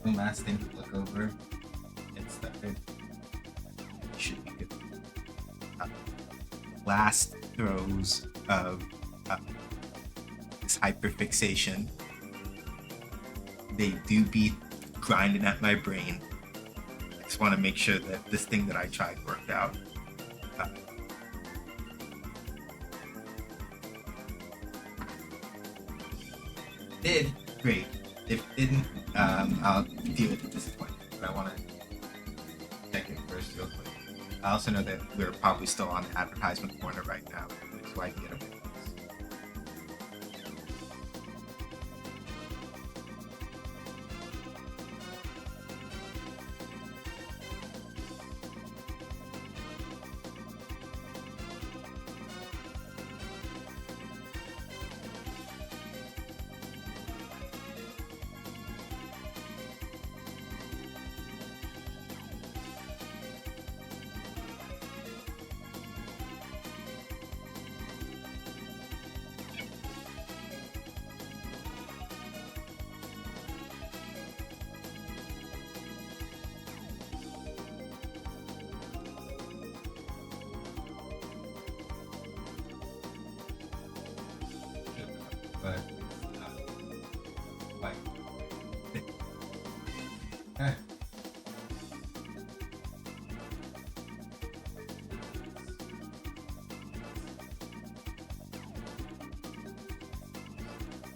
One last thing to look over. It started. Should be good. Last throws of this hyperfixation. They do be grinding at my brain. I just want to make sure that this thing that I tried worked out. Did great. If it didn't, I'll deal with the disappointment. But I want to check it first real quick. I also know that we're probably still on the advertisement corner right now, so I can get a bit. But like eh.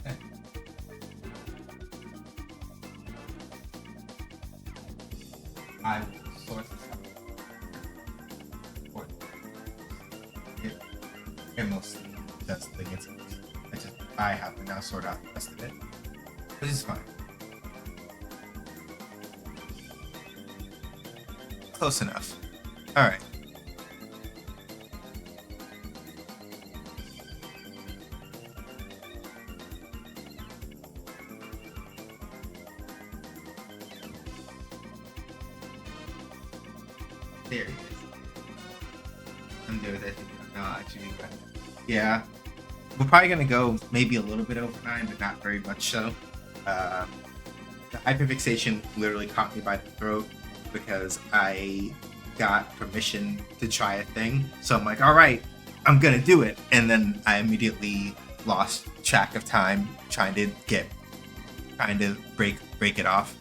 Eh. I will sort this out. It mostly does the thing. I have to now sort out the rest of it, which is fine. Close enough. All right. There he is. I'm there with it. No, actually, yeah. We're probably going to go maybe a little bit over 9, but not very much so. The hyperfixation literally caught me by the throat because I got permission to try a thing. So I'm like, all right, I'm going to do it. And then I immediately lost track of time trying to break it off.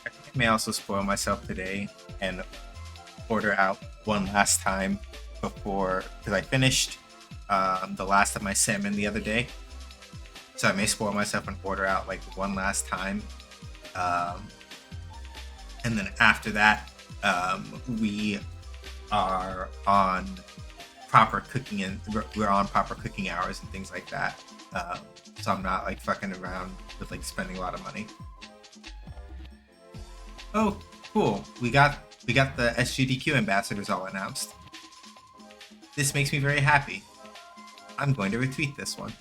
I may also spoil myself today and order out one last time before, because I finished the last of my salmon the other day, so I may spoil myself and order out like one last time, and then after that we are on proper cooking and we're on proper cooking hours and things like that, so I'm not like fucking around with like spending a lot of money. Oh, cool. We got the SGDQ ambassadors all announced. This makes me very happy. I'm going to retweet this one.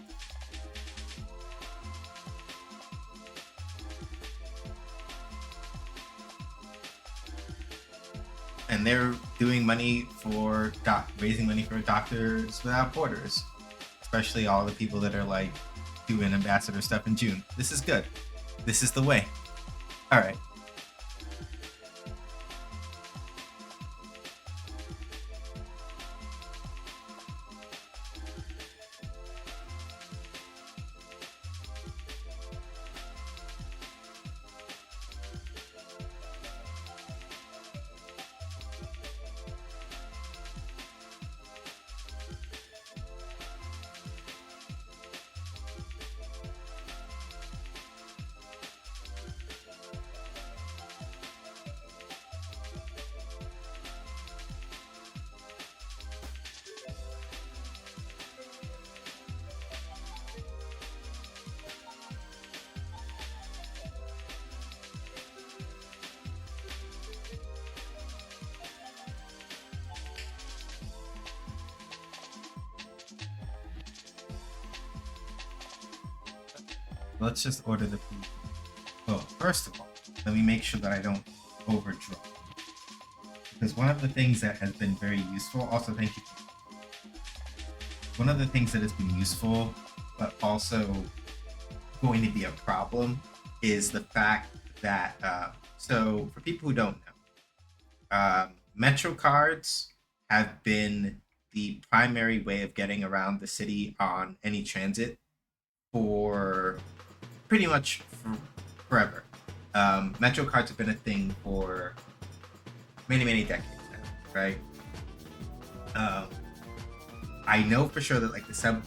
and they're doing money for raising money for Doctors Without Borders, especially all the people that are like doing ambassador stuff in June. This is good. This is the way. All right. Let's just order the food. Oh, first of all, let me make sure that I don't overdraw. Because one of the things that has been very useful, also thank you. One of the things that has been useful, but also going to be a problem, is the fact that, so for people who don't know, Metro cards have been the primary way of getting around the city on any transit for pretty much forever. Metro cards have been a thing for many, many decades now, right? I know for sure that like the sub,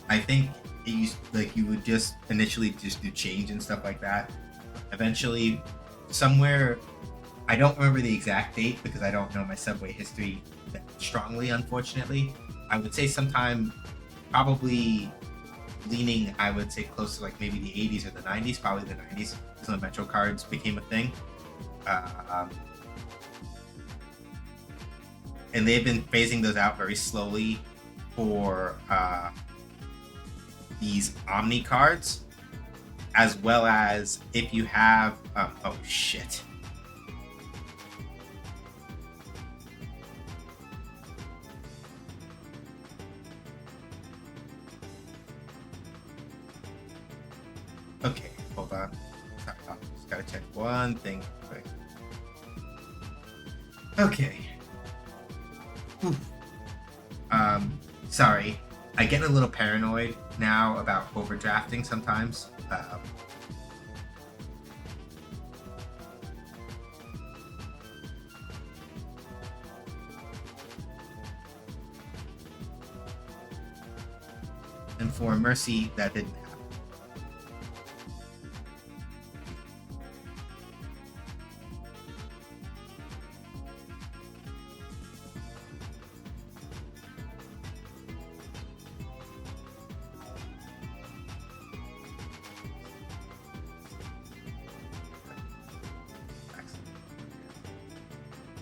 I think it used like you would just initially just do change and stuff like that. Eventually, somewhere, I don't remember the exact date because I don't know my subway history that strongly, unfortunately. I would say sometime probably leaning, I would say close to like maybe the 80s or the 90s, probably the 90s, is when Metro cards became a thing. And they've been phasing those out very slowly for these Omni cards, as well as if you have, oh shit. Okay, hold on. Just gotta check one thing quick. Okay. Oof. Sorry. I get a little paranoid now about overdrafting sometimes. And for mercy, that didn't happen.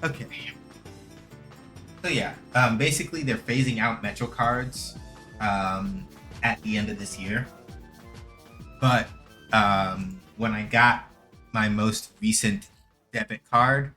Okay. So yeah, basically they're phasing out Metro cards at the end of this year. But when I got my most recent debit card,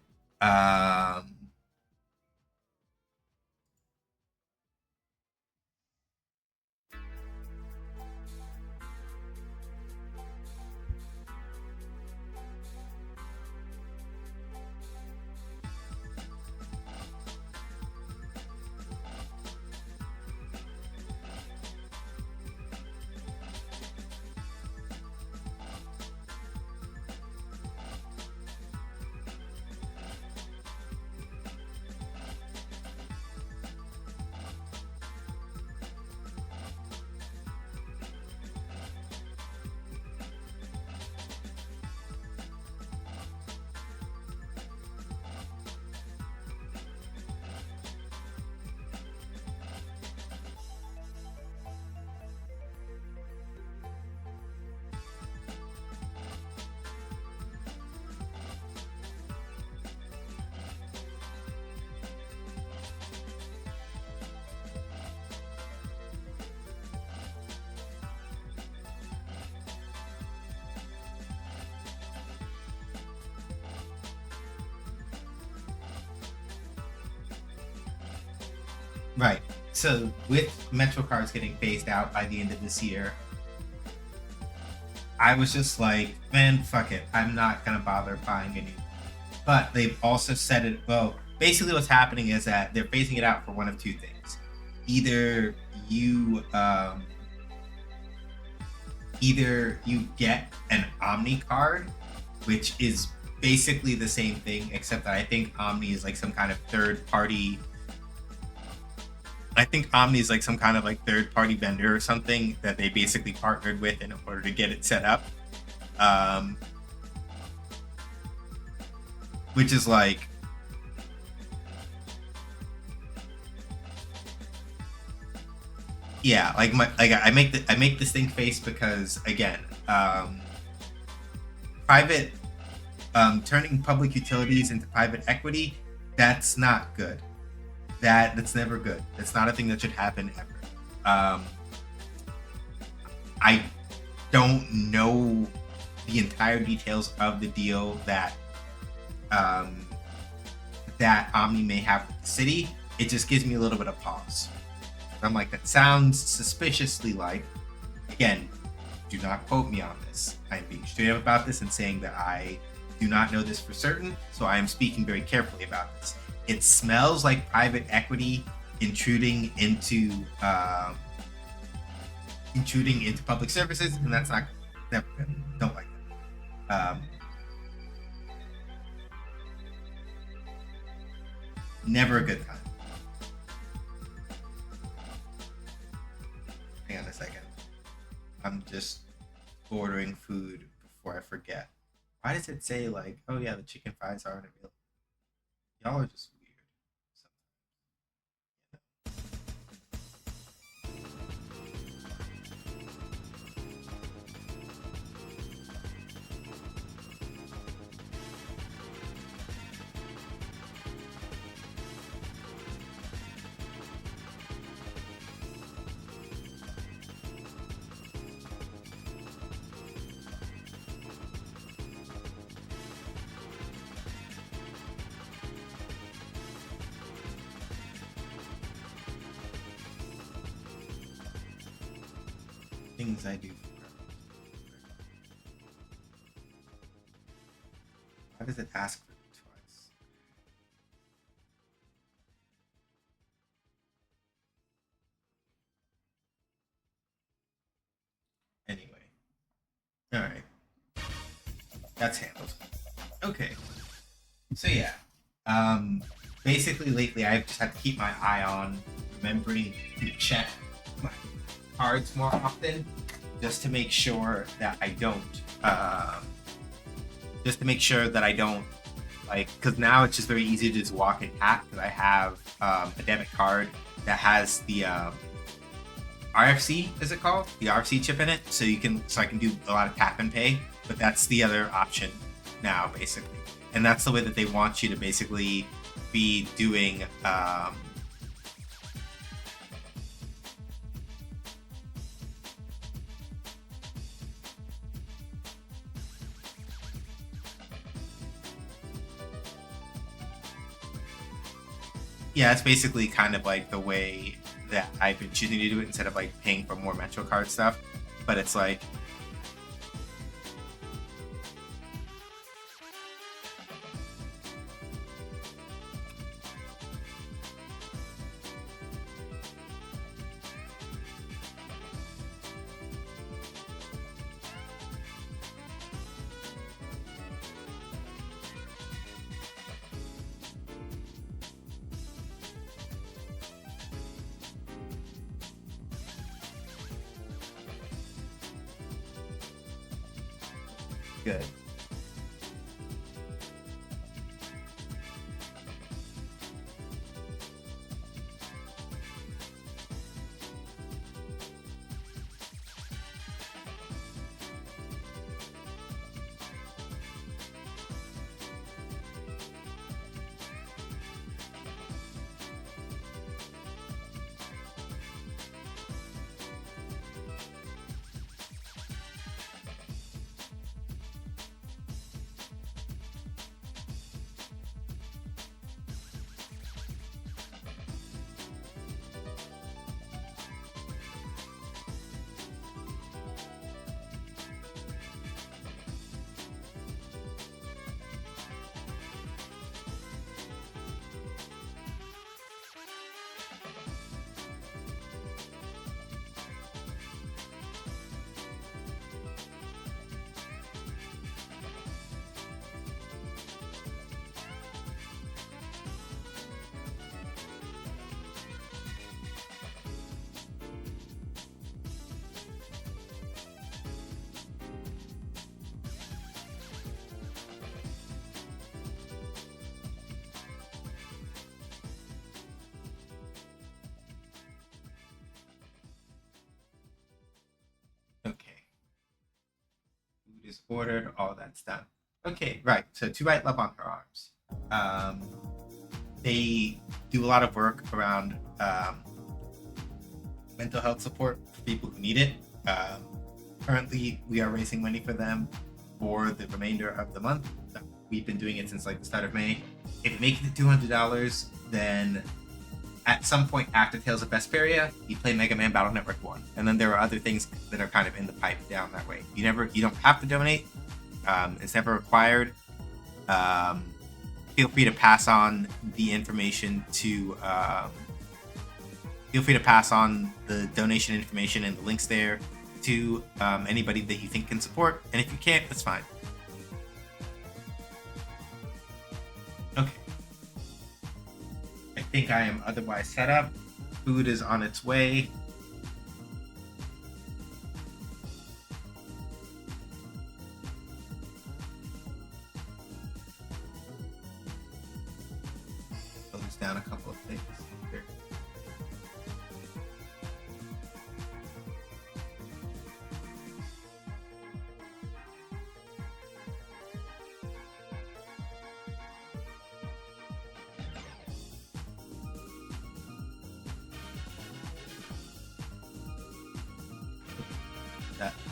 Right. So with Metro cards getting phased out by the end of this year, I was just like, man, fuck it. I'm not gonna bother buying any. But they've also said it. Well, basically, what's happening is that they're phasing it out for one of two things. Either you, either you get an Omni card, which is basically the same thing, except that I think Omni is like some kind of third party. I think Omni is like some kind of like third party vendor or something that they basically partnered with in order to get it set up. Which is like, yeah, like I make this thing face because again, private turning public utilities into private equity, that's not good. That's never good. That's not a thing that should happen ever. I don't know the entire details of the deal that that Omni may have with the city. It just gives me a little bit of pause. I'm like, that sounds suspiciously like, again, do not quote me on this. I'm being straight up about this and saying that I do not know this for certain, so I am speaking very carefully about this. It smells like private equity intruding into public services, and that's not never good. Don't like that. Never a good time. Hang on a second. I'm just ordering food before I forget. Why does it say like, oh yeah, the chicken fries aren't available? Y'all are just weird. Things I do. Why does it ask for it twice? Anyway. Alright. That's handled. Okay. So yeah. Basically lately I've just had to keep my eye on remembering to check my cards more often, just to make sure that I don't like, because now it's just very easy to just walk and tap, because I have a debit card that has the RFC, is it called? The RFC chip in it, so I can do a lot of tap and pay, but that's the other option now, basically. And that's the way that they want you to basically be doing yeah, it's basically kind of like the way that I've been choosing to do it, instead of like paying for more Metro card stuff. But it's like, good. is ordered, all that's done. Okay, right. So to write love on her arms. They do a lot of work around mental health support for people who need it. Currently, we are raising money for them for the remainder of the month. We've been doing it since like the start of May. If it makes it to $200, then at some point after Tales of Vesperia, you play Mega Man Battle Network 1. And then there are other things that are kind of in the pipe down that way. You don't have to donate. It's never required. Feel free to pass on the information to feel free to pass on the donation information and the links there to anybody that you think can support. And if you can't, that's fine. Okay. I think I am otherwise set up. Food is on its way. Close down a couple of things here.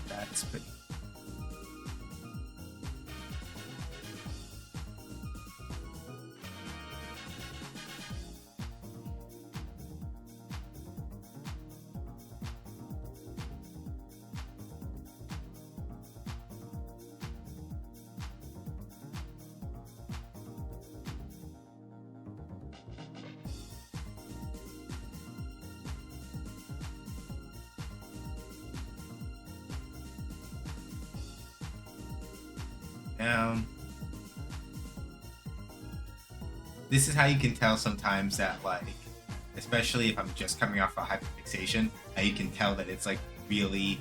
That's pretty. This is how you can tell sometimes that, like, especially if I'm just coming off a hyperfixation, how you can tell that it's like really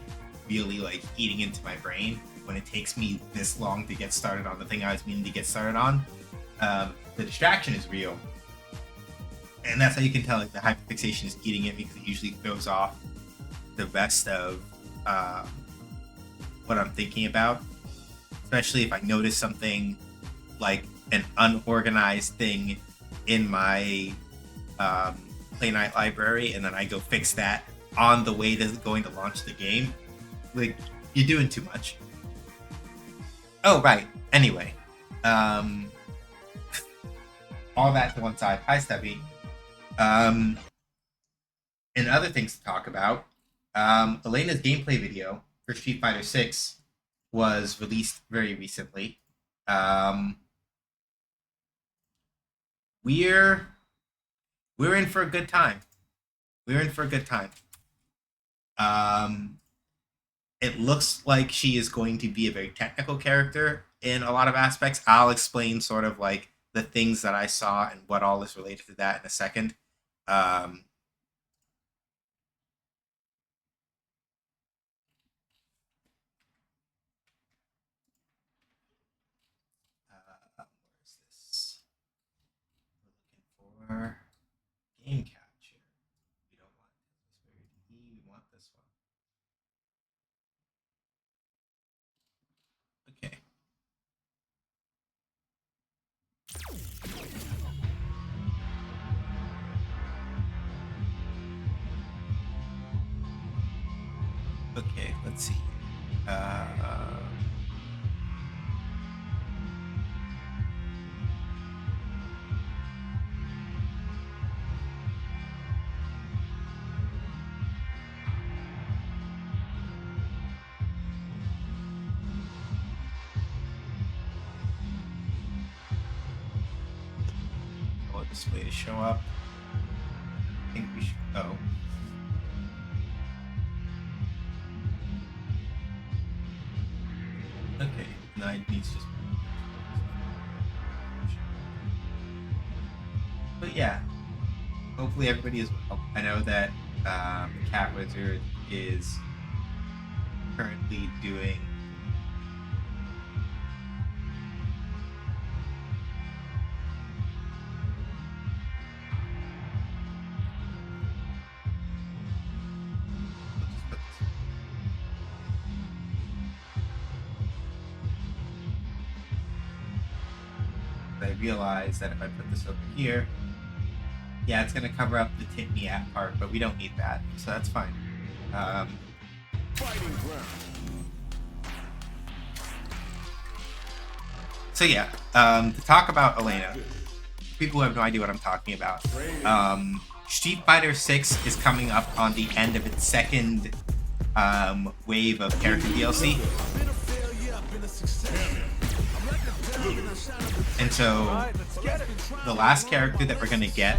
like eating into my brain when it takes me this long to get started on the thing I was meaning to get started on. The distraction is real, and that's how you can tell like the hyperfixation is eating it, because it usually throws off the rest of what I'm thinking about. Especially if I notice something like an unorganized thing in my Play Night library, and then I go fix that on the way to going to launch the game. Like, you're doing too much. Oh, right. Anyway. All that to one side. Hi, Stubby. And other things to talk about. Elena's gameplay video for Street Fighter 6 was released very recently. We're in for a good time. We're in for a good time. It looks like she is going to be a very technical character in a lot of aspects. I'll explain sort of like the things that I saw and what all is related to that in a second. Where's this? We're looking for game capture. We don't want this. We want this one. Okay. Okay, let's see. Display to show up. I think we should go. Okay, now it needs just. But yeah, hopefully everybody is well. I know that Cat Wizard is currently doing. realize that if I put this over here, yeah, it's going to cover up the tip me at part, but we don't need that, so that's fine. So yeah, to talk about Elena, people who have no idea what I'm talking about, Street Fighter 6 is coming up on the end of its second wave of character DLC. And so the last character that we're gonna get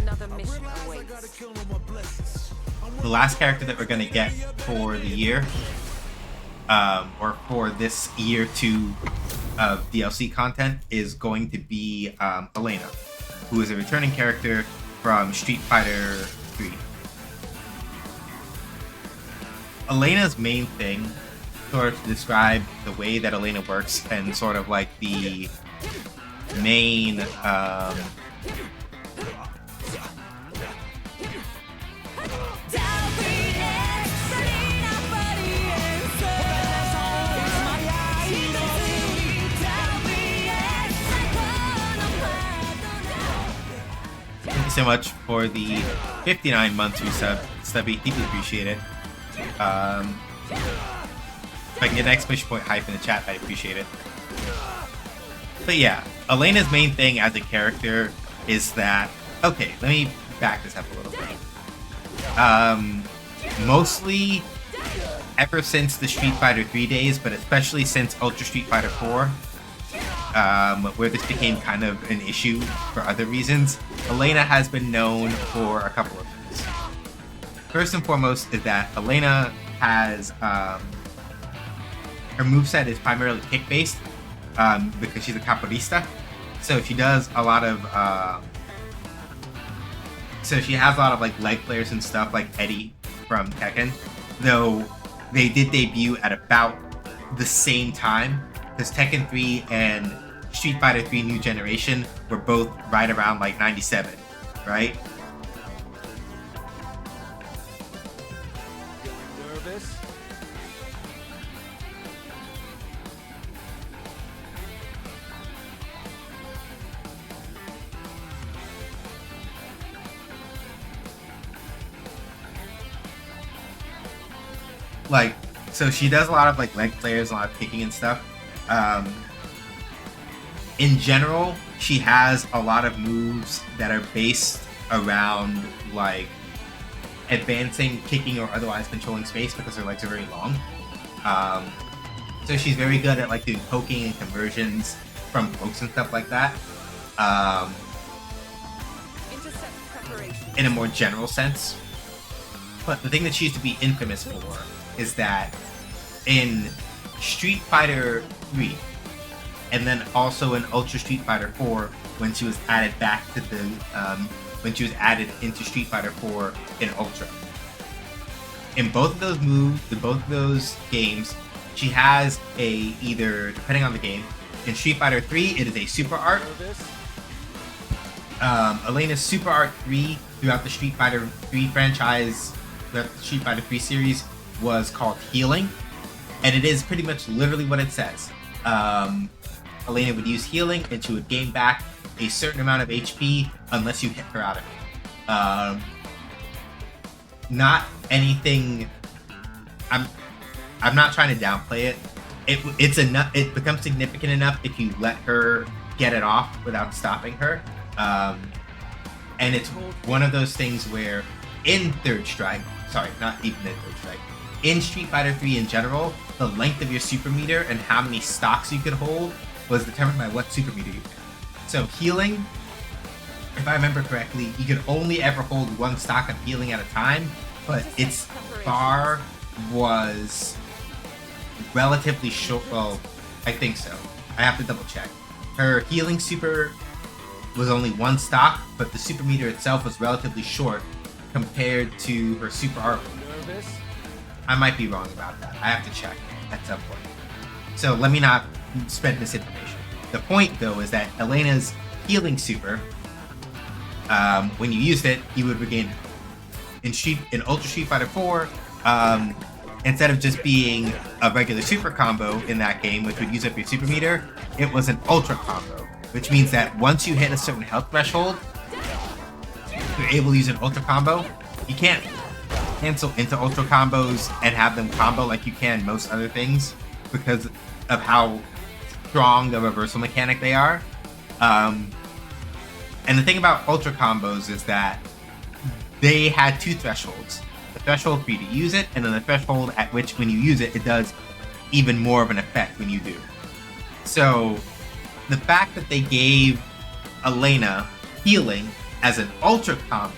for the year, or for this year 2 of DLC content, is going to be Elena, who is a returning character from Street Fighter 3. Elena's main thing, sort of to describe the way that Elena works and sort of like the main Thank you so much for the 59 months resub, Stubby. Deeply appreciate it. If I can get an exclamation point hype in the chat, I'd appreciate it. But yeah, Elena's main thing as a character is that... Okay, let me back this up a little bit. Mostly, ever since the Street Fighter 3 days, but especially since Ultra Street Fighter 4, where this became kind of an issue for other reasons, Elena has been known for a couple of things. First and foremost is that Elena has... her moveset is primarily kick-based, because she's a capoeirista. So she does a lot of... so she has a lot of like leg players and stuff, like Eddie from Tekken. Though they did debut at about the same time, because Tekken 3 and Street Fighter 3 New Generation were both right around like 97, right? Nervous? Like, so she does a lot of like leg players, a lot of kicking and stuff. In general, she has a lot of moves that are based around like advancing, kicking, or otherwise controlling space because her legs are very long. So she's very good at like doing poking and conversions from pokes and stuff like that. In a more general sense. But the thing that she used to be infamous for is that in Street Fighter 3, and then also in Ultra Street Fighter 4, when she was added back to the, when she was added into Street Fighter 4 in Ultra. In both of those moves, in both of those games, she has a, either, depending on the game, in Street Fighter 3, it is a Super Art. Elena's Super Art 3 throughout the Street Fighter 3 franchise, throughout the Street Fighter 3 series, was called Healing. And it is pretty much literally what it says. Elena would use healing, and she would gain back a certain amount of HP unless you hit her out of it. Not anything. I'm not trying to downplay it. It's enough. It becomes significant enough if you let her get it off without stopping her. And it's one of those things where in Third Strike, sorry, not even in Third Strike, in Street Fighter 3 in general, the length of your super meter and how many stocks you could hold was determined by what super meter you had. So healing, if I remember correctly, you could only ever hold one stock of healing at a time, but its bar was relatively short. Well, I think so. I have to double check. Her healing super was only one stock, but the super meter itself was relatively short compared to her super art. I might be wrong about that. I have to check at some point. So let me not spread misinformation. The point, though, is that Elena's healing super, when you used it, you would regain in Ultra Street Fighter 4. Instead of just being a regular super combo in that game, which would use up your super meter, it was an ultra combo. which means that once you hit a certain health threshold, you're able to use an ultra combo. You can't cancel into ultra combos and have them combo like you can most other things because of how strong the reversal mechanic they are. And the thing about ultra combos is that they had two thresholds. The threshold for you to use it, and then the threshold at which when you use it, it does even more of an effect when you do. So the fact that they gave Elena healing as an ultra combo,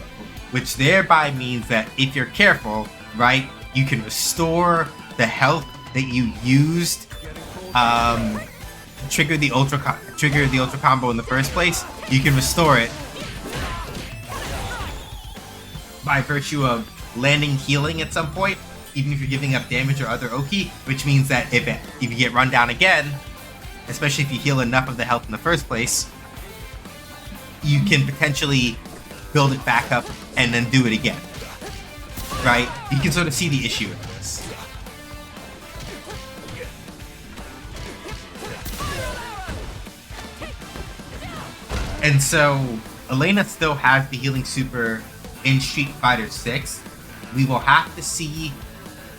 which thereby means that if you're careful, right, you can restore the health that you used trigger the ultra combo in the first place. You can restore it by virtue of landing healing at some point, even if you're giving up damage or other Oki, which means that if you get run down again, especially if you heal enough of the health in the first place, you can potentially build it back up and then do it again. Right? You can sort of see the issue with this. And so Elena still has the healing super in Street Fighter 6. We will have to see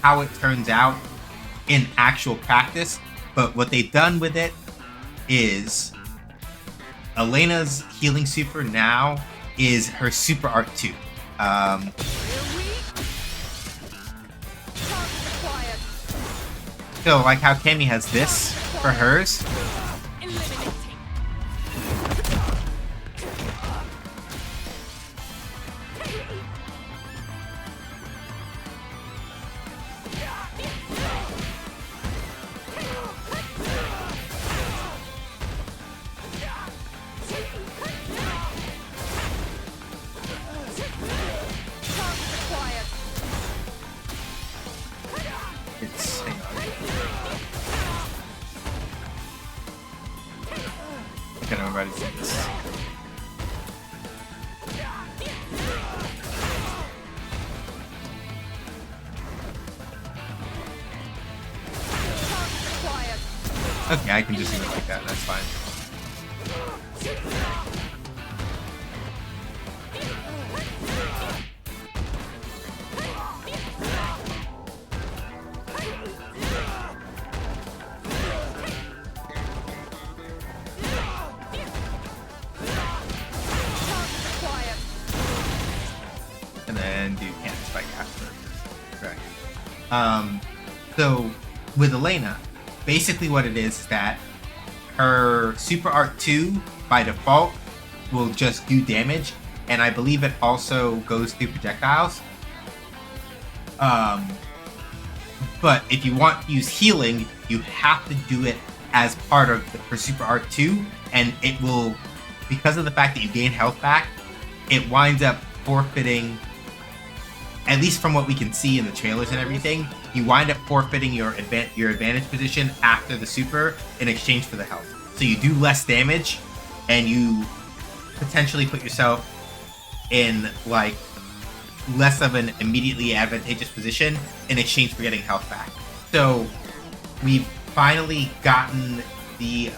how it turns out in actual practice, but what they've done with it is Elena's healing super now is her Super Art 2. So like how Cammy has this for hers. Okay, I'm ready to do this. Okay, I can just do it like that, that's fine. And then do can't spike after. Correct. So with Elena, basically what it is that her Super Art 2 by default will just do damage, and I believe it also goes through projectiles. But if you want to use healing, you have to do it as part of her Super Art 2, and it will, because of the fact that you gain health back, it winds up forfeiting, at least from what we can see in the trailers and everything, you wind up forfeiting your advantage position after the super in exchange for the health. So you do less damage, and you potentially put yourself in like less of an immediately advantageous position in exchange for getting health back. So we've finally gotten the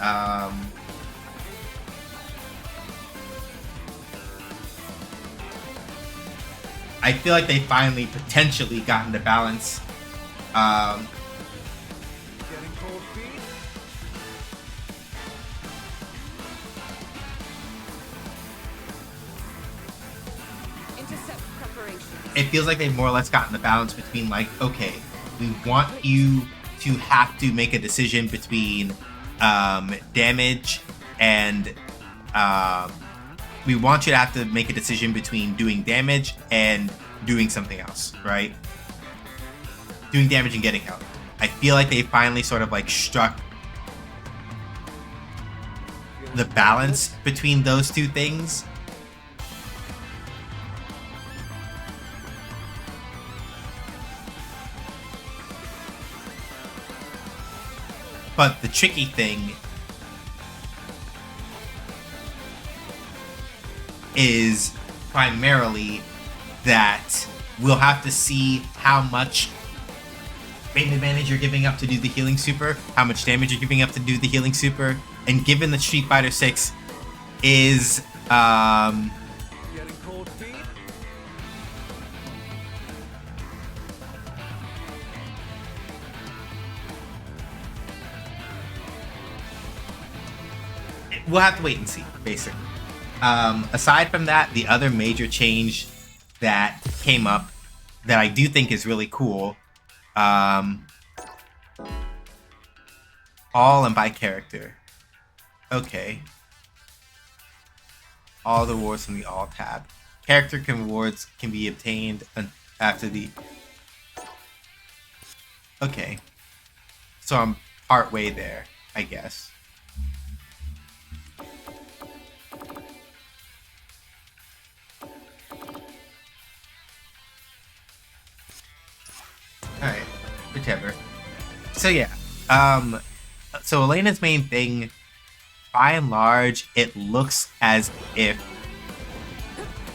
I feel like they finally potentially gotten the balance. It feels like they've more or less gotten the balance between like, okay, we want you to have to make a decision between damage and we want you to have to make a decision between doing damage and doing something else, right? Doing damage and getting health. I feel like they finally sort of like struck the balance between those two things. But the tricky thing is primarily that we'll have to see how much frame advantage you're giving up to do the healing super, how much damage you're giving up to do the healing super, and given that Street Fighter 6 is Getting cold feet? we'll have to wait and see, basically. Aside from that, the other major change that came up that I do think is really cool, all and by character. Okay. All the rewards from the All tab. Character rewards can be obtained after the... Okay. So I'm part way there, I guess. Alright, whichever. So yeah, so Elena's main thing, by and large, it looks as if,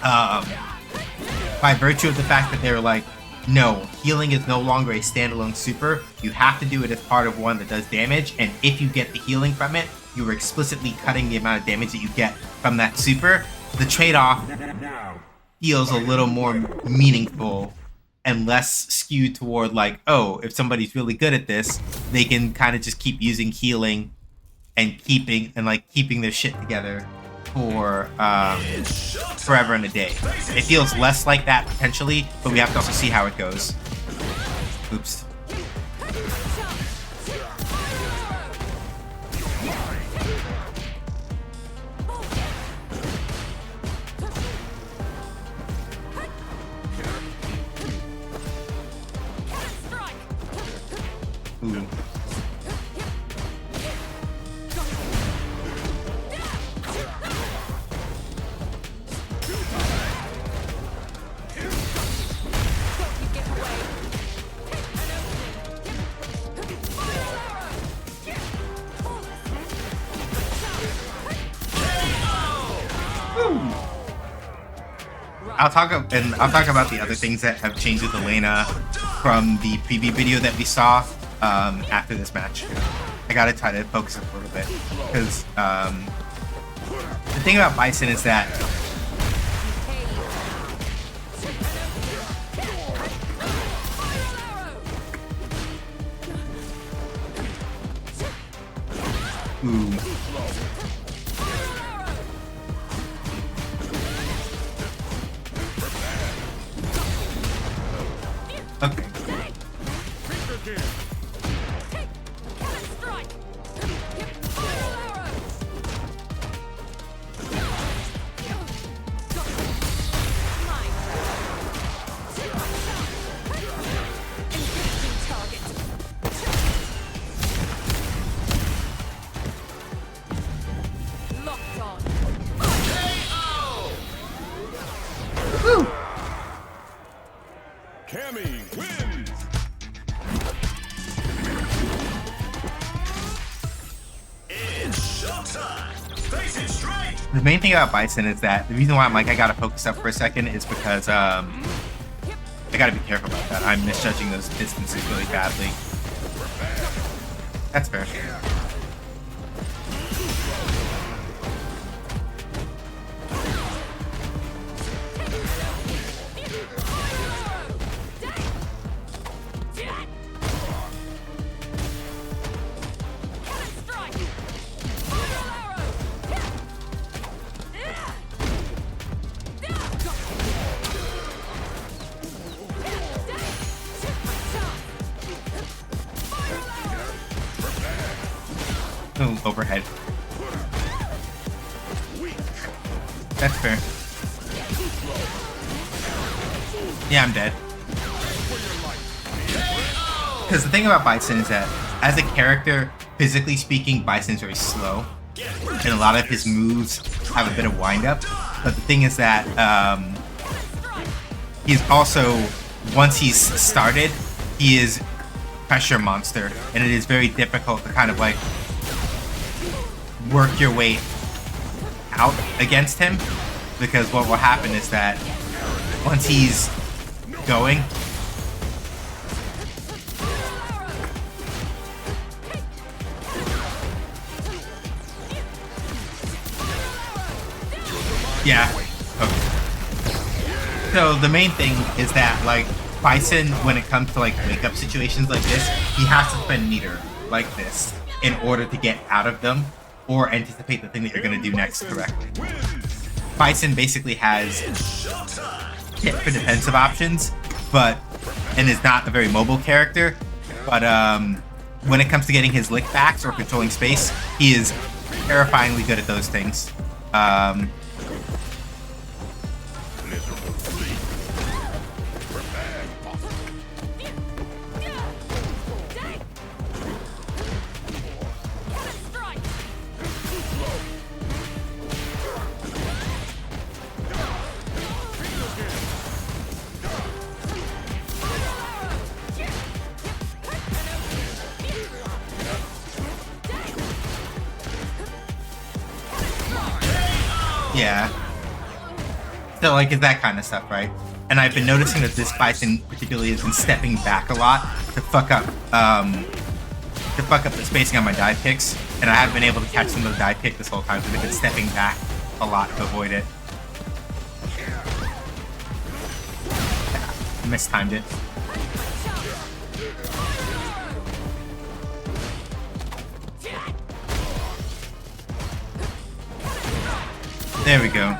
by virtue of the fact that they were like, no, healing is no longer a standalone super, you have to do it as part of one that does damage, and if you get the healing from it, you are explicitly cutting the amount of damage that you get from that super. The trade-off feels a little more meaningful and less skewed toward like, oh, if somebody's really good at this, they can kind of just keep using healing and keeping their shit together for forever and a day. It feels less like that potentially, but we have to also see how it goes. Oops. Ooh. I'll talk about the other things that have changed with Elena from the preview video that we saw after this match. I gotta try to focus up a little bit because the thing about Bison is that ooh. Okay. Woo! Cammy wins! It's showtime! Face it straight! The main thing about Bison is that the reason why I'm like I gotta focus up for a second is because I gotta be careful about that. I'm misjudging those distances really badly. That's fair. Ooh, overhead. That's fair. Yeah, I'm dead. Because the thing about Bison is that, as a character, physically speaking, Bison's very slow. And a lot of his moves have a bit of wind-up. But the thing is that, he's also, once he's started, he is pressure monster. And it is very difficult to kind of like work your way out against him, because what will happen is that once he's going, Yeah. Okay. So the main thing is that like Bison, when it comes to like wake up situations like this, he has to spend meter like this in order to get out of them or anticipate the thing that you're gonna do next correctly. Bison basically has hit for defensive options, and is not a very mobile character, but when it comes to getting his lick backs or controlling space, he is terrifyingly good at those things. Yeah. So like, it's that kind of stuff, right? And I've been noticing that this Bison particularly has been stepping back a lot to fuck up the spacing on my dive kicks, and I haven't been able to catch some of the dive kick this whole time, so they've been stepping back a lot to avoid it. I mistimed it. There we go.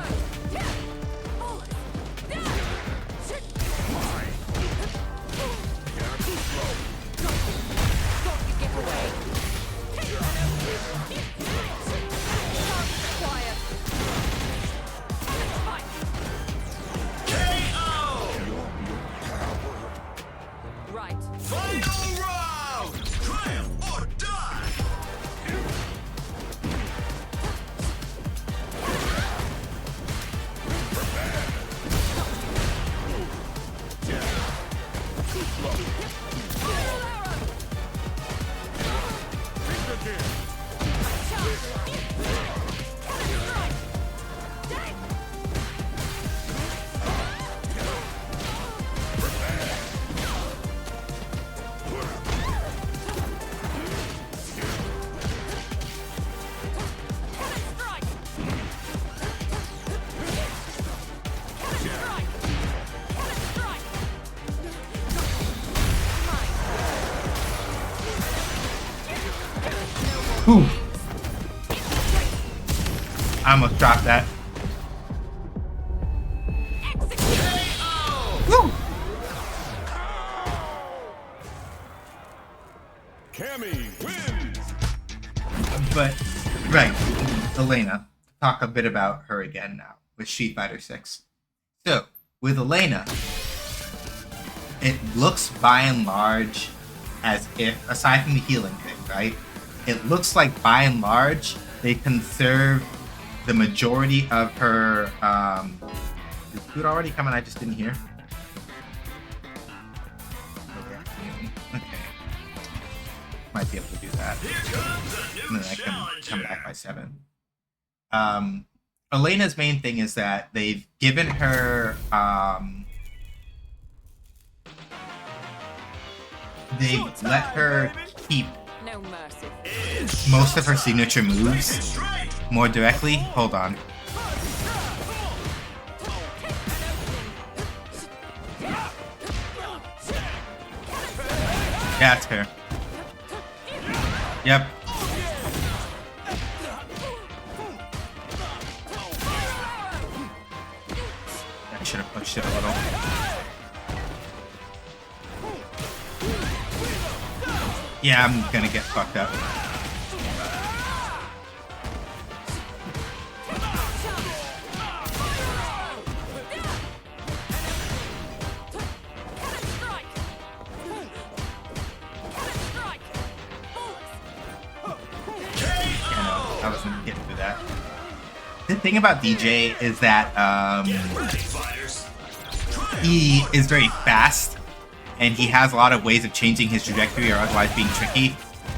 Whew. I almost dropped that. Woo. Cammy wins. But, right, Elena. Talk a bit about her again now with Street Fighter 6. So, with Elena, it looks by and large as if, aside from the healing thing, right? It looks like by and large they conserve the majority of her. Is food already coming? I just didn't hear. Okay. Might be able to do that. And then I can come back by 7. Elena's main thing is that they've given her. They've let her keep most of her signature moves more directly. Hold on. Yeah, that's fair. Yep. I should have pushed it a little. Yeah, I'm gonna get fucked up. I wasn't getting through that. The thing about DJ is that he is very fast, and he has a lot of ways of changing his trajectory or otherwise being tricky.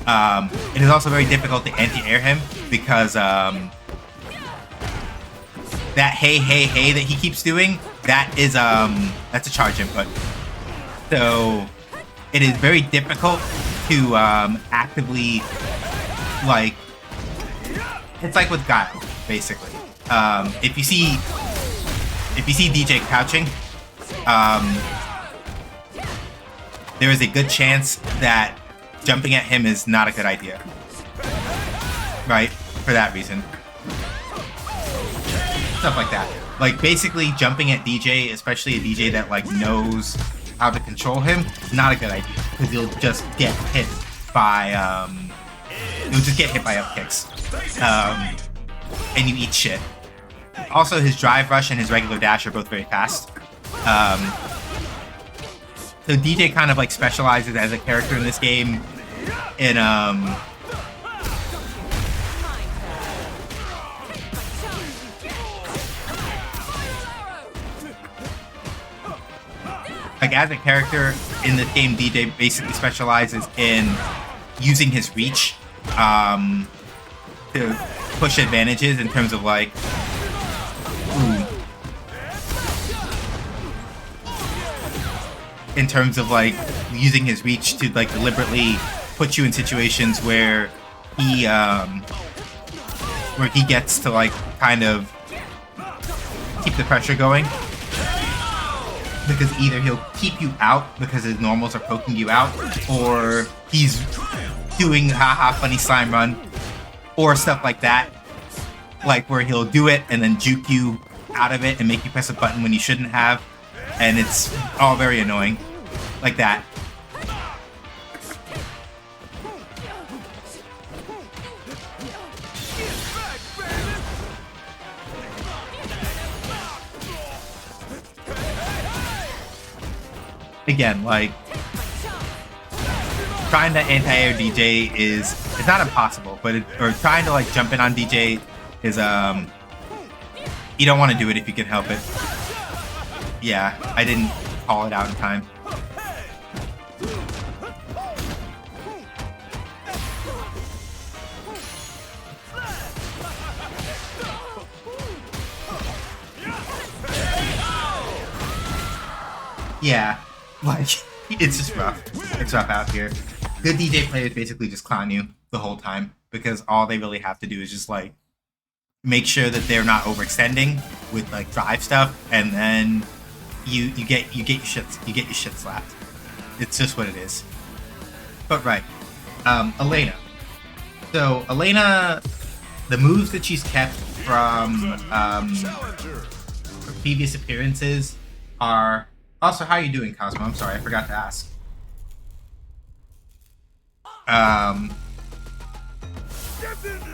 It is also very difficult to anti-air him because that hey hey hey that he keeps doing, that's a charge input. So it is very difficult to actively, like, it's like with Guile, basically. If you see DJ crouching, there is a good chance that jumping at him is not a good idea. Right? For that reason. Stuff like that. Like, basically, jumping at DJ, especially a DJ that, like, knows how to control him, not a good idea. Because you'll just get hit by, you'll just get hit by up kicks. And you eat shit. Also, his drive rush and his regular dash are both very fast. So DJ kind of, like, specializes as a character in this game in, like, as a character in this game, DJ basically specializes in using his reach to push advantages in terms of, like, using his reach to, like, deliberately put you in situations where he gets to, like, kind of keep the pressure going. Because either he'll keep you out because his normals are poking you out, or he's doing haha funny slime run, or stuff like that. Like where he'll do it and then juke you out of it and make you press a button when you shouldn't have. And it's all very annoying. Like that. Again, like, trying to anti-air DJ it's not impossible, but or trying to, like, jump in on DJ is, you don't want to do it if you can help it. Yeah, I didn't call it out in time. Yeah. Like, it's just rough. It's rough out here. Good DJ players basically just clown you the whole time because all they really have to do is just, like, make sure that they're not overextending with, like, drive stuff, and then you get your shit slapped. It's just what it is. But right, Elena. So Elena, the moves that she's kept from her previous appearances are. Also, how are you doing, Cosmo? I'm sorry, I forgot to ask.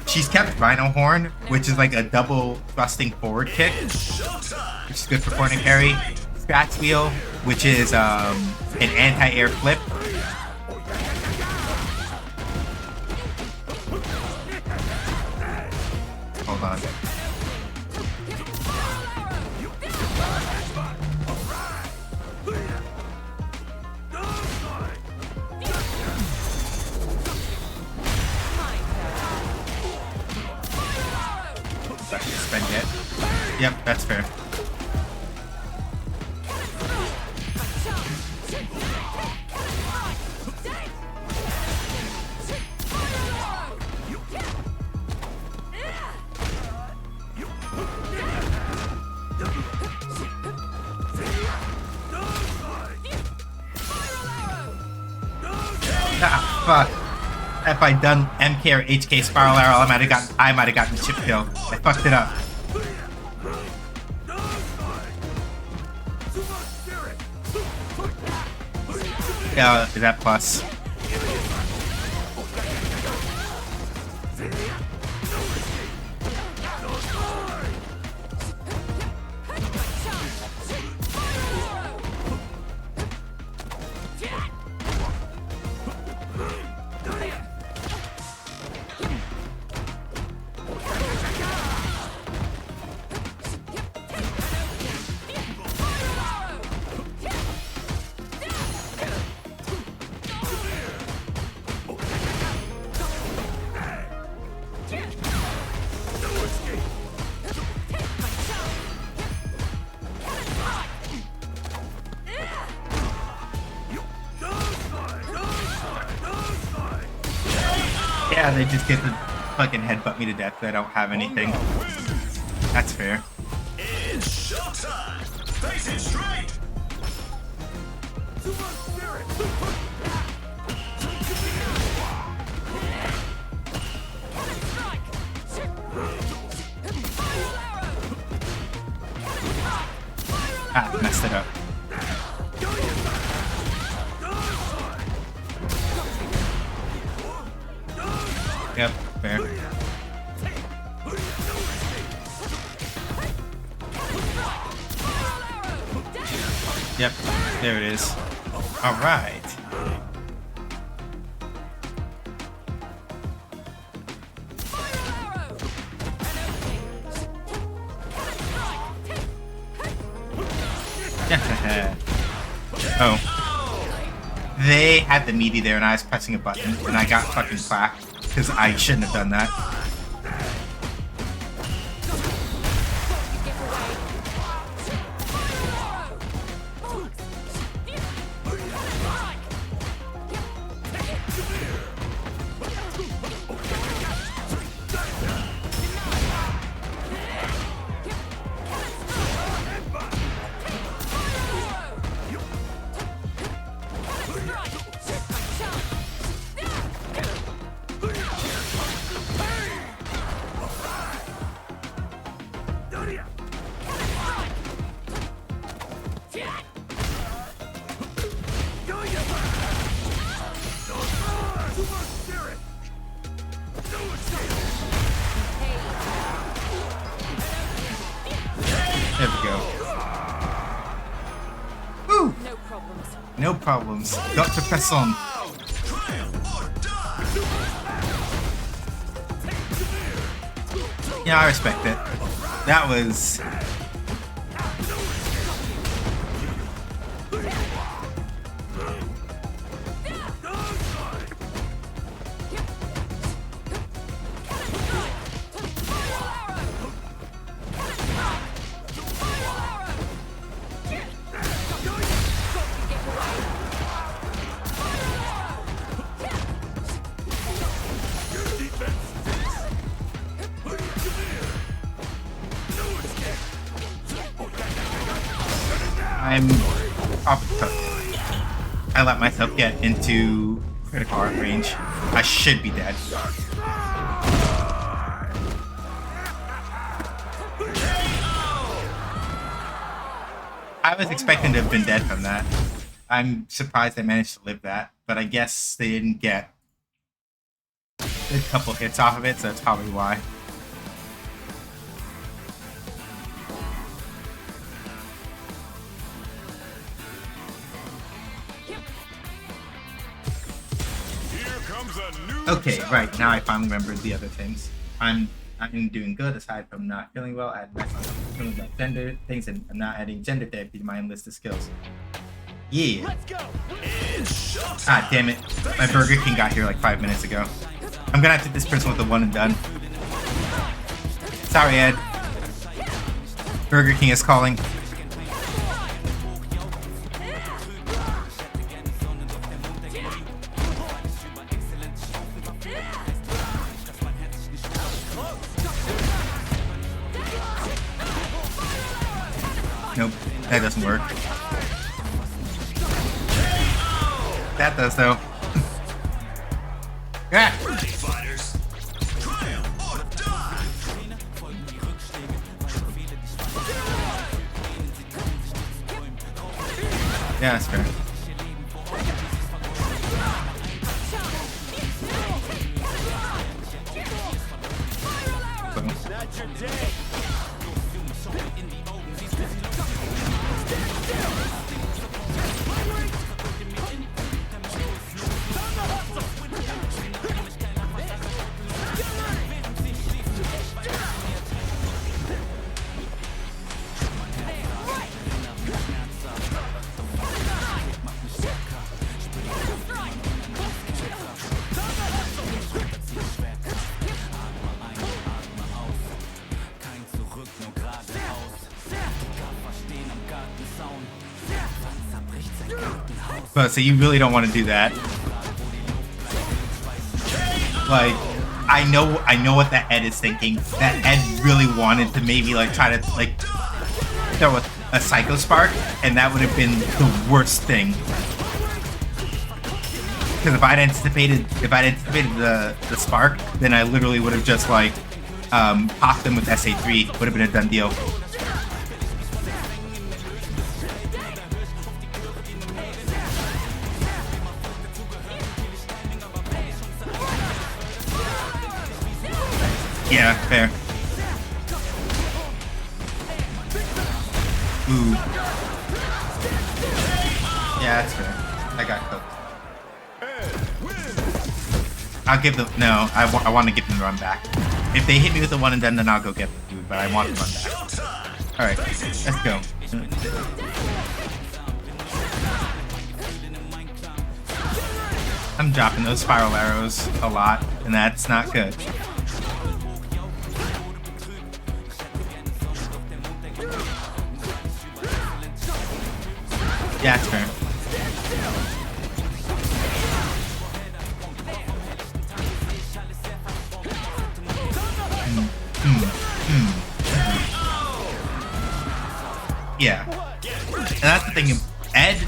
She's kept Rhino Horn, which is like a double thrusting forward kick, which is good for corner carry. Scratch Wheel, which is an anti-air flip. Hold on. Spend it. Yep, that's fair. Ah, fuck. If I'd done MK or HK Spiral Arrow, I might have gotten the chip kill. I fucked it up. Yeah, is that plus? Yeah, they just get to fucking headbutt me to death. I don't have anything. That's fair. It's showtime. Face it straight. Ah, messed it up. Yep, fair. Yep, there it is. All right. Oh. They had the meaty there and I was pressing a button and I got fucking clapped because I shouldn't have done that. There we go. Woo! No problems. No problems. Got to press on. Yeah, I respect it. That was... I'm probably cooked. I let myself get into critical art range. I should be dead. I was expecting to have been dead from that. I'm surprised I managed to live that, but I guess they didn't get a couple hits off of it, so that's probably why. Okay, right, now I finally remembered the other things. I'm doing good aside from not feeling well, adding my feeling about gender things, and I'm not adding gender therapy to my list of skills. Yeah. Ah, damn it. My Burger King got here like 5 minutes ago. I'm gonna have to hit this person with a one and done. Sorry, Ed. Burger King is calling. Nope, that doesn't work. That does though. Ah! Yeah, that's fair. But so you really don't want to do that. Like, I know what that Ed is thinking. That Ed really wanted to maybe like try to like throw a Psycho Spark, and that would have been the worst thing. Because if I'd anticipated the spark, then I literally would have just like popped them with SA3. Would have been a done deal. Yeah, fair. Ooh. Yeah, that's fair. I got cooked. I'll give them... No, I want to give them the run back. If they hit me with the one and done, then I'll go get the food, but I want the run back. Alright, let's go. I'm dropping those spiral arrows a lot, and that's not good. Yeah, it's fair. Yeah. And that's the thing, Ed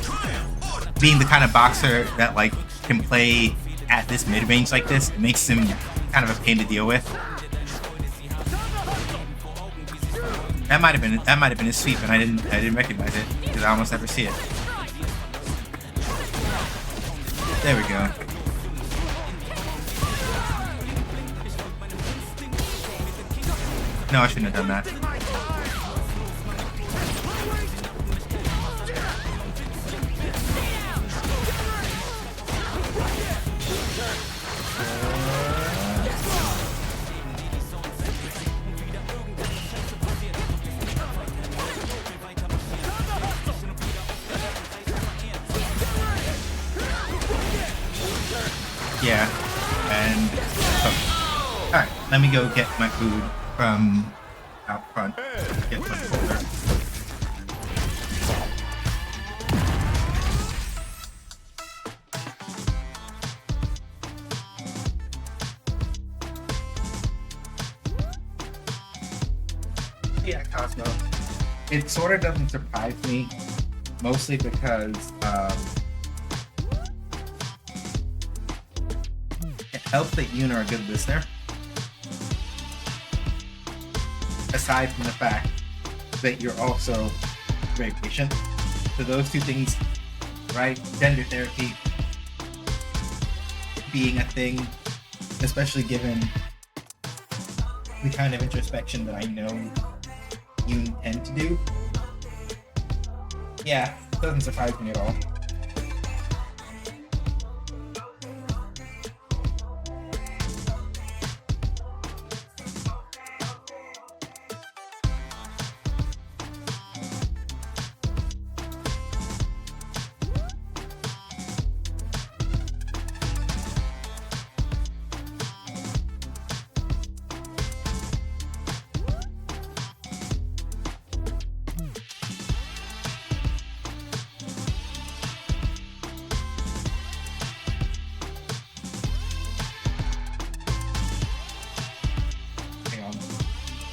being the kind of boxer that like can play at this mid-range like this, it makes him kind of a pain to deal with. That might have been his sweep, and I didn't recognize it because I almost never see it. There we go. No, I shouldn't have done that. Yeah, and oh. Alright, let me go get my food from out front. Get my folder. Yeah, Cosmo. It sort of doesn't surprise me, mostly because it helps that you are a good listener. Aside from the fact that you're also very patient. So those two things, right? Gender therapy being a thing, especially given the kind of introspection that I know you tend to do. Yeah, it doesn't surprise me at all.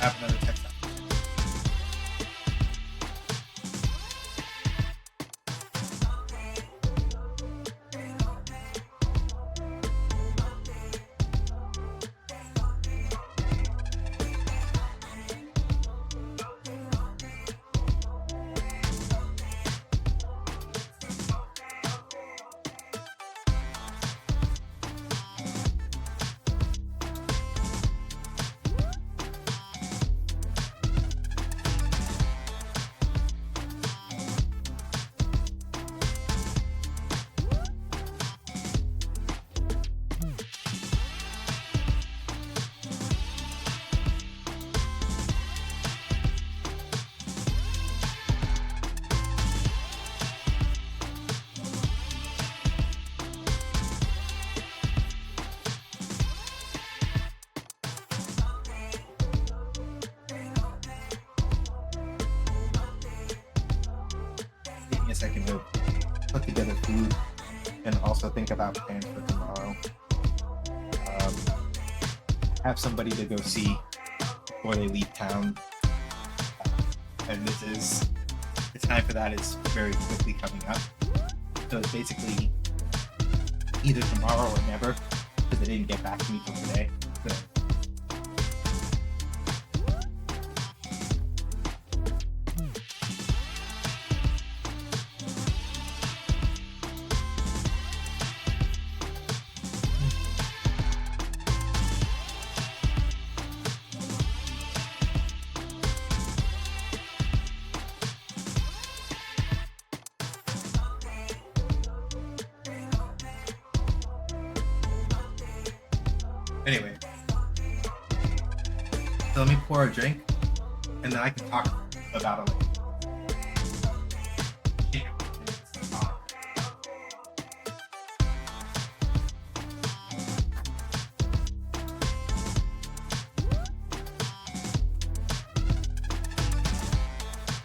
I have another text up. Give me a second to put together food and also think about plans for tomorrow. have somebody to go see before they leave town. And the time for that is very quickly coming up. So it's basically either tomorrow or never, because they didn't get back to me till today. So. Anyway, so let me pour a drink, and then I can talk about it later.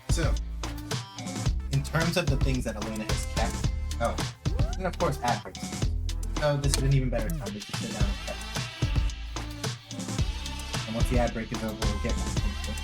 So, in terms of the things that Elena has kept, and of course ad breaks. So this is an even better time to just sit down and cut. And once the ad break is over, we'll get back into it.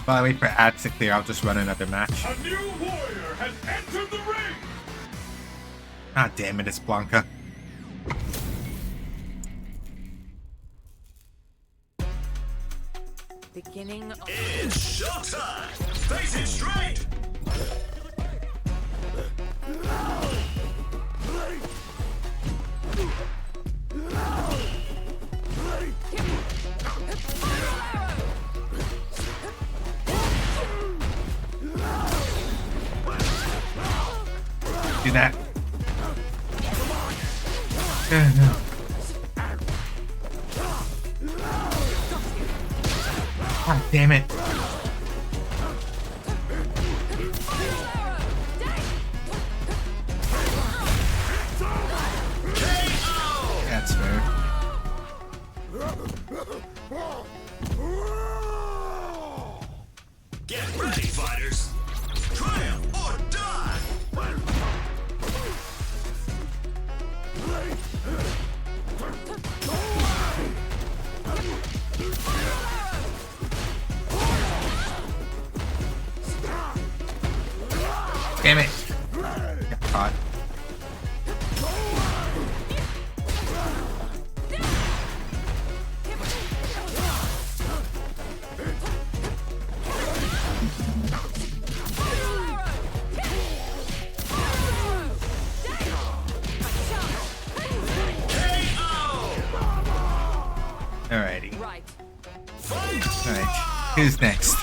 While I wait for ads to clear, I'll just run another match. A new warrior has entered the ring. Ah, damn it, it's Blanca. Beginning. It's showtime. Face it straight. Do that. No. God damn it. That's fair. Get ready, fighters. Triumph or die. Damn it. Got caught. Alrighty. Right. Alright. Who's next?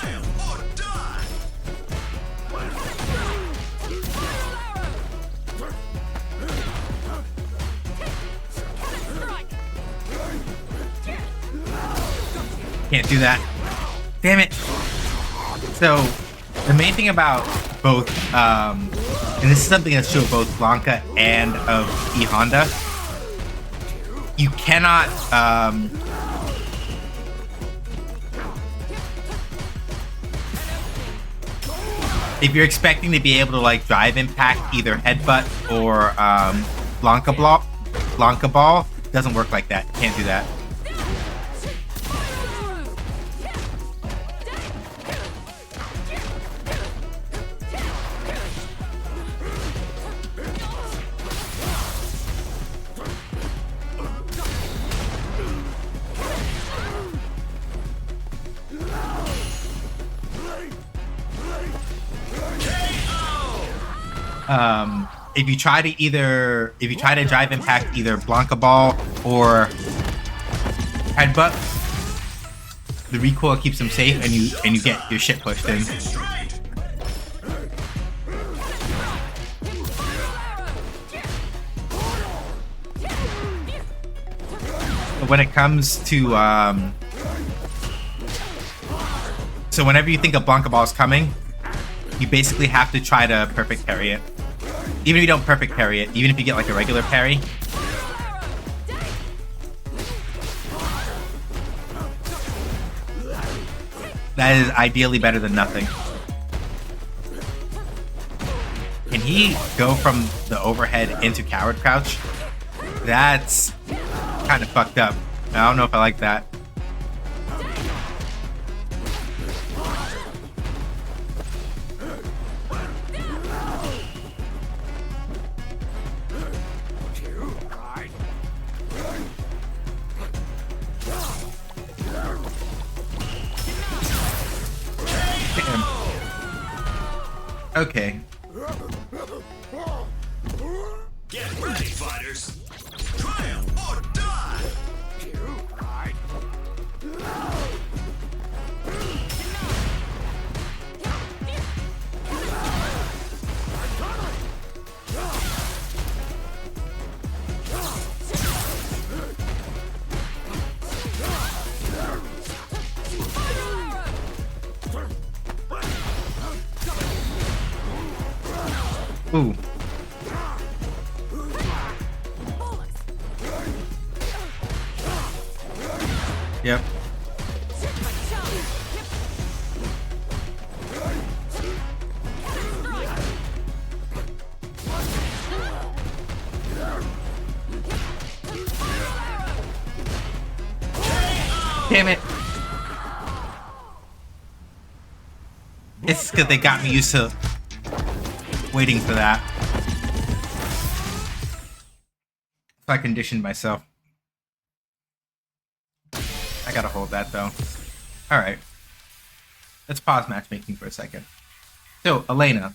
Can't do that. Damn it. So, the main thing about both, and this is something that's true of both Blanca and of E Honda, you cannot, if you're expecting to be able to like drive impact either headbutt or Blanca ball, doesn't work like that. Can't do that. If you try to drive impact either Blanca ball or headbutt, the recoil keeps them safe, and you get your shit pushed in. But when it comes to so whenever you think a Blanca ball is coming, you basically have to try to perfect parry it. Even if you don't perfect parry it, even if you get like a regular parry, that is ideally better than nothing. Can he go from the overhead into coward crouch? That's kind of fucked up. I don't know if I like that. Okay. Get ready, fighters. Triumph or die. Ooh. Yep. Damn it. It's because they got me used to waiting for that. So I conditioned myself. I gotta hold that though. Alright. Let's pause matchmaking for a second. So, Elena.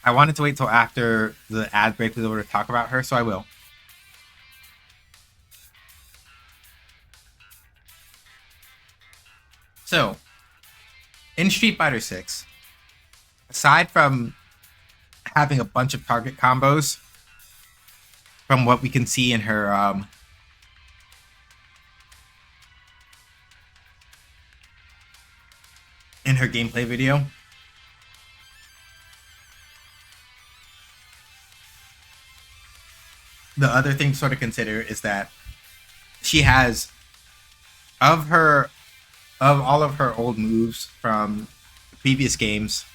I wanted to wait till after the ad break was over to talk about her, so I will. So, in Street Fighter 6, aside from having a bunch of target combos, from what we can see in her gameplay video, the other thing to sort of consider is that she has of all of her old moves from previous games,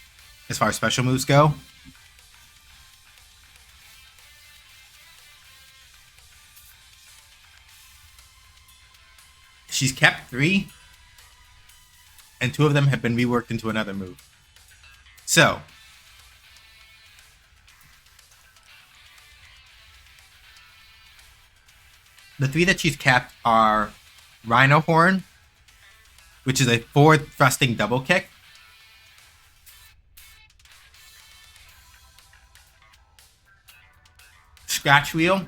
as far as special moves go, she's kept 3, and 2 of them have been reworked into another move. So, the 3 that she's kept are Rhino Horn, which is a forward thrusting double kick, Scratch Wheel,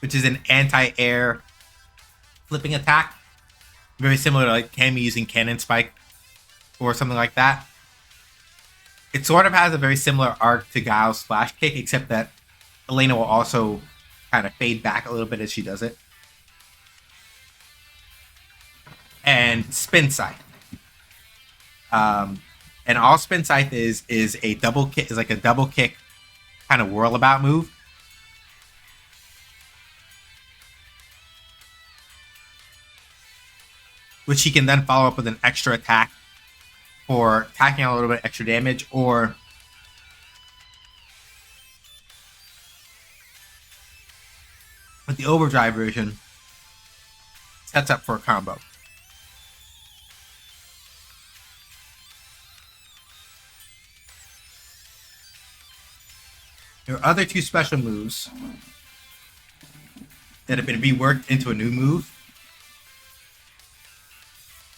which is an anti-air flipping attack, very similar to like Cammy using Cannon Spike or something like that. It sort of has a very similar arc to Guile's Splash Kick, except that Elena will also kind of fade back a little bit as she does it. And Spin Scythe. And all Spin Scythe is a double kick, is like a double kick kind of whirlabout move. Which he can then follow up with an extra attack for tacking on a little bit extra damage, or with the overdrive version, sets up for a combo. Her other two special moves that have been reworked into a new move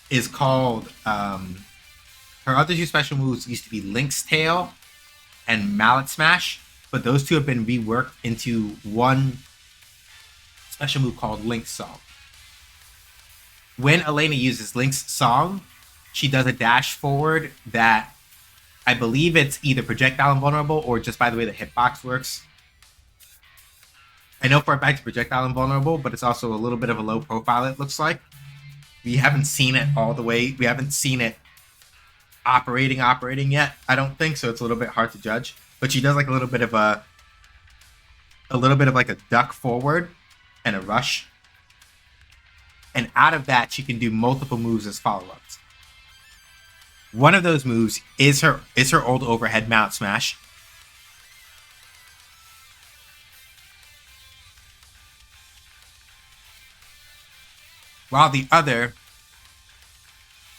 is called, her other two special moves used to be Link's Tail and Mallet Smash, but those two have been reworked into one special move called Link's Song. When Elena uses Link's Song, she does a dash forward that I believe it's either projectile invulnerable or just by the way the hitbox works. I know for a fact it's projectile invulnerable, but it's also a little bit of a low profile, it looks like. We haven't seen it all the way. We haven't seen it operating yet, I don't think, so it's a little bit hard to judge. But she does like a little bit of like a duck forward and a rush. And out of that, she can do multiple moves as follow-ups. One of those moves is her old overhead mount smash. While the other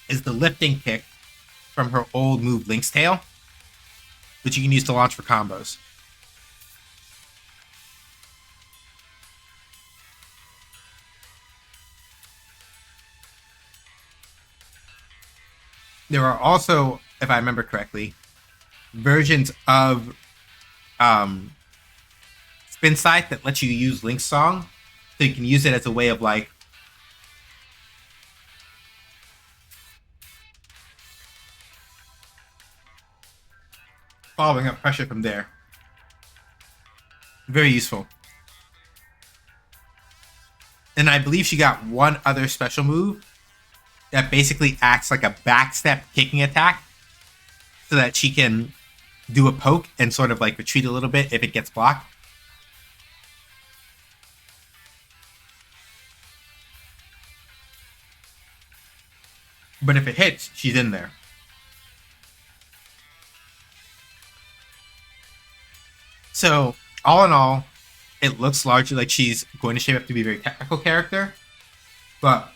is the lifting kick from her old move Link's Tail, which you can use to launch for combos. There are also, if I remember correctly, versions of Spin Scythe that lets you use Link's Song, so you can use it as a way of like following up pressure from there. Very useful. And I believe she got one other special move that basically acts like a backstep kicking attack so that she can do a poke and sort of like retreat a little bit if it gets blocked. But if it hits, she's in there. So, all in all, it looks largely like she's going to shape up to be a very technical character, but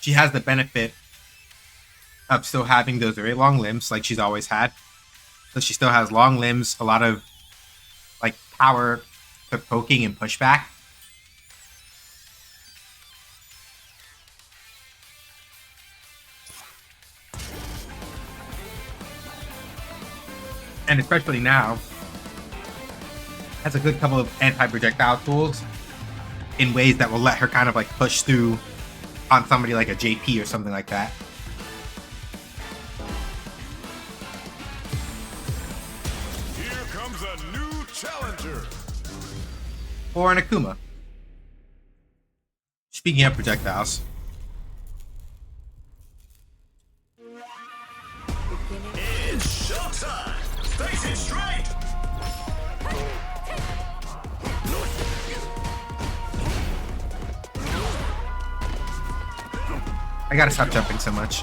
she has the benefit of still having those very long limbs like she's always had. So she still has long limbs, a lot of like power to poking and pushback. And especially now, has a good couple of anti-projectile tools in ways that will let her kind of like push through on somebody like a JP or something like that. Here comes a new challenger. Or an Akuma. Speaking of projectiles. It's showtime. Face it straight. I gotta stop jumping so much.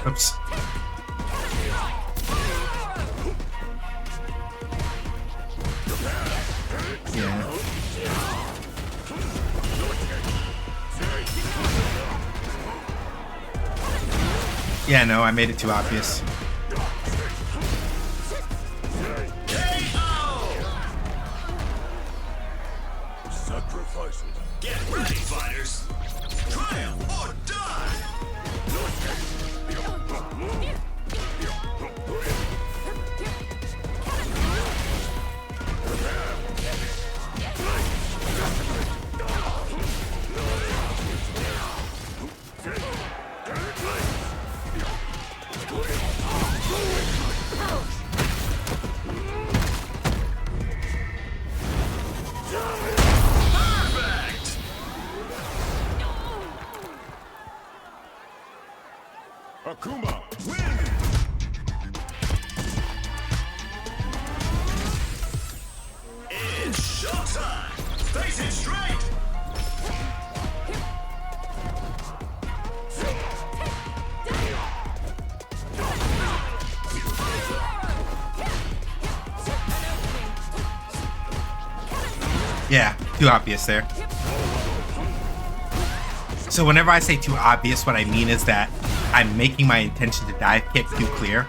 Oops. Yeah. Yeah, no, I made it too obvious. Sacrifices. Get ready, fighters. Triumph or die. Akuma, win! It's showtime! Face it straight! Yeah, too obvious there. So whenever I say too obvious, what I mean is that I'm making my intention to dive kick too clear.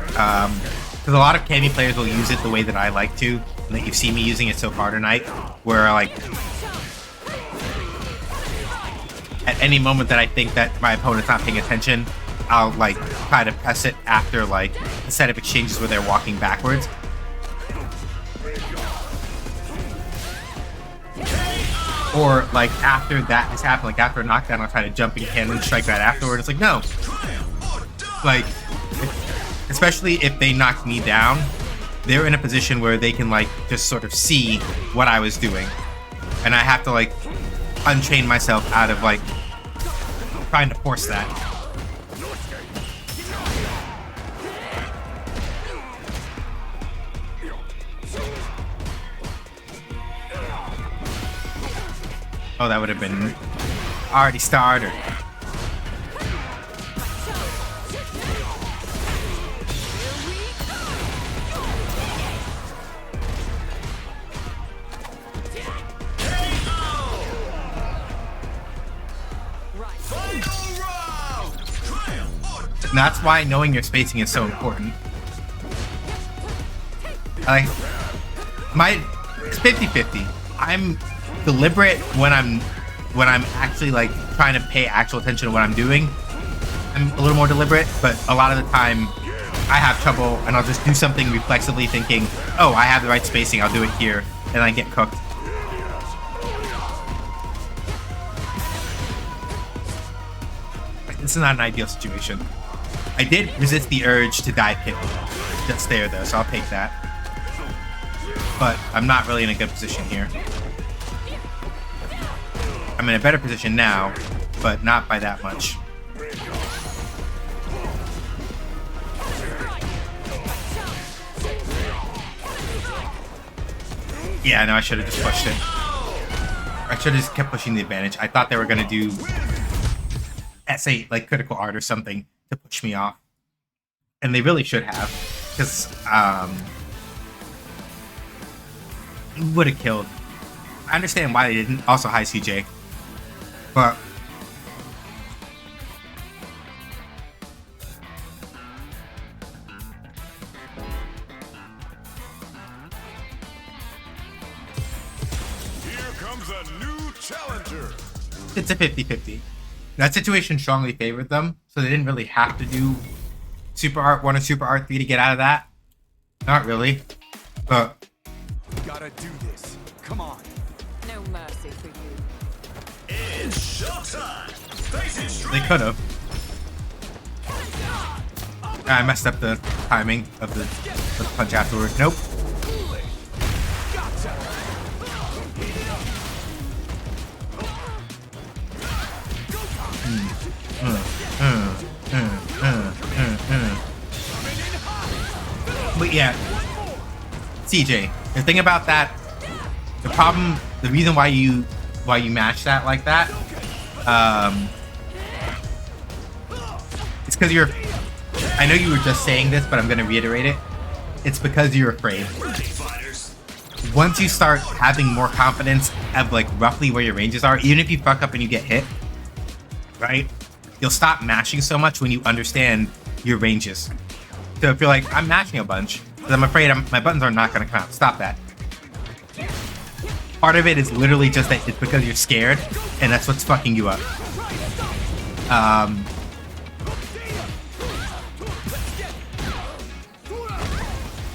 Because a lot of Cammy players will use it the way that I like to, and that you've seen me using it so far tonight, where like at any moment that I think that my opponent's not paying attention, I'll like try to press it after like a set of exchanges where they're walking backwards. Or like after that has happened, like after a knockdown, I'll try to jumping cannon strike that afterward. It's like, no. Like, especially if they knock me down, they're in a position where they can like just sort of see what I was doing. And I have to like unchain myself out of like trying to force that. Oh, that would have been already started. And that's why knowing your spacing is so important. Like, it's 50-50. I'm deliberate when I'm actually like trying to pay actual attention to what I'm doing. I'm a little more deliberate, but a lot of the time I have trouble and I'll just do something reflexively thinking, oh, I have the right spacing, I'll do it here, and I get cooked. This is not an ideal situation. I did resist the urge to dive kick just there though, so I'll take that. But I'm not really in a good position here. I'm in a better position now, but not by that much. Yeah, no, I should have just pushed it. I should have just kept pushing the advantage. I thought they were going to do S8, like critical art or something, to push me off. And they really should have, because it would have killed. I understand why they didn't. Also, hi CJ. But Here comes a new challenger. It's a 50-50. That situation strongly favored them, so they didn't really have to do Super Art 1 or Super Art 3 to get out of that. Not really. But We gotta do this. Come on. No mercy for you. It's showtime. Face it straight. they could have. I messed up the timing of the punch afterward. Nope. But yeah, CJ, the thing about that, the reason why you match that like that, it's because I know you were just saying this, but I'm gonna reiterate it. It's because you're afraid. Once you start having more confidence of like roughly where your ranges are, even if you fuck up and you get hit, right? You'll stop mashing so much when you understand your ranges. So if you're like, I'm mashing a bunch, but I'm afraid my buttons are not going to come out. Stop that. Part of it is literally just that it's because you're scared, and that's what's fucking you up.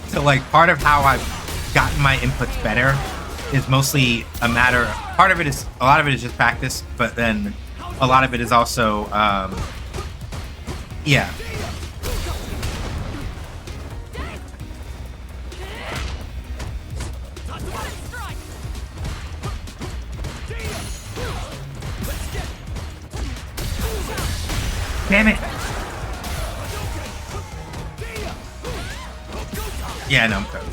So like, part of how I've gotten my inputs better is mostly a lot of it is just practice, but then a lot of it is also, yeah. Damn it. Yeah, no, I'm covered.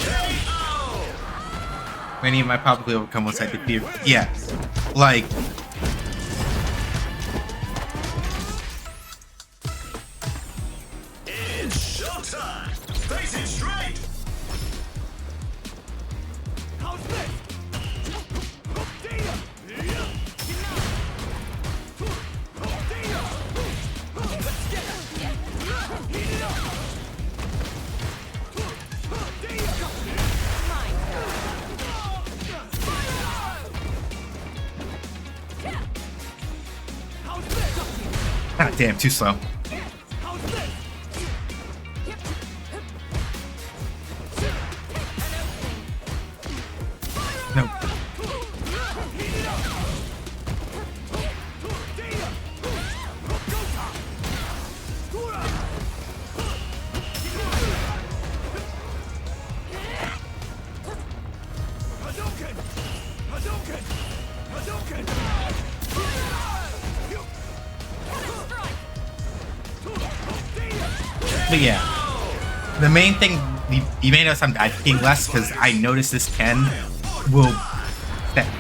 Many of my probably overcome once I defeat. Yeah, like. It's showtime! Face it straight! How's this? God damn, too slow. No. But yeah, the main thing, you may notice I'm dive-kicking less because I noticed this Ken will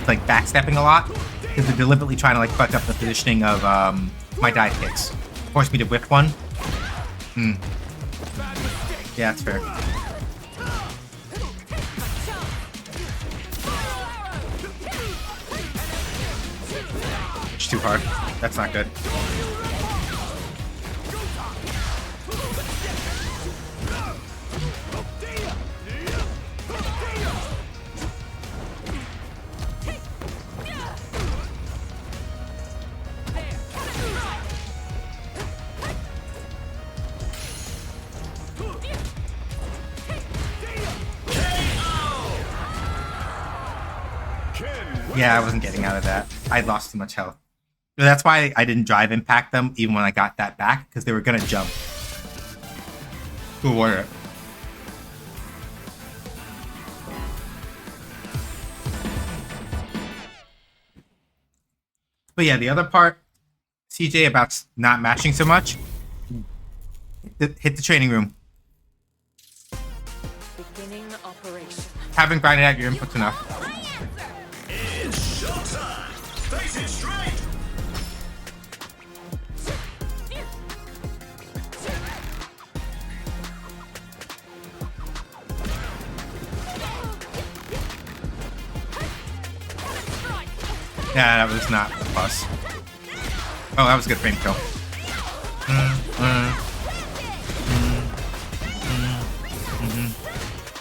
like backstepping a lot because they're deliberately trying to like fuck up the positioning of my dive kicks. Force me to whip one. Yeah, that's fair. It's too hard. That's not good. Yeah, I wasn't getting out of that. I lost too much health. That's why I didn't drive impact them even when I got that back, because they were gonna jump. Cool warrior. But yeah, the other part, CJ, about not matching so much, hit the training room. Beginning operation. Haven't grinded out your inputs enough. It's showtime! Face it straight! Yeah, that was not a plus. Oh, that was a good frame kill.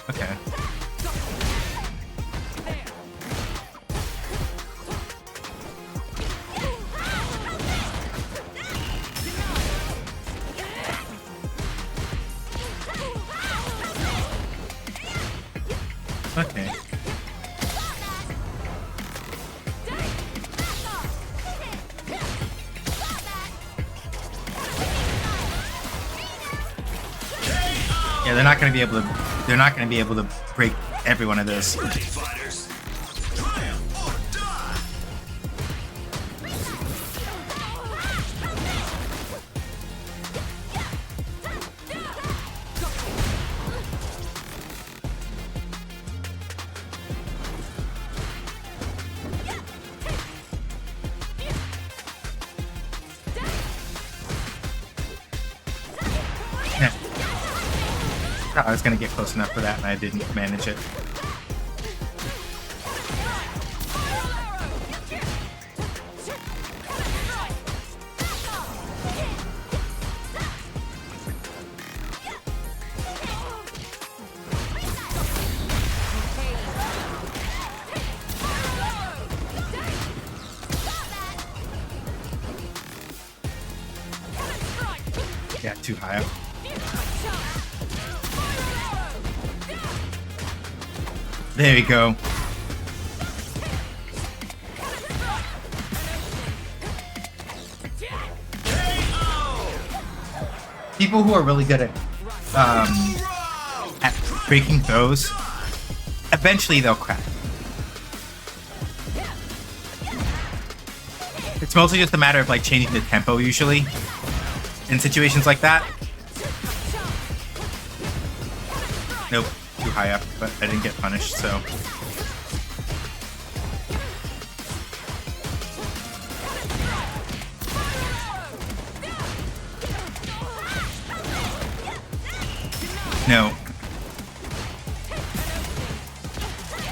Okay. Okay. Yeah, they're not gonna be able to. They're not gonna be able to break every one of those. Fighters, triumph or die! Yeah. I was gonna get close enough for that, and I didn't manage it. Yeah, too high up. There we go. People who are really good at breaking throws, eventually they'll crack. It's mostly just a matter of like changing the tempo usually in situations like that. Nope. too high up, but I didn't get punished, so. No.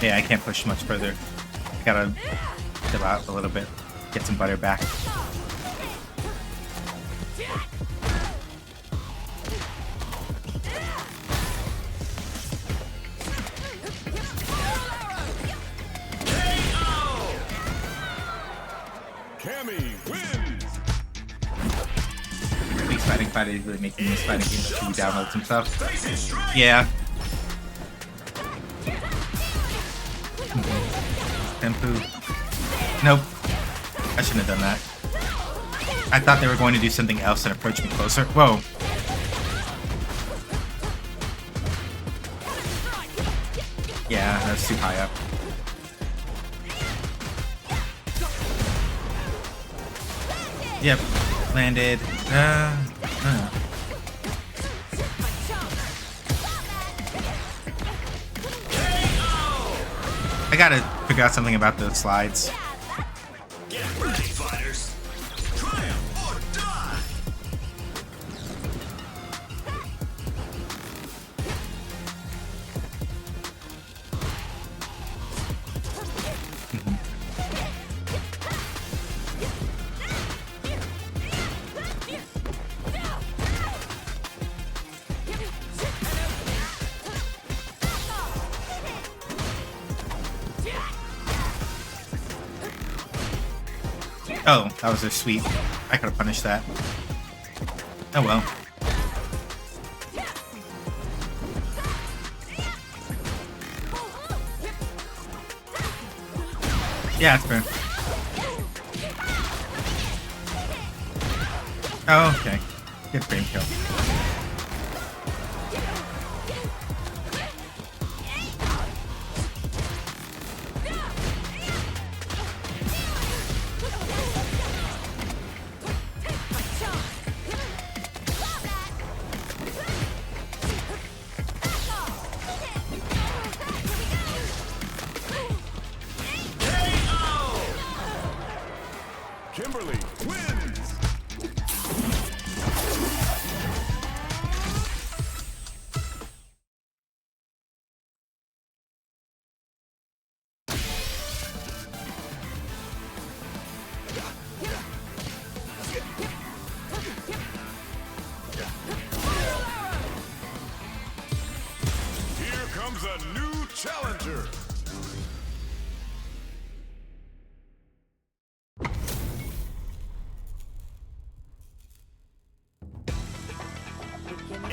Yeah, I can't push much further. I gotta chill out a little bit, get some butter back. These fighting fighters really making this fighting game that you download some stuff. Yeah. Tempu. Nope. I shouldn't have done that. I thought they were going to do something else and approach me closer. Whoa. Yeah, that's too high up. Yep. Landed. I gotta figure out something about those slides. Get ready, fighters. Triumph or die. Oh, that was a sweep. I could have punished that. Oh well. Yeah, it's fair. Oh, okay. Good frame kill. Kimberly wins. Here comes a new challenger.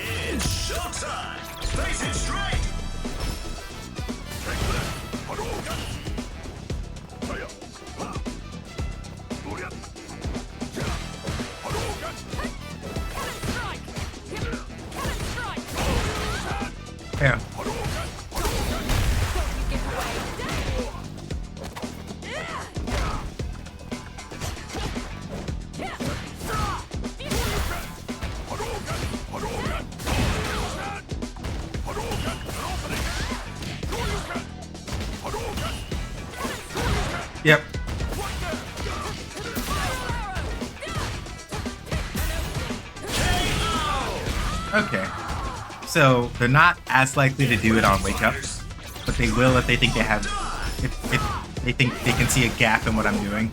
It's showtime! Face it straight! Yeah. Yep. Okay. So they're not as likely to do it on wake up, but they will if they think they have, if they think they can see a gap in what I'm doing.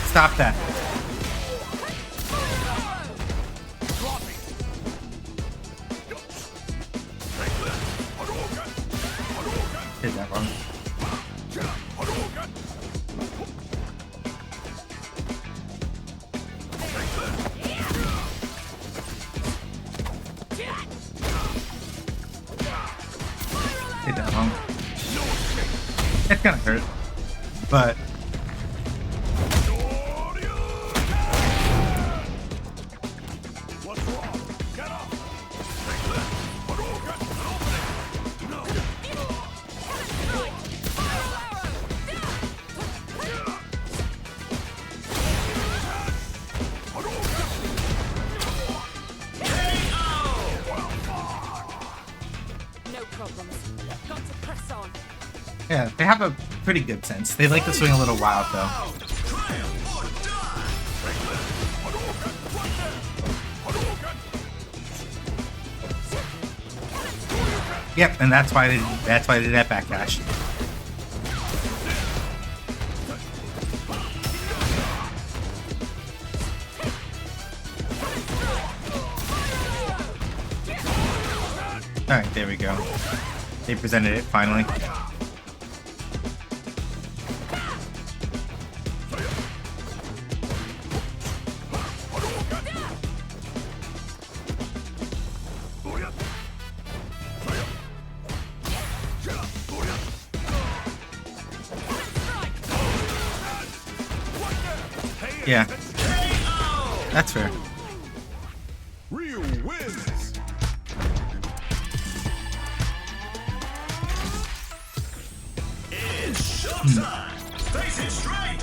Stop that. Did that wrong. Did that wrong. It's gonna hurt, but Yeah, they have a pretty good sense. They like to swing a little wild though. Yep, and that's why they did that backdash. Alright, there we go. They presented it finally. Yeah, that's fair. Ryu wins. It's showtime. Face it straight.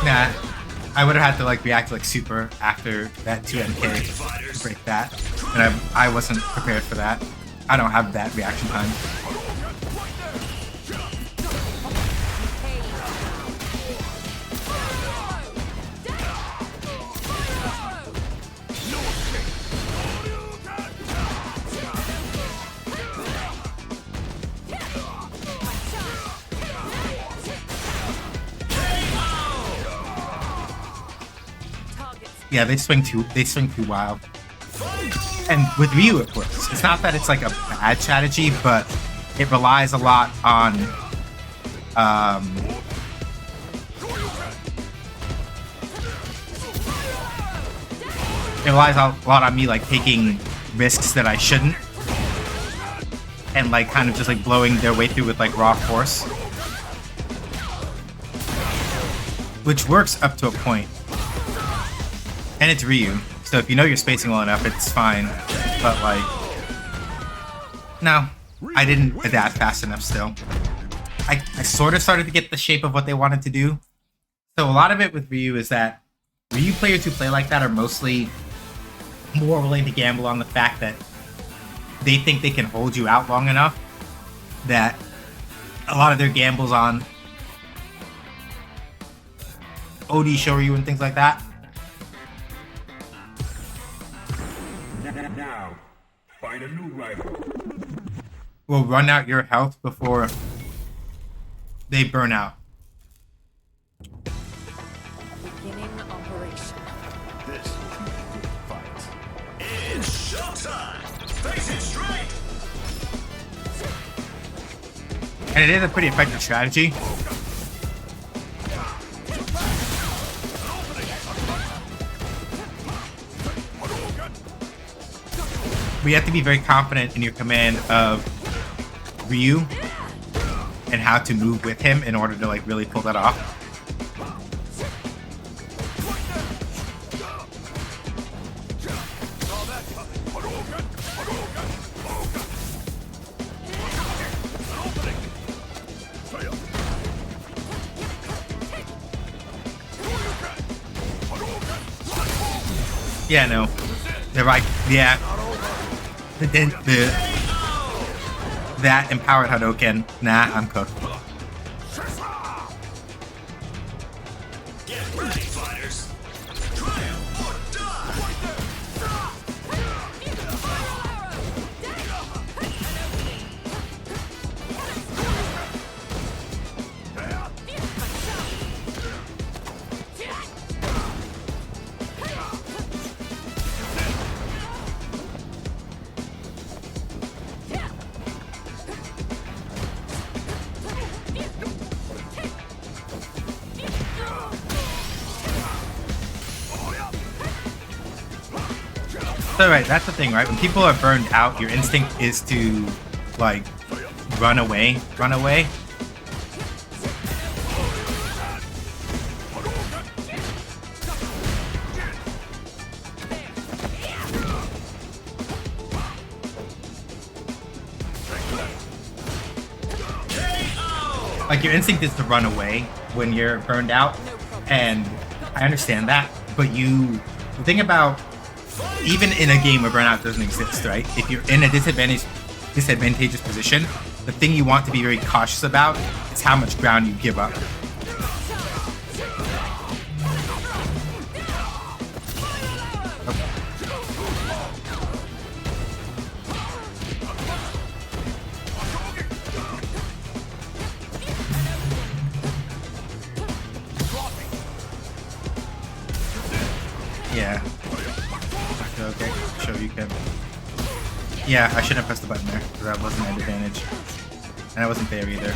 Nah, I would have had to like react like super after that 2MK to break that, and I wasn't prepared for that. I don't have that reaction time. Yeah, they swing too wild. And with Ryu it works. It's not that it's like a bad strategy, but it relies a lot on it relies a lot on me like taking risks that I shouldn't. And like kind of just like blowing their way through with like raw force. Which works up to a point. And it's Ryu, so if you know your spacing well enough, it's fine. But like, no, I didn't adapt fast enough still. I sort of started to get the shape of what they wanted to do. So a lot of it with Ryu is that Ryu players who play like that are mostly more willing to gamble on the fact that they think they can hold you out long enough that a lot of their gambles on OD Shoryu and things like that. Now, find a new rival. Will run out your health before they burn out. Beginning operation. This will be a good fight. It's showtime. Face it straight. And it is a pretty effective strategy. But you have to be very confident in your command of Ryu and how to move with him in order to like really pull that off. Yeah, no. They're like, yeah. That empowered Hadouken. Nah, I'm cooked. Get ready, fighters. Triumph or die. So right, that's the thing, right? When people are burned out, your instinct is to like run away. Like your instinct is to run away when you're burned out, and I understand that. But the thing about even in a game where burnout doesn't exist, right? If you're in a disadvantageous position, the thing you want to be very cautious about is how much ground you give up. Yeah. Okay, show you can. Yeah, I shouldn't have pressed the button there because that wasn't an advantage. And I wasn't there either.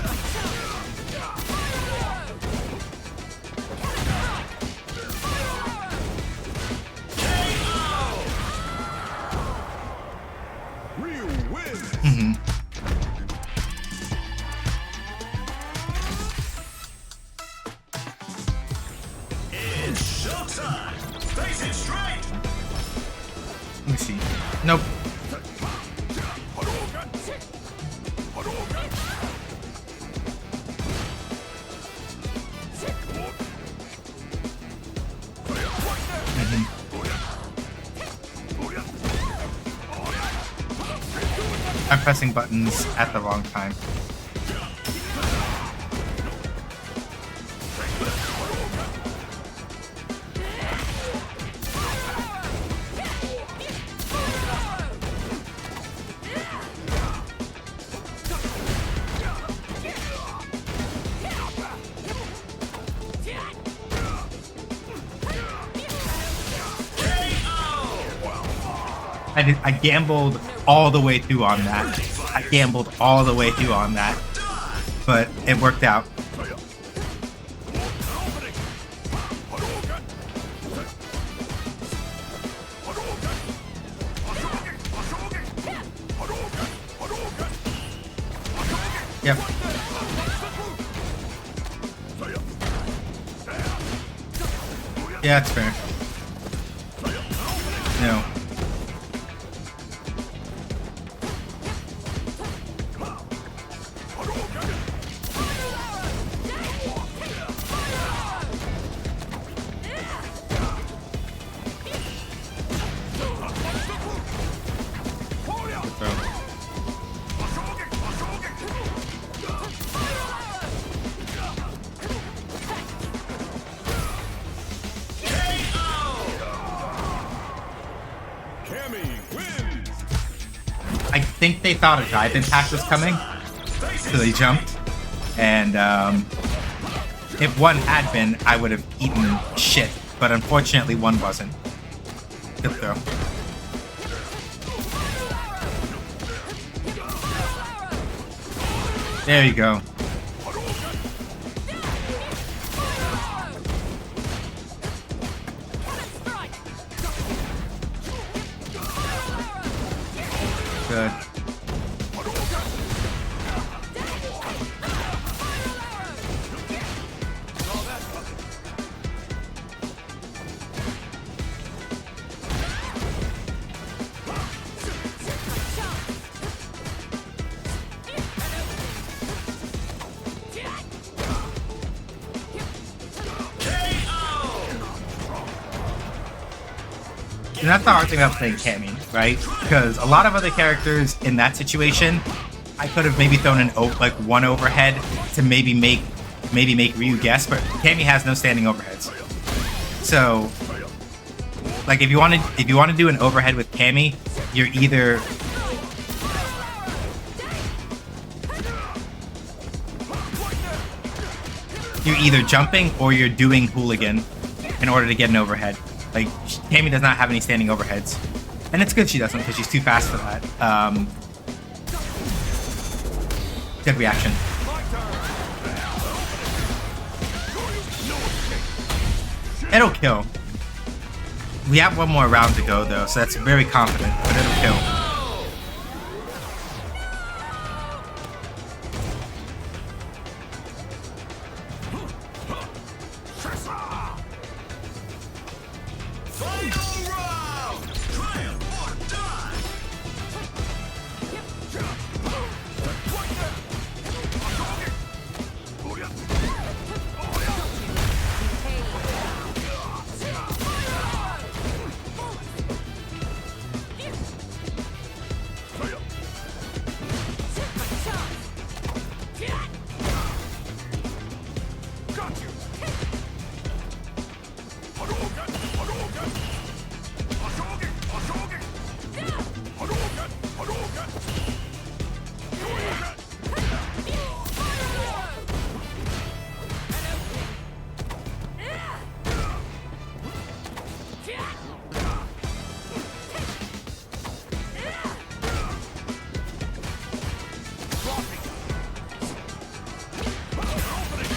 Mm-hmm. It's showtime. Face it straight. Let me see. Nope. I'm pressing buttons at the wrong time. I gambled all the way through on that. But it worked out. Yep. Yeah, that's fair. No. I think they thought a dive impact was coming, so they jumped. And if one had been, I would have eaten shit. But unfortunately, one wasn't. Good throw. There you go. Good. And that's the hard thing about playing Cammy, right? Because a lot of other characters in that situation, I could have maybe thrown like one overhead to maybe make Ryu guess, but Cammy has no standing overheads. So, like if you want to do an overhead with Cammy, you're either jumping or you're doing hooligan in order to get an overhead. Like, Cammy does not have any standing overheads. And it's good she doesn't, because she's too fast for that. Good reaction. It'll kill. We have one more round to go though, so that's very confident, but it'll kill.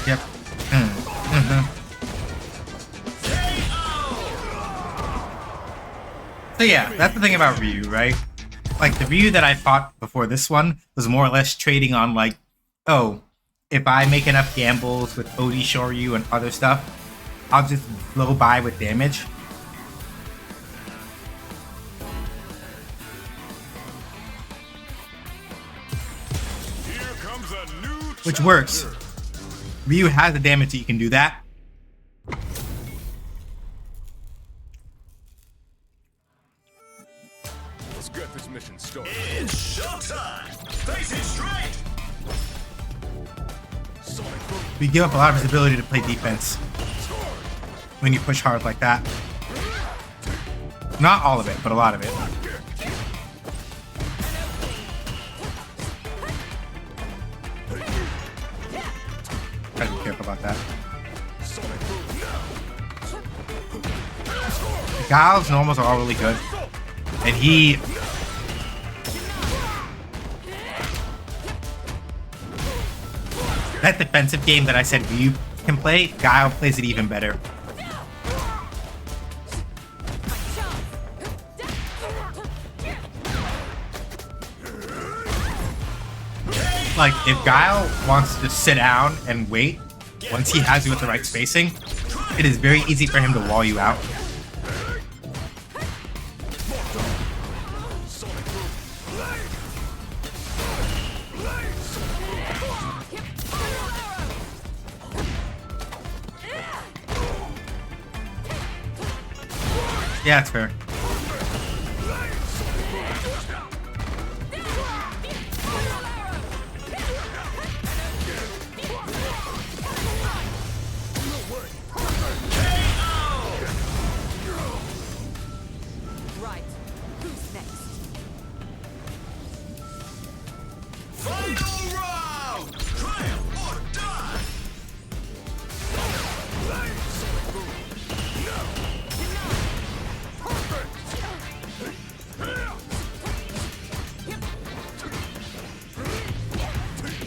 Yep. So yeah, that's the thing about Ryu, right? Like, the Ryu that I fought before this one was more or less trading on, like, oh, if I make enough gambles with Odi Shoryu and other stuff, I'll just blow by with damage. Here comes a new Which works. Ryu has the damage that you can do that. Let's get this mission started. It's showtime. Face it straight. Sonic boom. We give up a lot of his ability to play defense when you push hard like that. Not all of it, but a lot of it. Gotta be careful about that. Guile's normals are all really good. And he... That defensive game that I said Ryu can play, Guile plays it even better. Like, if Guile wants to just sit down and wait, once he has you with the right spacing, it is very easy for him to wall you out. Yeah, it's fair. Right. Who's next? Final round. Triumph or die.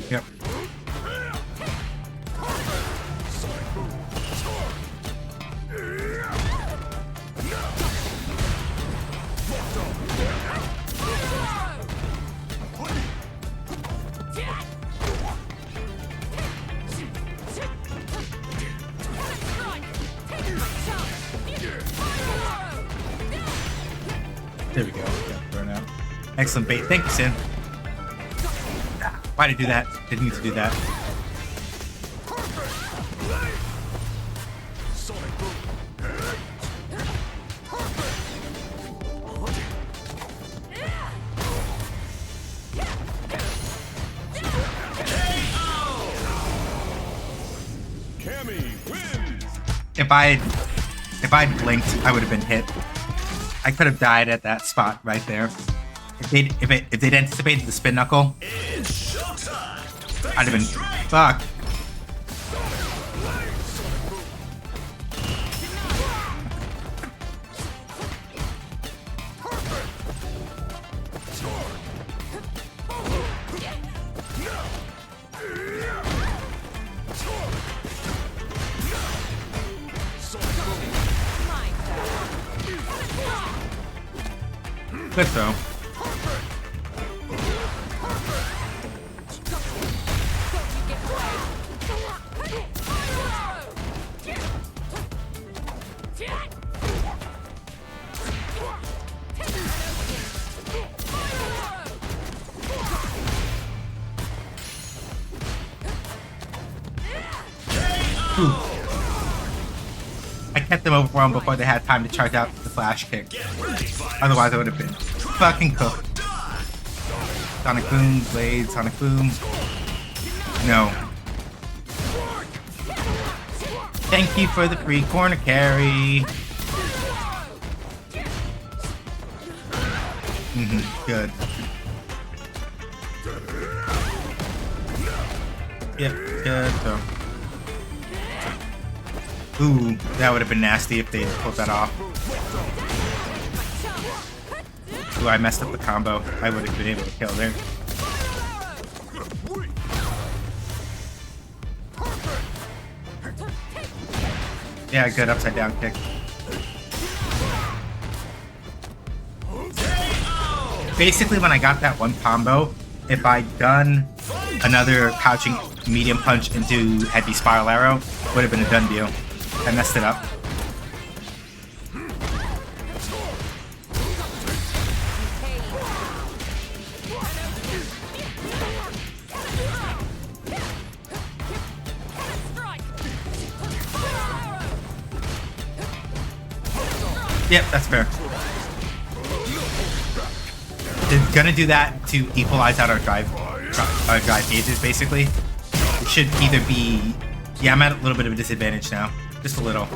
Yep. There we go. Yeah, thrown out. Excellent bait. Thank you, Sin. Why did I do that? Didn't need to do that. If I'd blinked, I would have been hit. I could have died at that spot right there. If they'd anticipated the spin knuckle, I'd have been fucked. Good throw. Ooh. I kept them overwhelmed before they had time to charge out the flash kick. Otherwise, I would have been fucking cooked. Sonic Boom, Blade, Sonic Boom. No. Thank you for the free corner carry. Good. Yep, good. So. Ooh, that would have been nasty if they pulled that off. Ooh, I messed up the combo. I would have been able to kill there. Yeah, good upside down kick. Basically, when I got that one combo, if I'd done another couching medium punch into heavy spiral arrow, would have been a done deal. I messed it up. Yep, that's fair. They're gonna do that to equalize out our drive gauges, basically. It should either be... Yeah, I'm at a little bit of a disadvantage now. Just a little.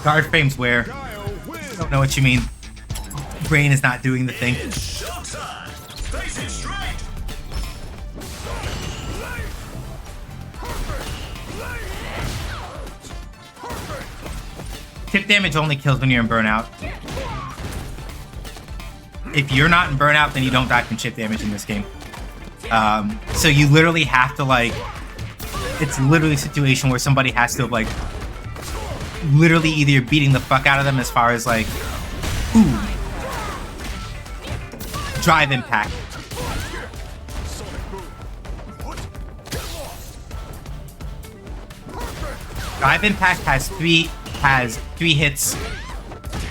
Guard frames where? Don't know what you mean. Brain is not doing the thing. Tip damage only kills when you're in burnout. If you're not in burnout, then you don't die from chip damage in this game. So you literally have to, like... It's literally a situation where somebody has to, like... Literally either beating the fuck out of them as far as, like... Ooh. Drive impact. Drive impact has three hits.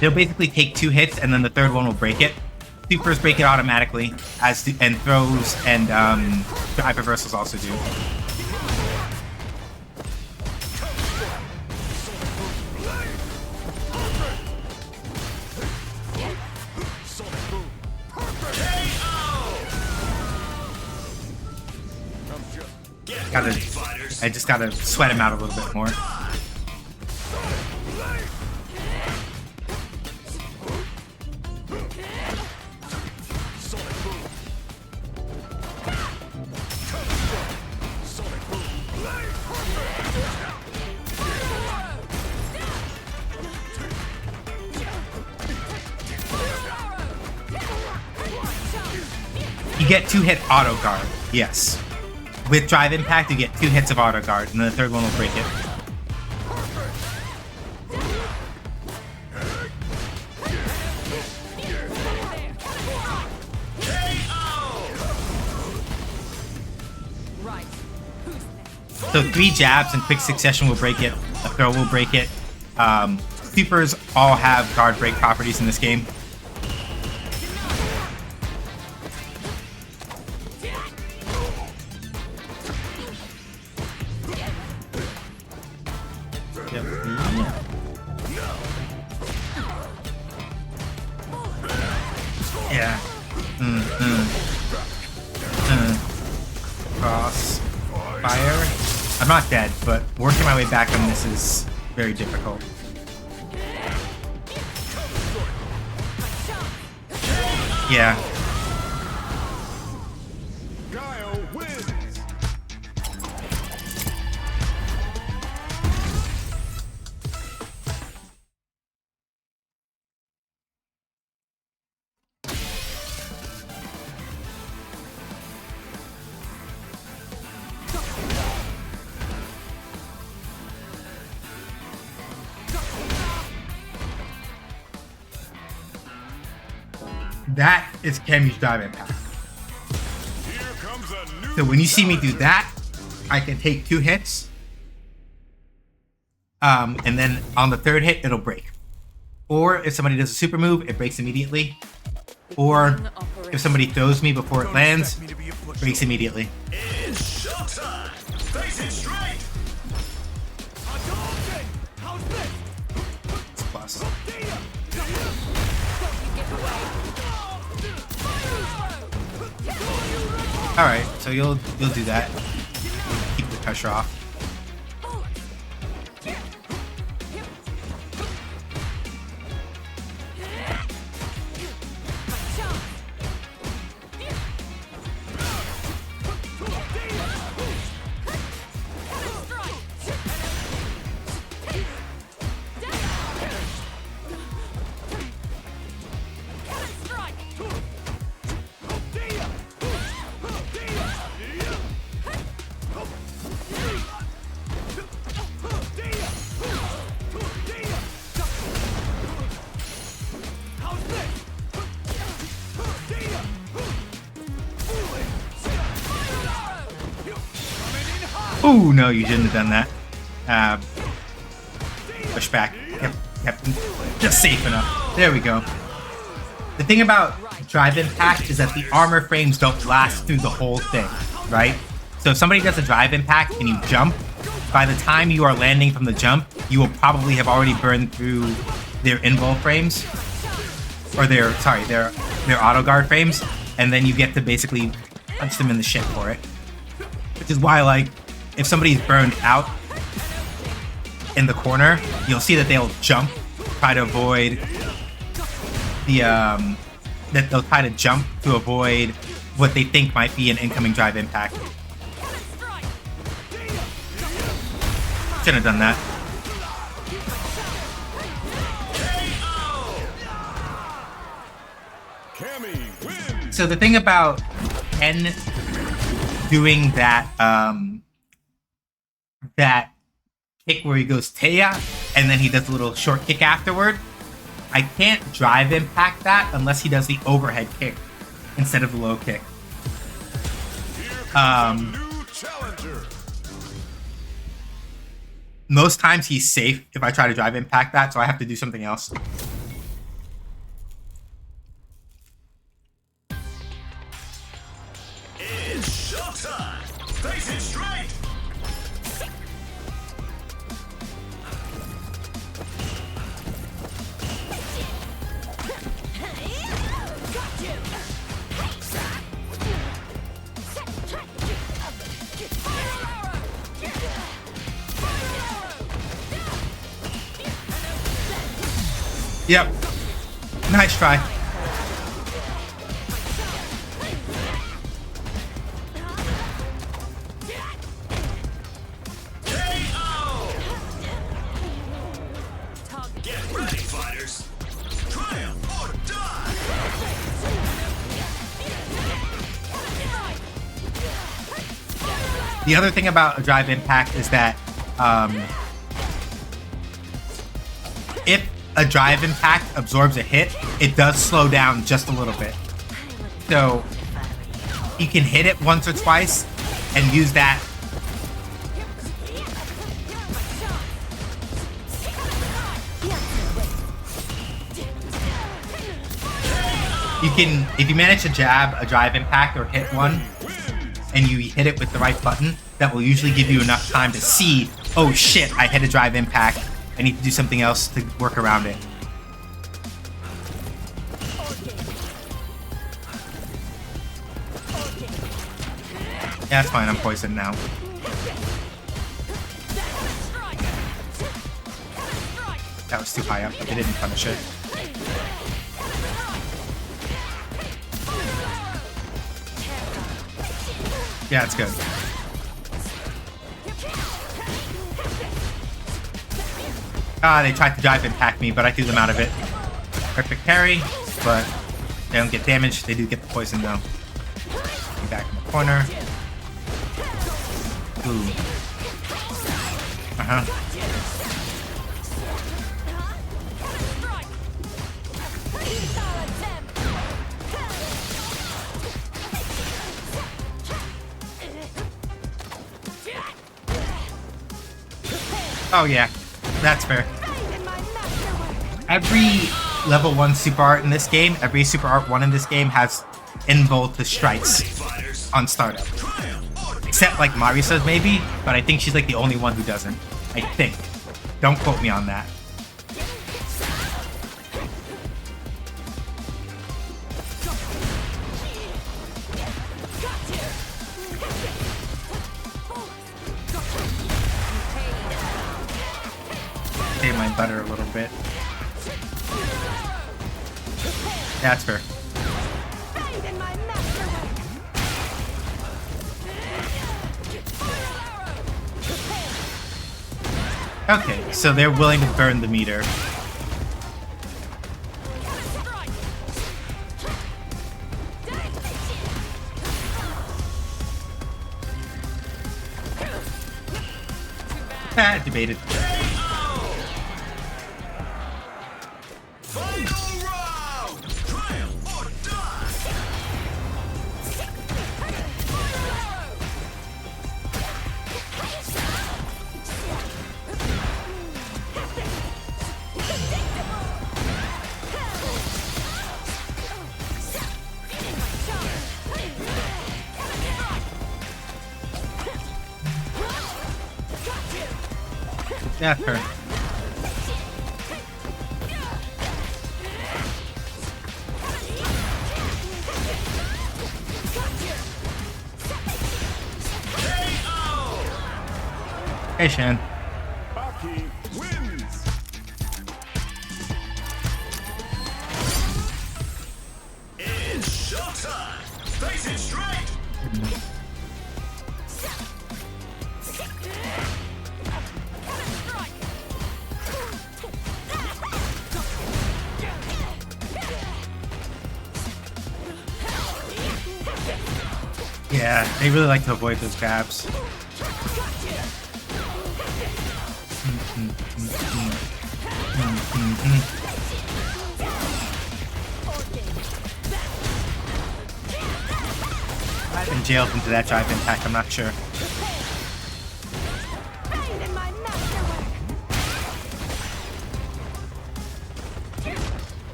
They'll basically take 2 hits and then the third one will break it. Supers break it automatically, and throws and drive reversals also do. I just gotta sweat him out a little bit more. You get 2 hit auto guard, yes. With drive impact, you get 2 hits of auto guard, and then the third one will break it. So 3 jabs in quick succession will break it. A throw will break it. Supers all have guard break properties in this game. Yeah. fire. I'm not dead, but working my way back on this is very difficult. Yeah. Guile wins. That is Cammy's drive impact. Here comes a new So when you see me do that, I can take 2 hits. And then on the 3rd hit, it'll break. Or if somebody does a super move, it breaks immediately. Or if somebody throws me before it lands, it breaks immediately. It's showtime. Face it straight. It's plus. Alright, so you'll do that. Keep the pressure off. Ooh, no, you shouldn't have done that. Push back. Yep, just safe enough. There we go. The thing about drive impact is that the armor frames don't last through the whole thing, right? So if somebody does a drive impact and you jump, by the time you are landing from the jump, you will probably have already burned through their invul frames, or their auto guard frames, and then you get to basically punch them in the shit for it. Which is why, like, if somebody's burned out in the corner, you'll see that they'll jump, try to avoid the that they'll try to jump to avoid what they think might be an incoming drive impact. Shouldn't have done that. So the thing about Ken doing that that kick where he goes Taya and then he does a little short kick afterward, I can't drive impact that unless he does the overhead kick instead of the low kick. Most times he's safe if I try to drive impact that, so I have to do something else. It's showtime. Face it straight. Yep. Nice try. Get ready, fighters. Triumph or die. The other thing about a drive impact is that if a drive impact absorbs a hit, it does slow down just a little bit. So you can hit it once or twice and use that. You can, if you manage to jab a drive impact or hit one, and you hit it with the right button, that will usually give you enough time to see, oh shit, I hit a drive impact. I need to do something else to work around it. Yeah, that's fine. I'm poisoned now. that was too high up, but they didn't punish it. Yeah, it's good. Ah, they tried to dive impact me, but I threw them out of it. Perfect parry, but they don't get damaged. They do get the poison though. Be back in the corner. Ooh. Uh-huh. Oh yeah, that's fair. Every level 1 super art in this game, every super art 1 in this game has both the strikes on startup. Except like Marisa's maybe, but I think she's like the only one who doesn't. I think. Don't quote me on that. Save my butter a little bit. That's fair. Okay, so they're willing to burn the meter. Debated. Yeah, fair. Hey, Shan. Baki wins. It's showtime. Face it straight. Yeah, they really like to avoid those grabs. I've been jailed into that drive impact, I'm not sure.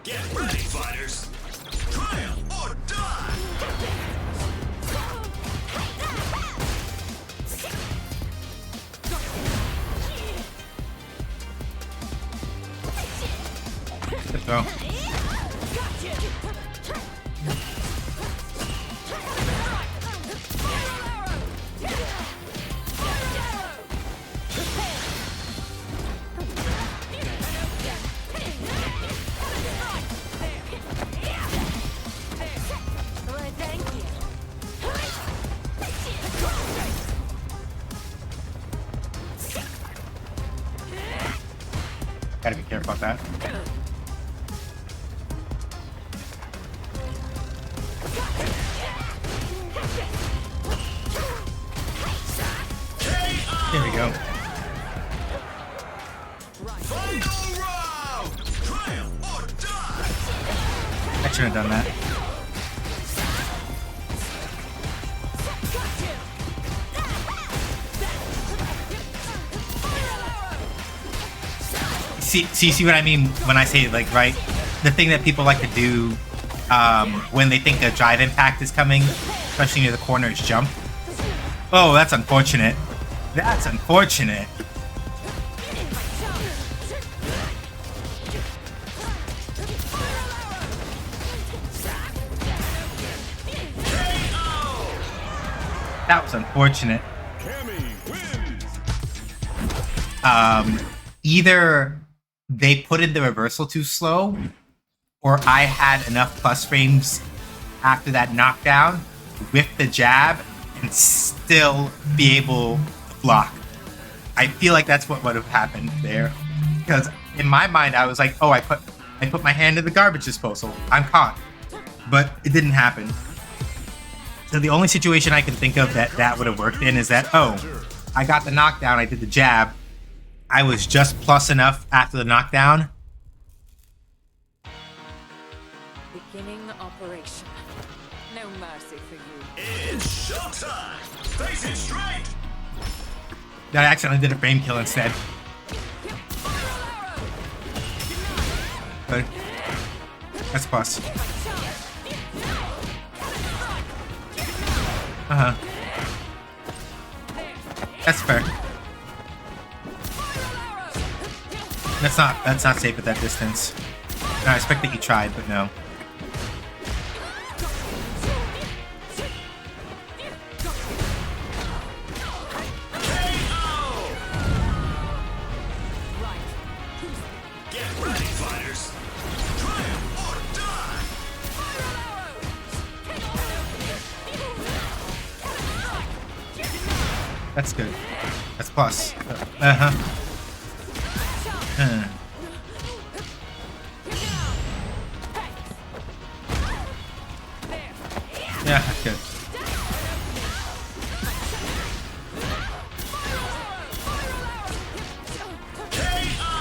Get ready, fighters. Triumph or die. Good throw. Gotta be careful about that. There we go. Final round. Triumph or die. I shouldn't have done that. See what I mean when I say, like, right? The thing that people like to do when they think a drive impact is coming, especially near the corner, is jump. Oh, that's unfortunate. That's unfortunate. That was unfortunate. Cammy wins. Either they put in the reversal too slow, or I had enough plus frames after that knockdown with the jab and still be able to block. I feel like that's what would have happened there. Because in my mind, I was like, oh, I put my hand in the garbage disposal. I'm caught. But it didn't happen. So the only situation I can think of that would have worked in is that, oh, I got the knockdown, I did the jab. I was just plus enough after the knockdown. Beginning operation. No mercy for you. It's showtime. Face it straight. That I accidentally did a frame kill instead. But that's plus. That's fair. That's not safe at that distance. No, I expect that you tried, but no. Get ready, fighters. Triumph or die. That's good. That's plus. Yeah, that's good.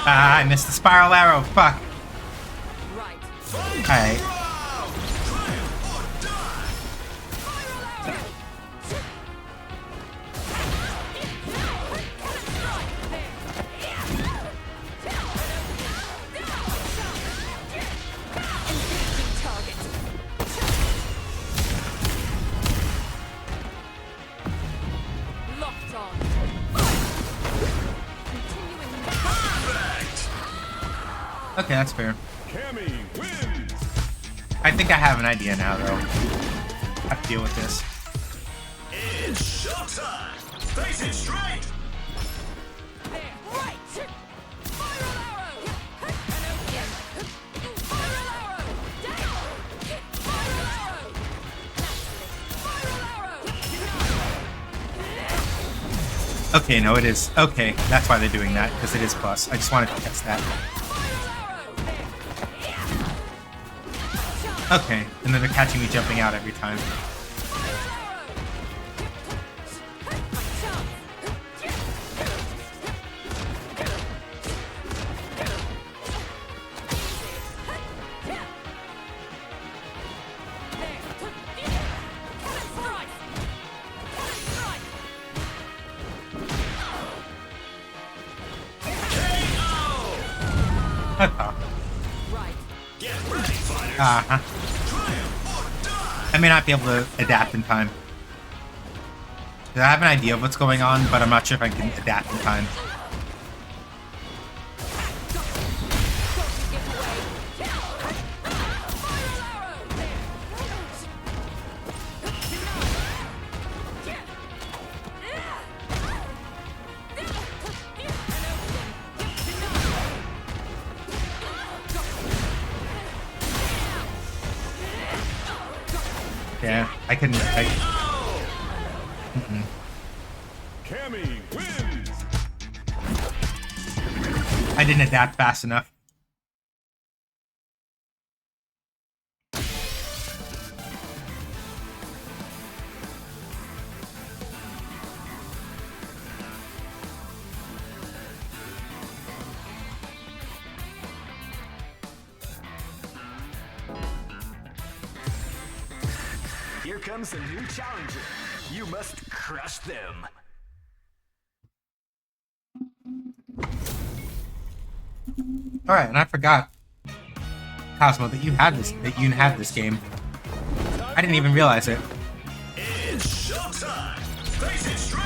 Ah, I missed the spiral arrow. Fuck. Alright. Okay, that's fair. Cammy wins. I think I have an idea now, though. How to deal with this. It's showtime. Face it straight. Okay, no, it is. Okay, that's why they're doing that, because it is plus. I just wanted to test that. Okay, and then they're catching me jumping out every time. Uh-huh. I may not be able to adapt in time. I have an idea of what's going on, but I'm not sure if I can adapt in time. Yeah, I can. Cammy wins. I didn't adapt fast enough. Here comes a new challenger. You must crush them. All right, and I forgot, Cosmo, that you had this game. I didn't even realize it. It's showtime. Face it straight.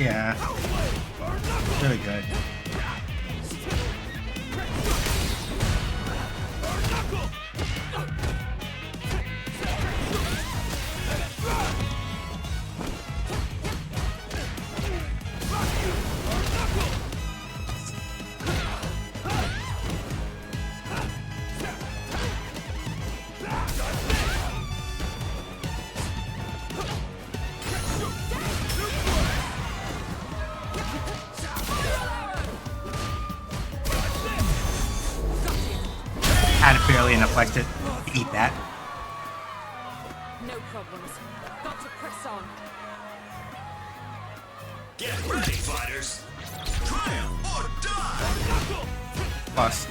Yeah. Really good. Had barely enough life to eat that. No problems. Got to press on. Get ready, fighters. Triumph or die. Plus.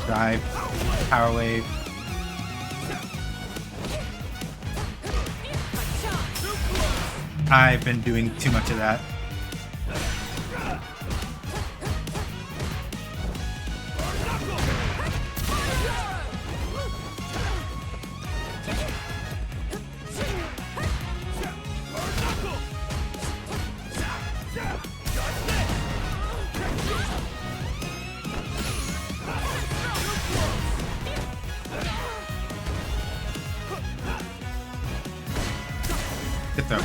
Drive. Power wave. I've been doing too much of that. Good throw.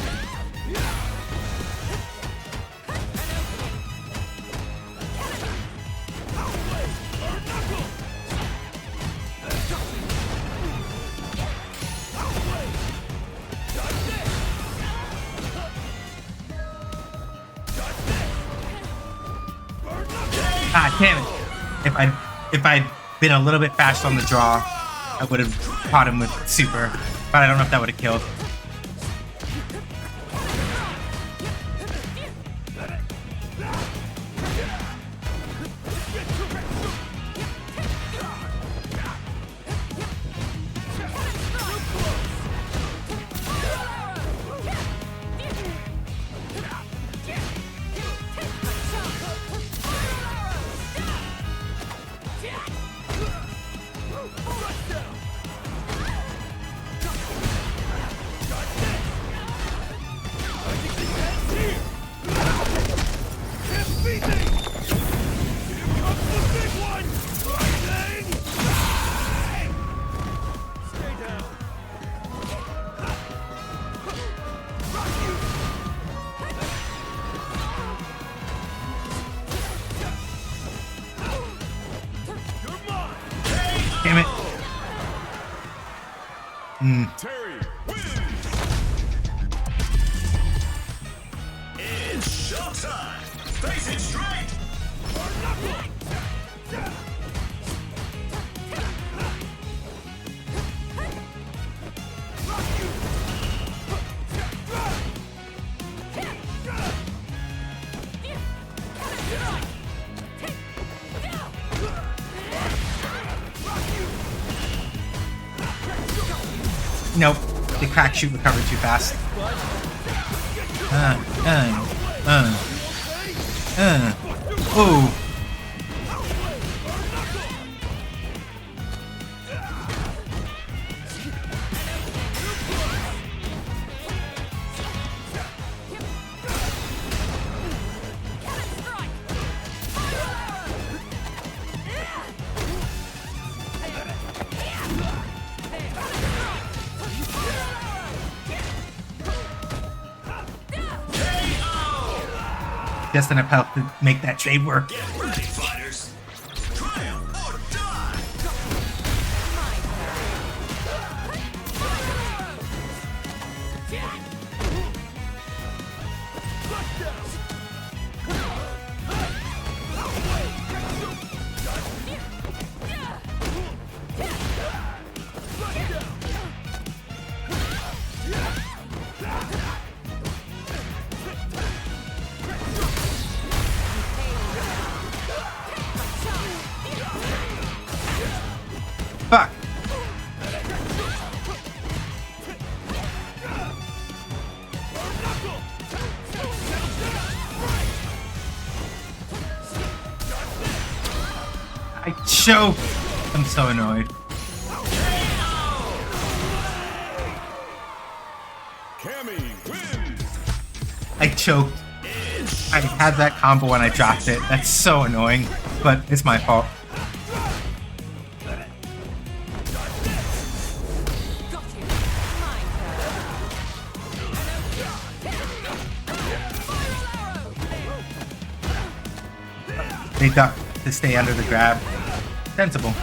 Ah, damn it. If I'd been a little bit faster on the draw, I would have caught him with super. But I don't know if that would have killed. Damn it. Terry wins. It's showtime. Face it straight. Nope. The crack shoot recovered too fast. Oh. Just enough help to make that trade work. Get ready, fighters. Triumph or die. Fuck. I choke. I'm so annoyed. Cammy wins. I choked. I had that combo when I dropped it. That's so annoying, but it's my fault. Got you. My turn. They duck to stay under the grab. Sensible.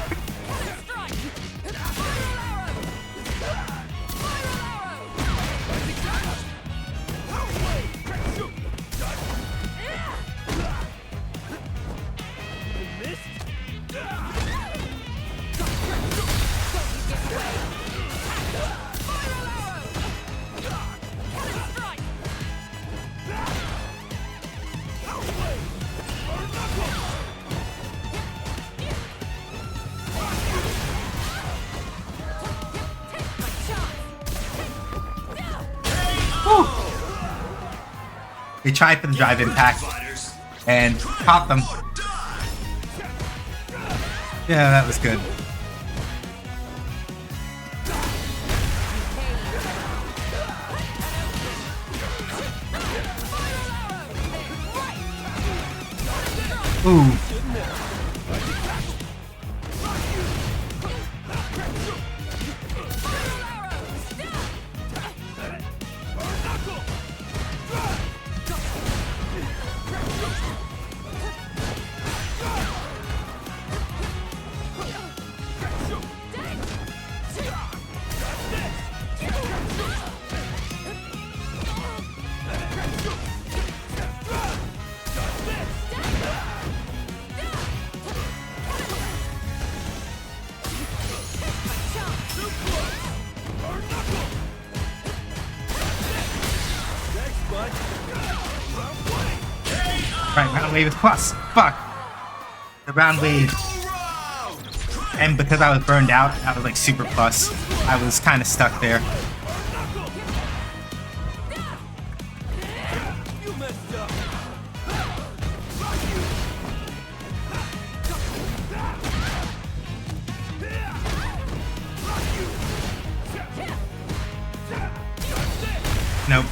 They tried for the drive impact and caught them. Yeah, that was good. Ooh. Right, round wave is plus. Fuck. The round wave. And because I was burned out, I was like super plus. I was kind of stuck there. Nope.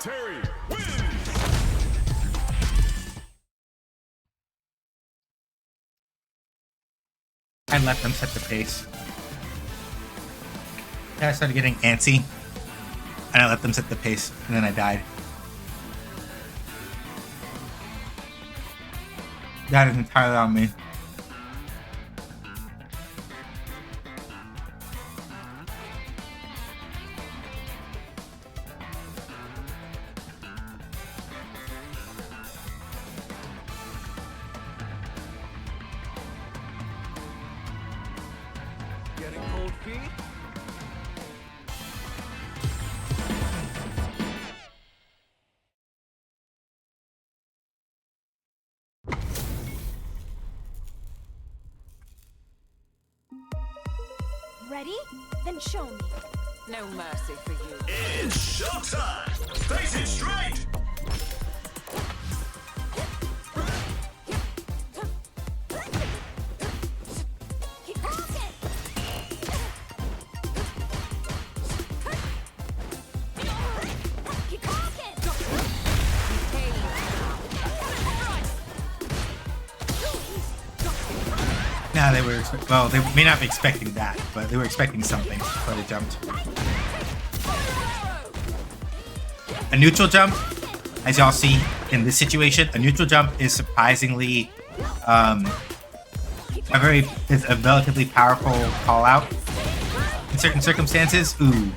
Terry wins. I let them set the pace. Then I started getting antsy, and I let them set the pace, and then I died. That is entirely on me. Getting cold feet. Ready? Then show me. No mercy for you. It's showtime. Face it straight. Nah, they were, well, they may not be expecting that, but they were expecting something before they jumped. A neutral jump, as y'all see in this situation, a neutral jump is surprisingly is a relatively powerful call out in certain circumstances. Ooh.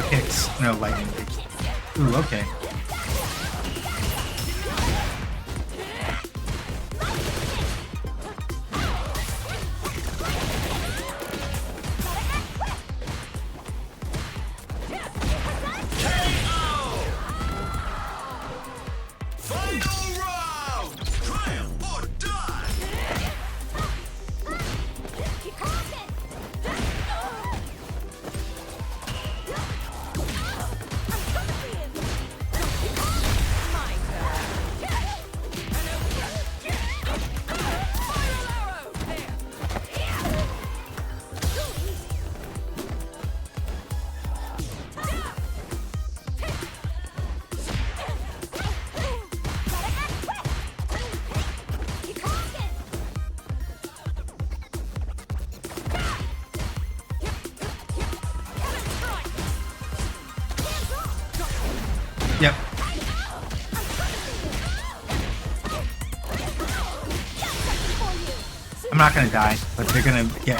super kicks. No, lightning kicks. Ooh, okay. Yep. I'm not gonna die, but they're gonna get.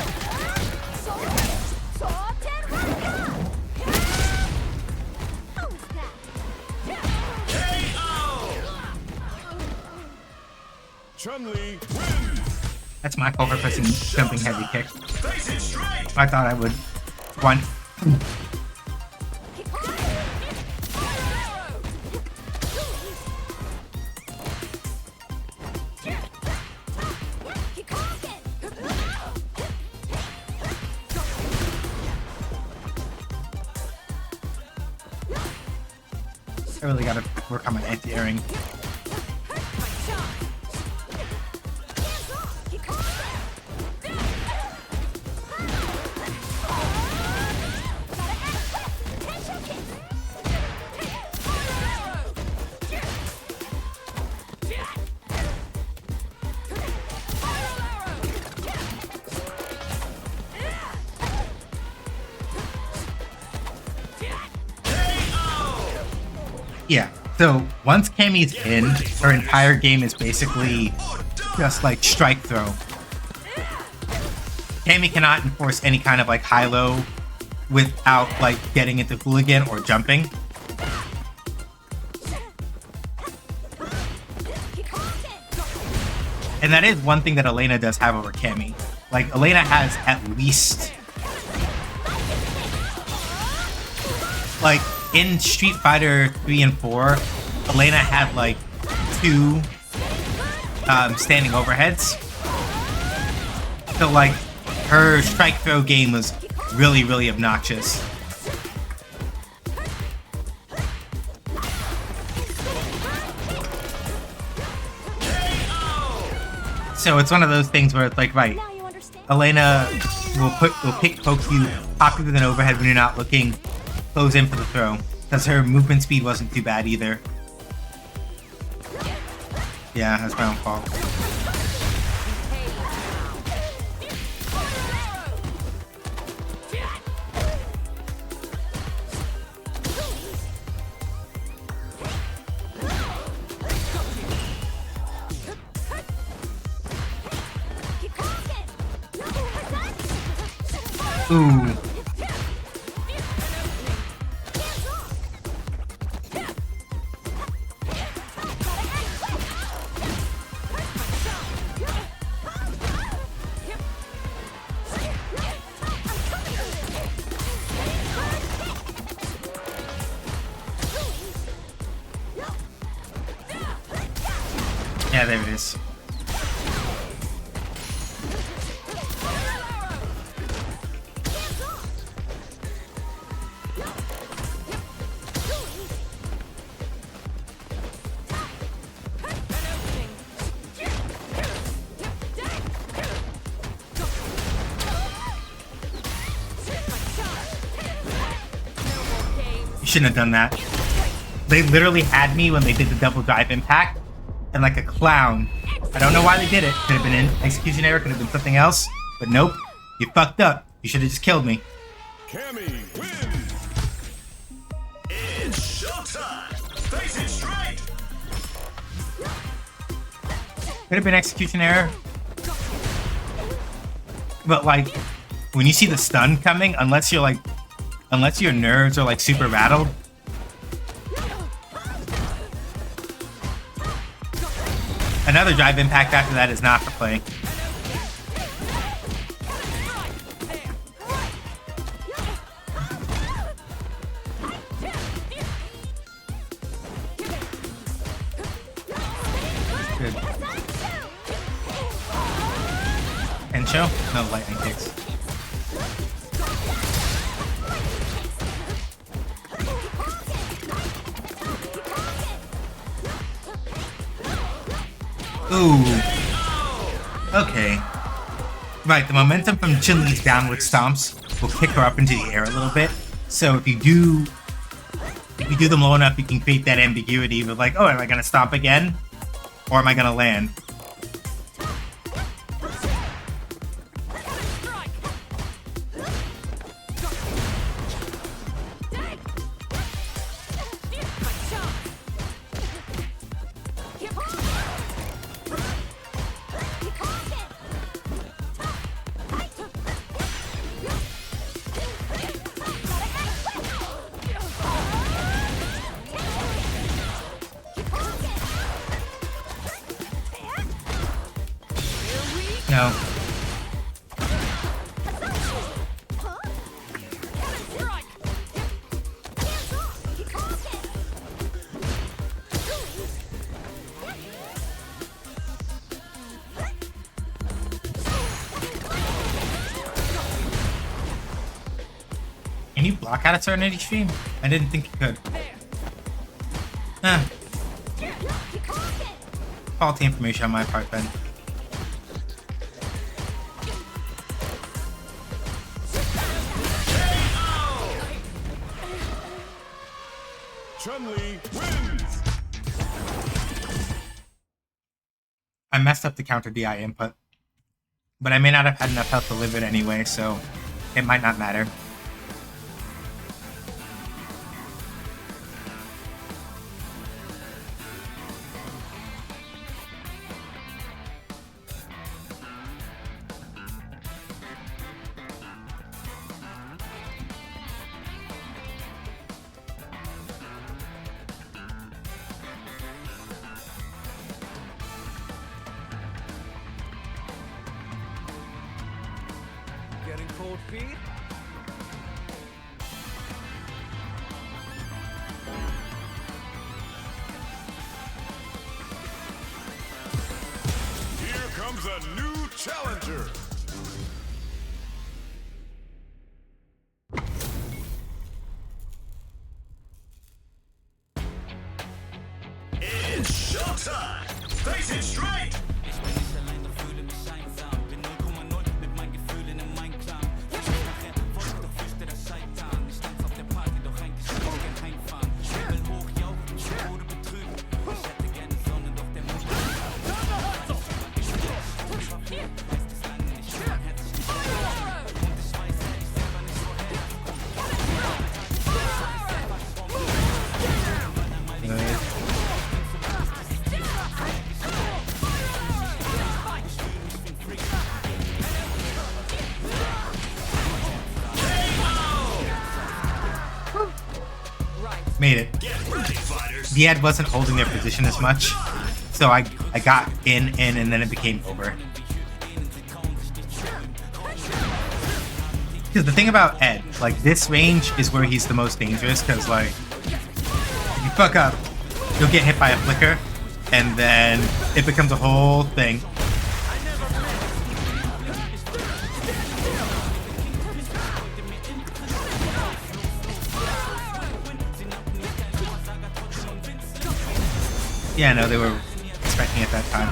Chun-Li wins. That's my fault for pressing jumping heavy kick. I thought I would. One. I really gotta work on my anti-airing. Yeah, so once Cammy's in, her entire game is basically just like strike throw. Cammy cannot enforce any kind of like high-low without like getting into hooligan or jumping. And that is one thing that Elena does have over Cammy. Like, Elena has at least... Like, in Street Fighter 3 and 4, Elena had, like, 2 standing overheads. So, like, her strike throw game was really, really obnoxious. So it's one of those things where it's like, right, Elena will pick poke you, pop you with an overhead when you're not looking, close in for the throw. Because her movement speed wasn't too bad either. Yeah, that's my own fault. Ooh. Yeah, there it is. You shouldn't have done that. They literally had me when they did the double drive impact, and like a clown. I don't know why they did it. Could have been an execution error, could have been something else, but nope. You fucked up. You should have just killed me. Cammy wins. It's showtime. Face it straight. Could have been execution error. But like, when you see the stun coming, unless you're like unless your nerves are like super rattled. Another drive impact after that is not for play. Good. And show? No lightning kicks. Ooh. Okay. Right, the momentum from Chun-Li's downward stomps will kick her up into the air a little bit. So if you do them low enough, you can create that ambiguity of like, oh, am I gonna stomp again? Or am I gonna land? No. Can you block out a Serenity Stream? I didn't think you could. Faulty information on my part then. Chun-Li wins! I messed up the counter DI input, but I may not have had enough health to live it anyway, so it might not matter. Getting cold feet? Here comes a new challenger! It's showtime! Face it straight! Made it. The ad wasn't holding their position as much, so I got in, and then it became over. Because the thing about Ed, like, this range is where he's the most dangerous, because, like, if you fuck up, you'll get hit by a flicker, and then it becomes a whole thing. Yeah, no, they were expecting it that time.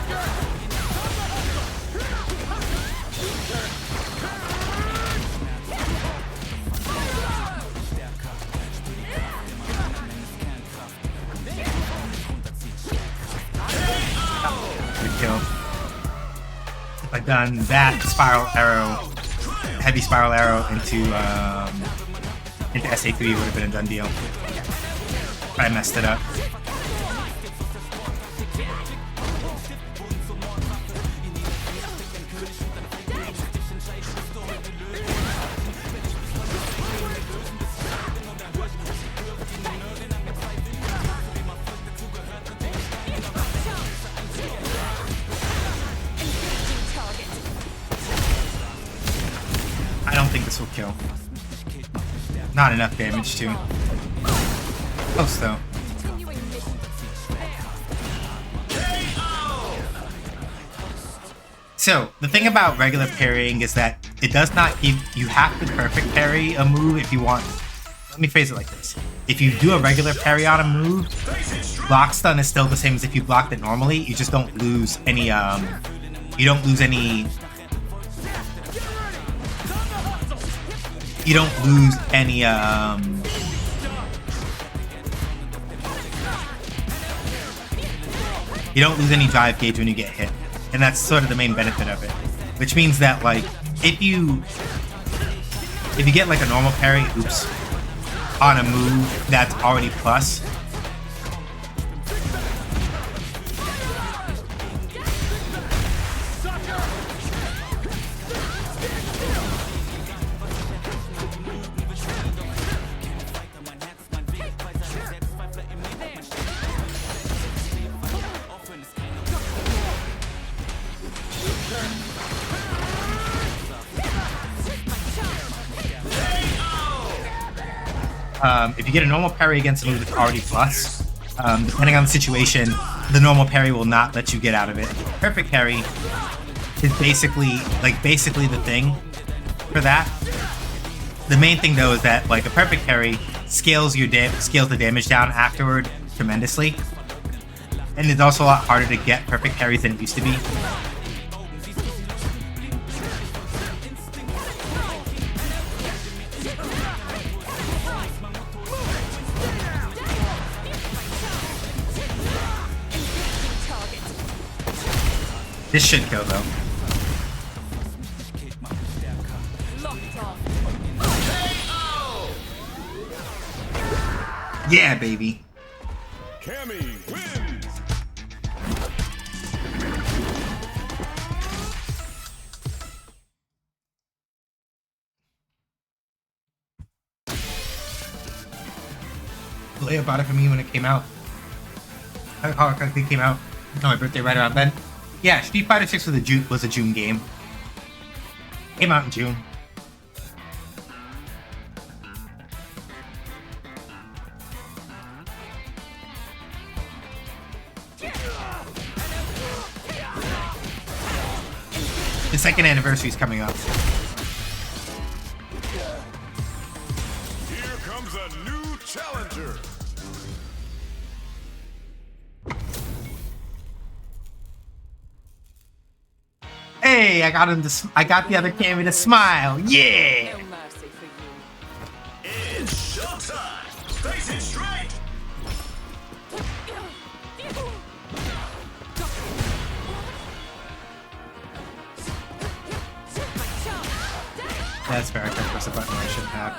Good kill. If I'd done that spiral arrow, heavy spiral arrow into SA3, would have been a done deal. But I messed it up. think this will kill. Not enough damage too. Close though. Continuing mission. So, the thing about regular parrying is that it does not give... You have to perfect parry a move if you want... Let me phrase it like this. If you do a regular parry on a move, block stun is still the same as if you blocked it normally. You just don't lose any... You don't lose any... You don't lose any... You don't lose any drive gauge when you get hit. And that's sort of the main benefit of it. Which means that, like, if you get, like, a normal parry, oops, on a move that's already plus, if you get a normal parry against a move that's already plus, depending on the situation, the normal parry will not let you get out of it. Perfect parry is basically the thing for that. The main thing though is that like a perfect parry scales the damage down afterward tremendously, and it's also a lot harder to get perfect parries than it used to be. This should kill though. Yeah, baby. Cammy wins. Leia bought it for me when it came out. How it came out. No, my birthday right around then. Yeah, Street Fighter 6 was a June game. Came out in June. The second anniversary is coming up. Here comes a new challenger. Hey, I got the other Cammy to smile. Yeah. No mercy for you. It's showtime. Face it straight. That's fair. I can press a button I shouldn't have.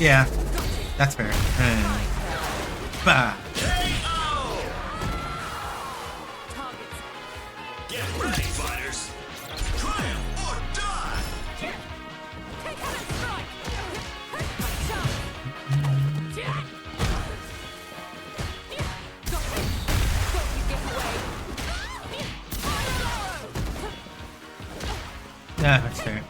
Yeah, that's fair. Bah. Get ready, fighters. Triumph or die. Yeah, that's fair.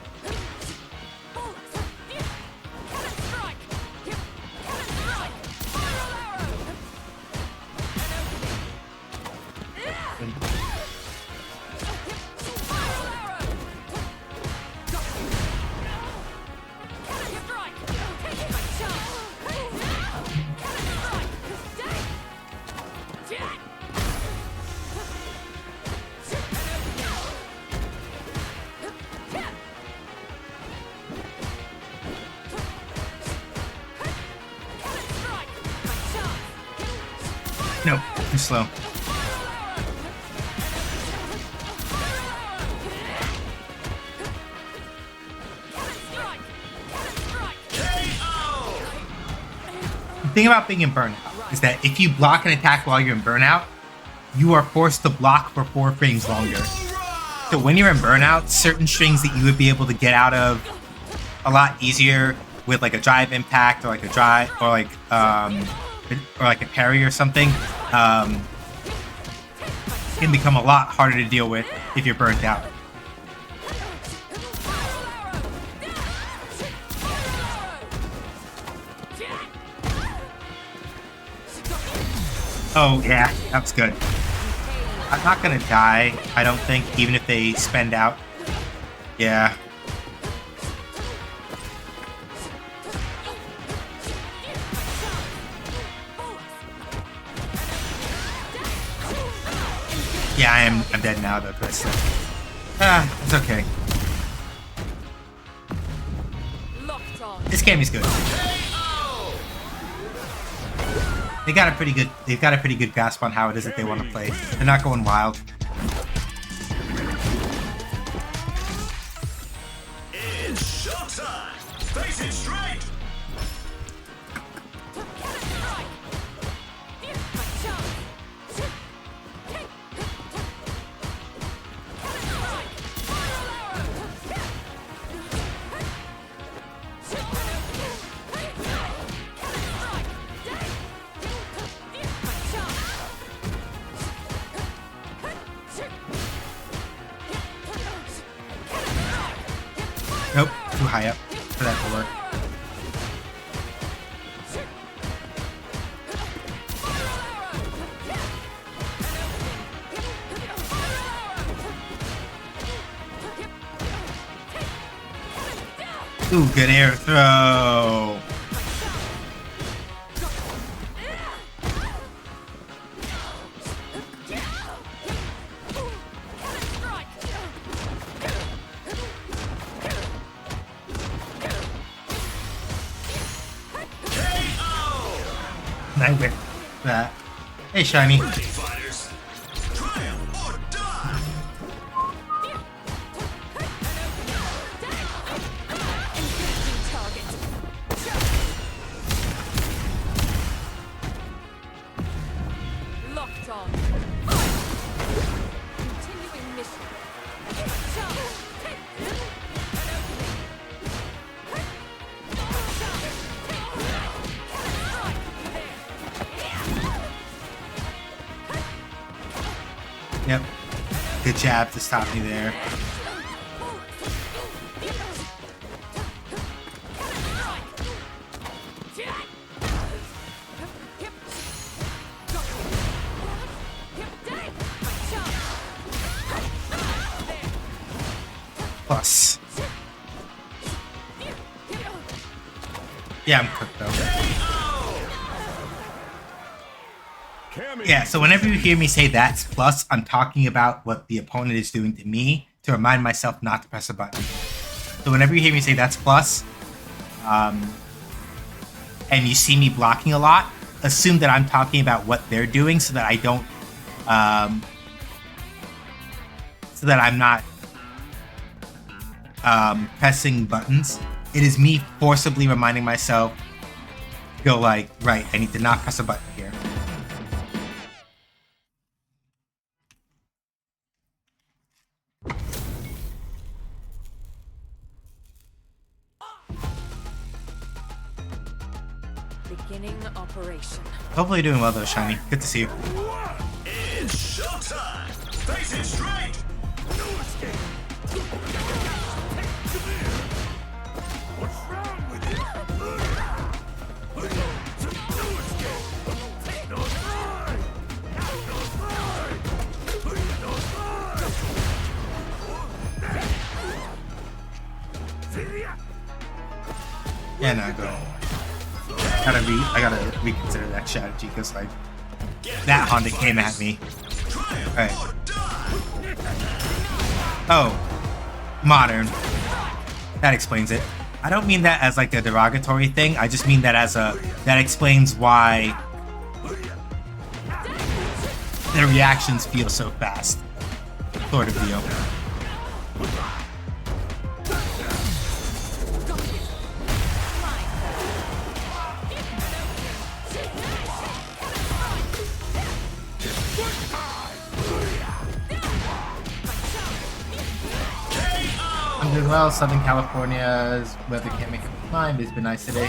Nope, too slow. The thing about being in burnout is that if you block an attack while you're in burnout, you are forced to block for 4 frames longer. So when you're in burnout, certain strings that you would be able to get out of a lot easier with like a drive impact or like a drive or like or like a parry or something, can become a lot harder to deal with if you're burnt out. Oh yeah, that's good. I'm not gonna die, I don't think, even if they spend out. Yeah. Yeah, I'm dead now though, Chris. It's okay. This game is good. They've got a pretty good grasp on how it is that they want to play. They're not going wild. It's showtime! Face it straight! Nope, too high up for that to work. Ooh, good air throw. I whipped that. Hey, Shiny. Fighters, triumph or die! Locked on. Continuing mission. Yep. Good jab to stop me there. Plus. Yeah, I'm cooked though. Yeah, so whenever you hear me say that's plus, I'm talking about what the opponent is doing to me to remind myself not to press a button. So whenever you hear me say that's plus, and you see me blocking a lot, assume that I'm talking about what they're doing so that I don't, so that I'm not pressing buttons. It is me forcibly reminding myself, go like, right, I need to not press a button here. Beginning operation. Hopefully you're doing well though, Shiny. Good to see you. It's showtime! Face it straight! No escape! What's wrong with you? No escape! No slide! No slide! No slide! Yeah, no, go. I gotta reconsider that strategy because like that Honda came at me. Alright. Oh, modern. That explains it. I don't mean that as like a derogatory thing. I just mean that as that explains why the reactions feel so fast. Sort of deal. I'm doing well. Southern California's weather can't make up its mind. It's been nice today.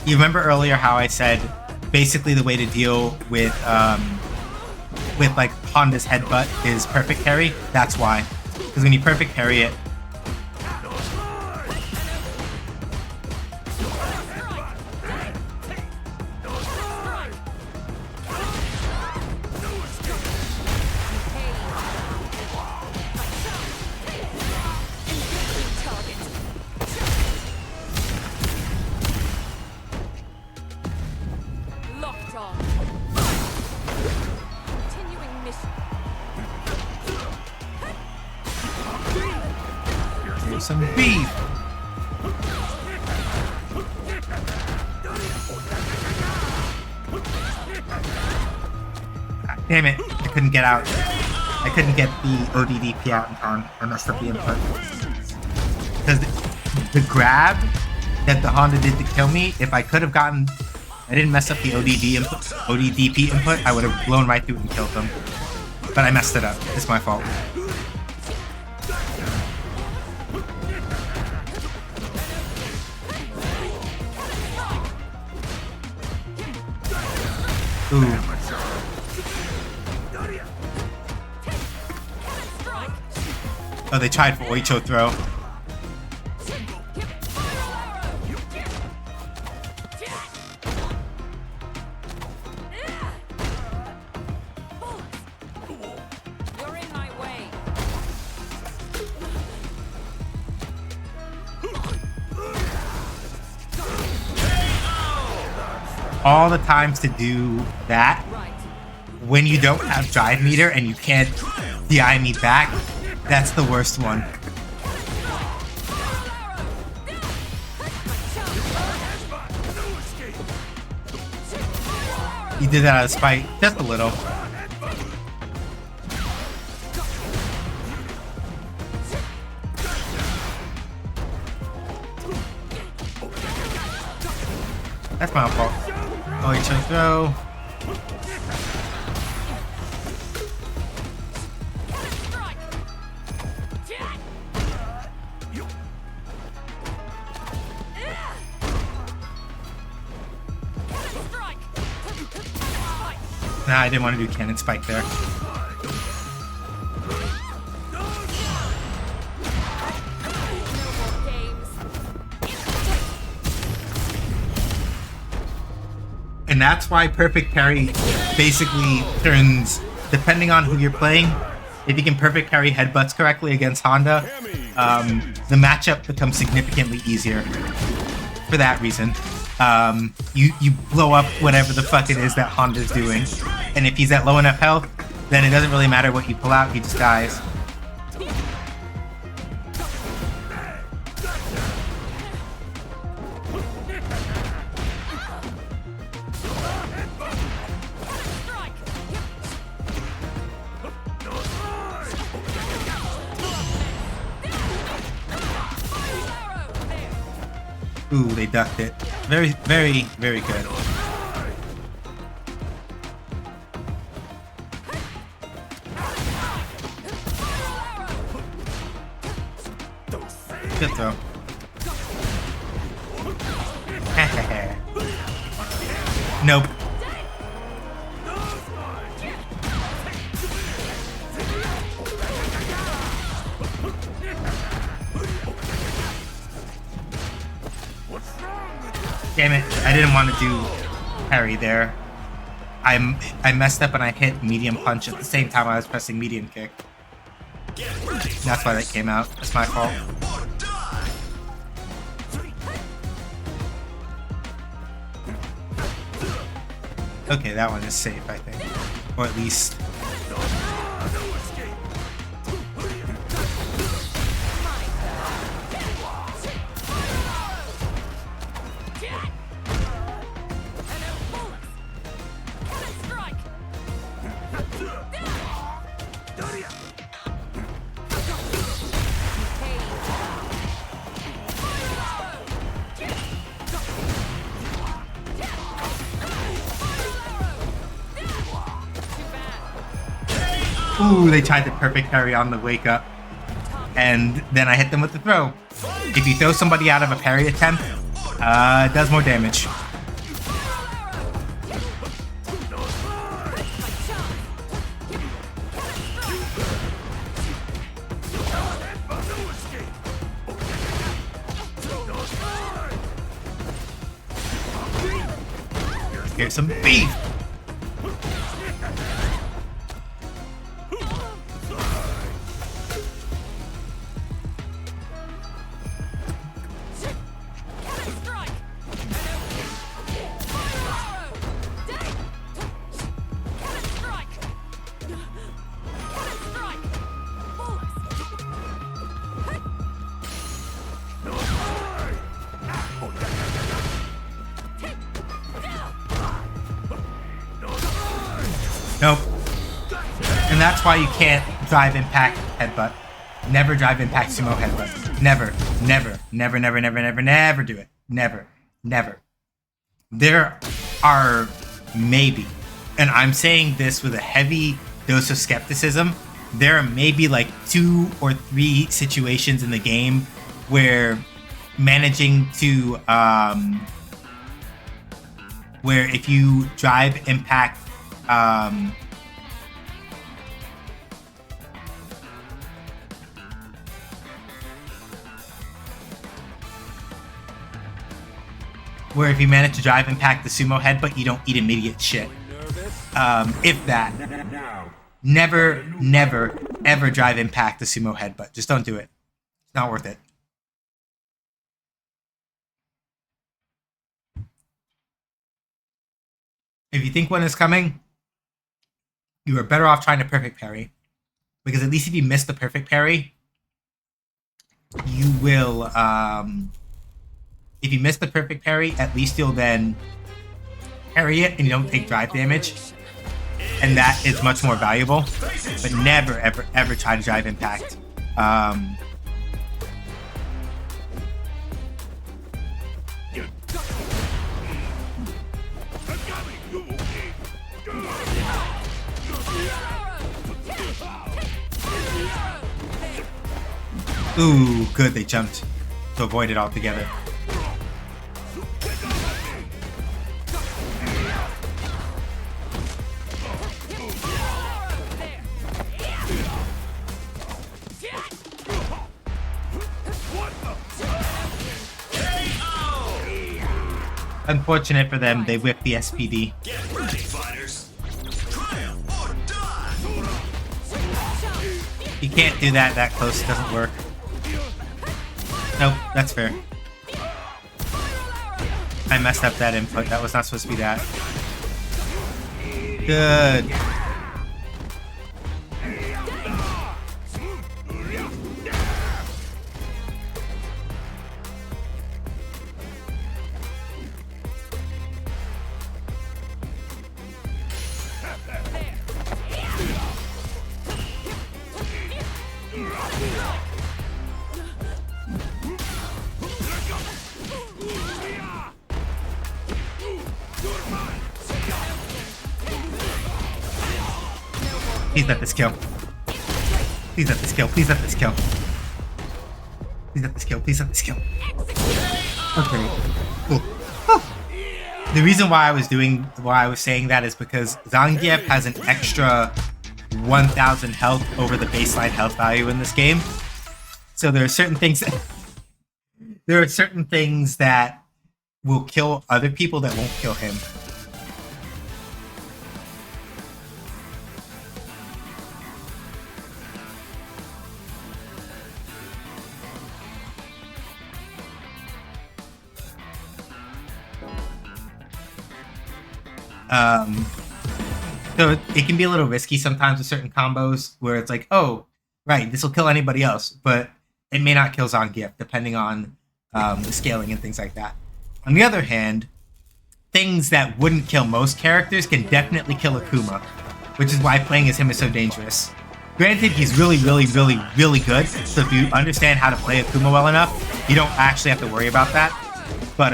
You remember earlier how I said basically the way to deal with like Honda's headbutt is perfect parry? That's why. Because when you perfect parry it, Locked on. Continuing mission. here's some beef. Ah, damn it, I couldn't get out. I couldn't get the ODDP out in time, or messed up the input. Because the grab that the Honda did to kill me, if I could have gotten... I didn't mess up the ODDP input, I would have blown right through it and killed them. But I messed it up. It's my fault. Ooh. Oh, they tried for Oicho throw. You're in my way. All the times to do that Right. when you don't have drive meter and you can't DI me back, that's the worst one. You did that out of spite, just a little. That's my fault. Oh, you took throw. Nah, I didn't want to do cannon spike there. And that's why perfect parry basically turns, depending on who you're playing, if you can perfect parry headbutts correctly against Honda, the matchup becomes significantly easier for that reason. You blow up whatever the fuck it is that Honda's doing. And if he's at low enough health, then it doesn't really matter what you pull out, he just dies. Ooh, they ducked it. Very, very, very good. Good throw. Nope. Damn it, I didn't want to do parry there. I messed up and I hit medium punch at the same time I was pressing medium kick. That's why that came out. That's my fault. Okay, that one is safe, I think. Or at least... Ooh, they tried the perfect parry on the wake up. And then I hit them with the throw. If you throw somebody out of a parry attempt, it does more damage. Here's some beef. Nope. And that's why you can't drive impact headbutt. Never drive impact sumo headbutt. Never, never, never, never, never, never, never do it. Never, never. There are maybe, and I'm saying this with a heavy dose of skepticism, there are maybe like 2 or 3 situations in the game where managing to, where if you drive impact where if you manage to drive impact the sumo headbutt, you don't eat immediate shit. If that. Never, never, ever drive impact the sumo headbutt. Just don't do it. It's not worth it. If you think one is coming, you are better off trying to perfect parry. Because at least if you miss the perfect parry, you will, if you miss the perfect parry, at least you'll then parry it and you don't take drive damage. And that is much more valuable. But never, ever, ever try to drive impact. Ooh, good, they jumped to avoid it altogether. Unfortunate for them, they whipped the SPD. Get ready, fighters. Triumph or die. You can't do that that close, it doesn't work. Nope, that's fair. I messed up that input, that was not supposed to be that. Good. Please let this kill. Please let this kill. Please let this kill. Please let this kill. Please let this kill. Okay. Cool. The reason why I was saying that is because Zangief has an extra 1,000 health over the baseline health value in this game. So there are certain things that will kill other people that won't kill him. So it can be a little risky sometimes with certain combos where it's like, oh, right, this will kill anybody else, but it may not kill Zangief, depending on the scaling and things like that. On the other hand, things that wouldn't kill most characters can definitely kill Akuma, which is why playing as him is so dangerous. Granted, he's really, really, really, really good, so if you understand how to play Akuma well enough, you don't actually have to worry about that. But,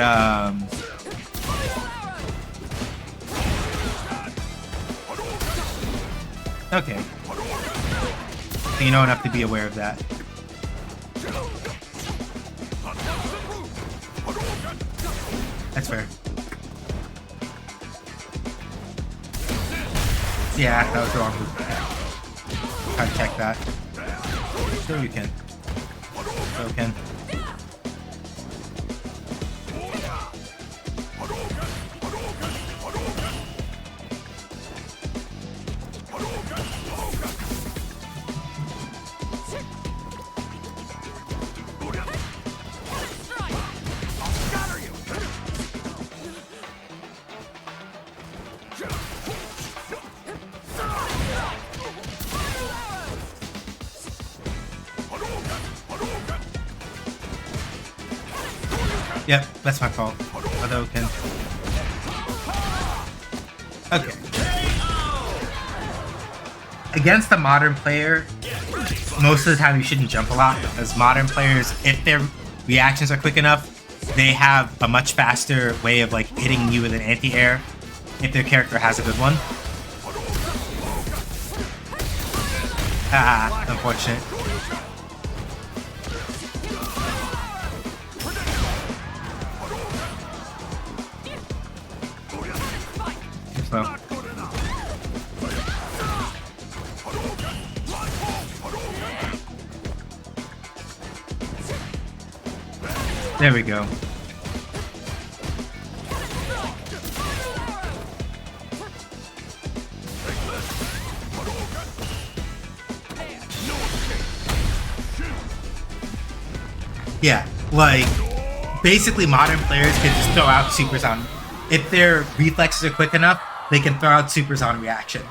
okay. So you know enough to be aware of that. That's fair. Yeah, that was the wrong move. Try to check that. Sure you can. Sure you can. Yep, that's my fault. Although can. Okay. Against a modern player, most of the time you shouldn't jump a lot, because modern players, if their reactions are quick enough, they have a much faster way of like hitting you with an anti-air if their character has a good one. Ah, unfortunate. So. There we go. Yeah, like, basically modern players can just throw out supers on... If their reflexes are quick enough, they can throw out supers on reaction.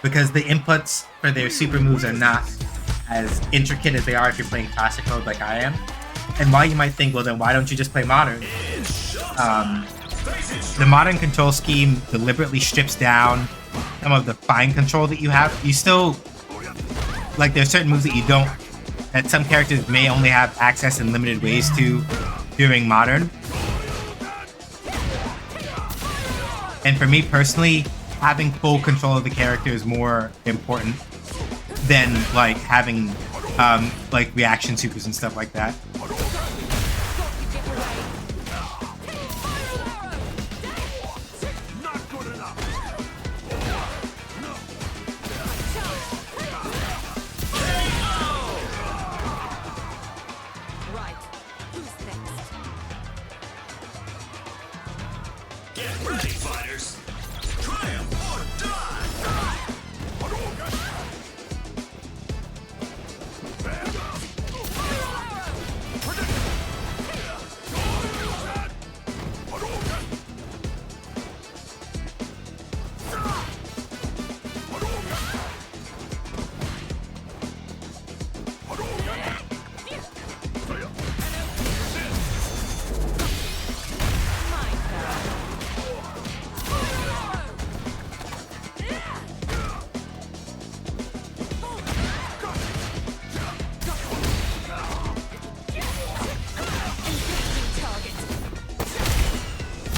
Because the inputs for their super moves are not as intricate as they are if you're playing classic mode like I am. And while you might think, well then why don't you just play modern? The modern control scheme deliberately strips down some of the fine control that you have. You still, like, there's certain moves that you don't, that some characters may only have access in limited ways to during modern. And for me personally, having full control of the character is more important than like having like reaction supers and stuff like that.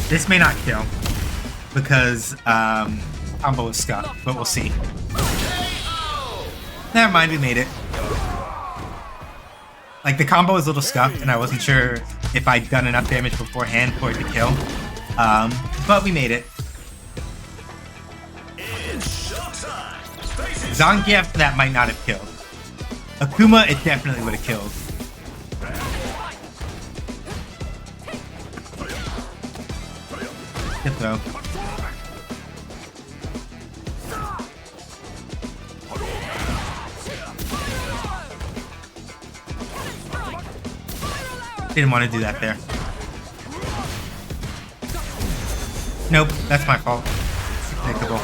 This may not kill because combo is scuffed, but we'll see. Never mind, we made it. Like, the combo is a little scuffed, and I wasn't sure if I'd done enough damage beforehand for it to kill. But we made it. Zangief, that might not have killed. Akuma, it definitely would have killed. Good though. Didn't want to do that there. Nope, that's my fault. Predictable.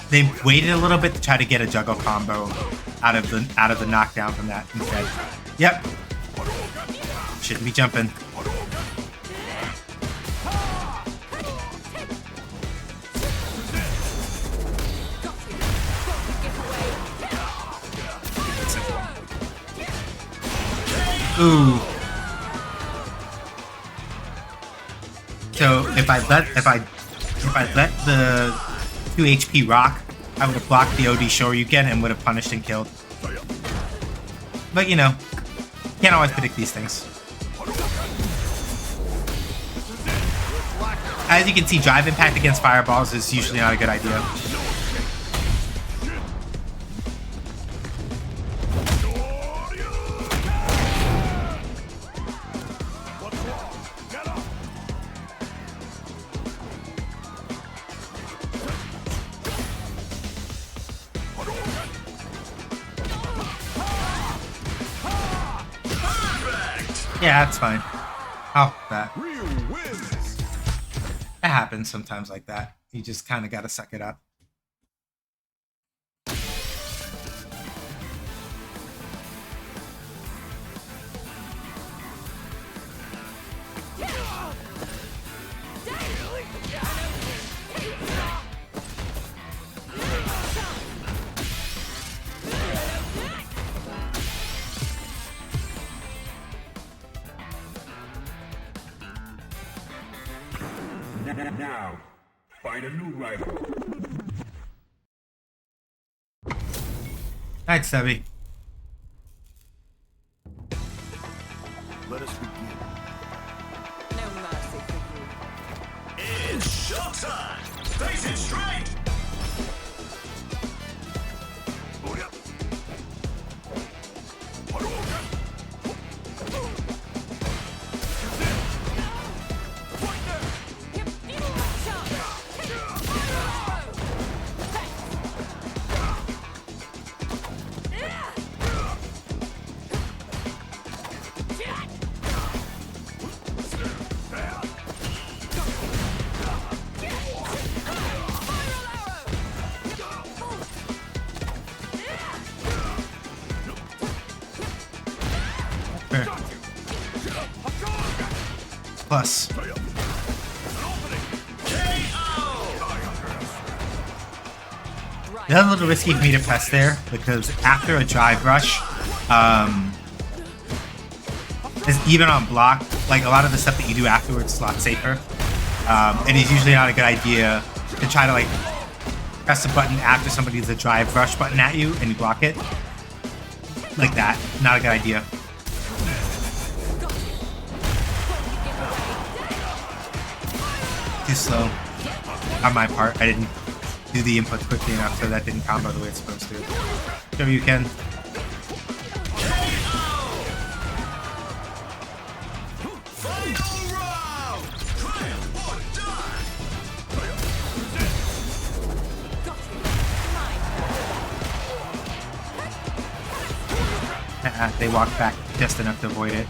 They waited a little bit to try to get a juggle combo out of the knockdown from that instead. Yep. Shouldn't be jumping. Ooh. So if I let the 2 HP rock, I would have blocked the OD Shoryuken and would have punished and killed. But you know, can't always predict these things. As you can see, drive impact against fireballs is usually not a good idea. Yeah, that's fine. Oh, that. It happens sometimes like that. You just kind of gotta suck it up. Now, find a new rival. Alright, Stubby. Let us begin. No mercy for you. It's showtime! Face it straight! Plus. That's a little risky for me to press there because after a drive rush, is even on block, like a lot of the stuff that you do afterwards is a lot safer. And it's usually not a good idea to try to like press a button after somebody does a drive rush button at you and you block it. Like that. Not a good idea. Too slow on my part. I didn't do the input quickly enough so that didn't combo the way it's supposed to. Sure you can. They walked back just enough to avoid it.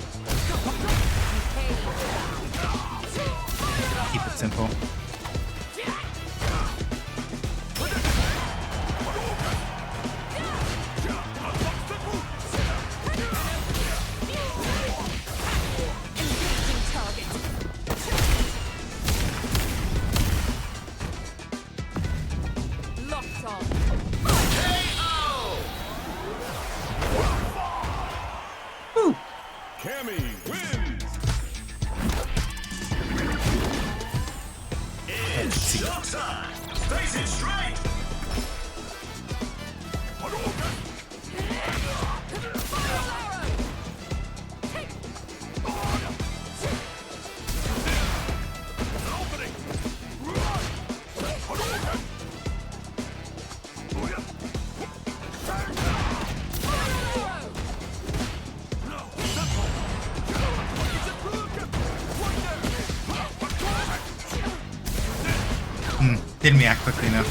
Keep it simple. Cammy wins! It's showtime! Face it straight! Didn't react quickly enough.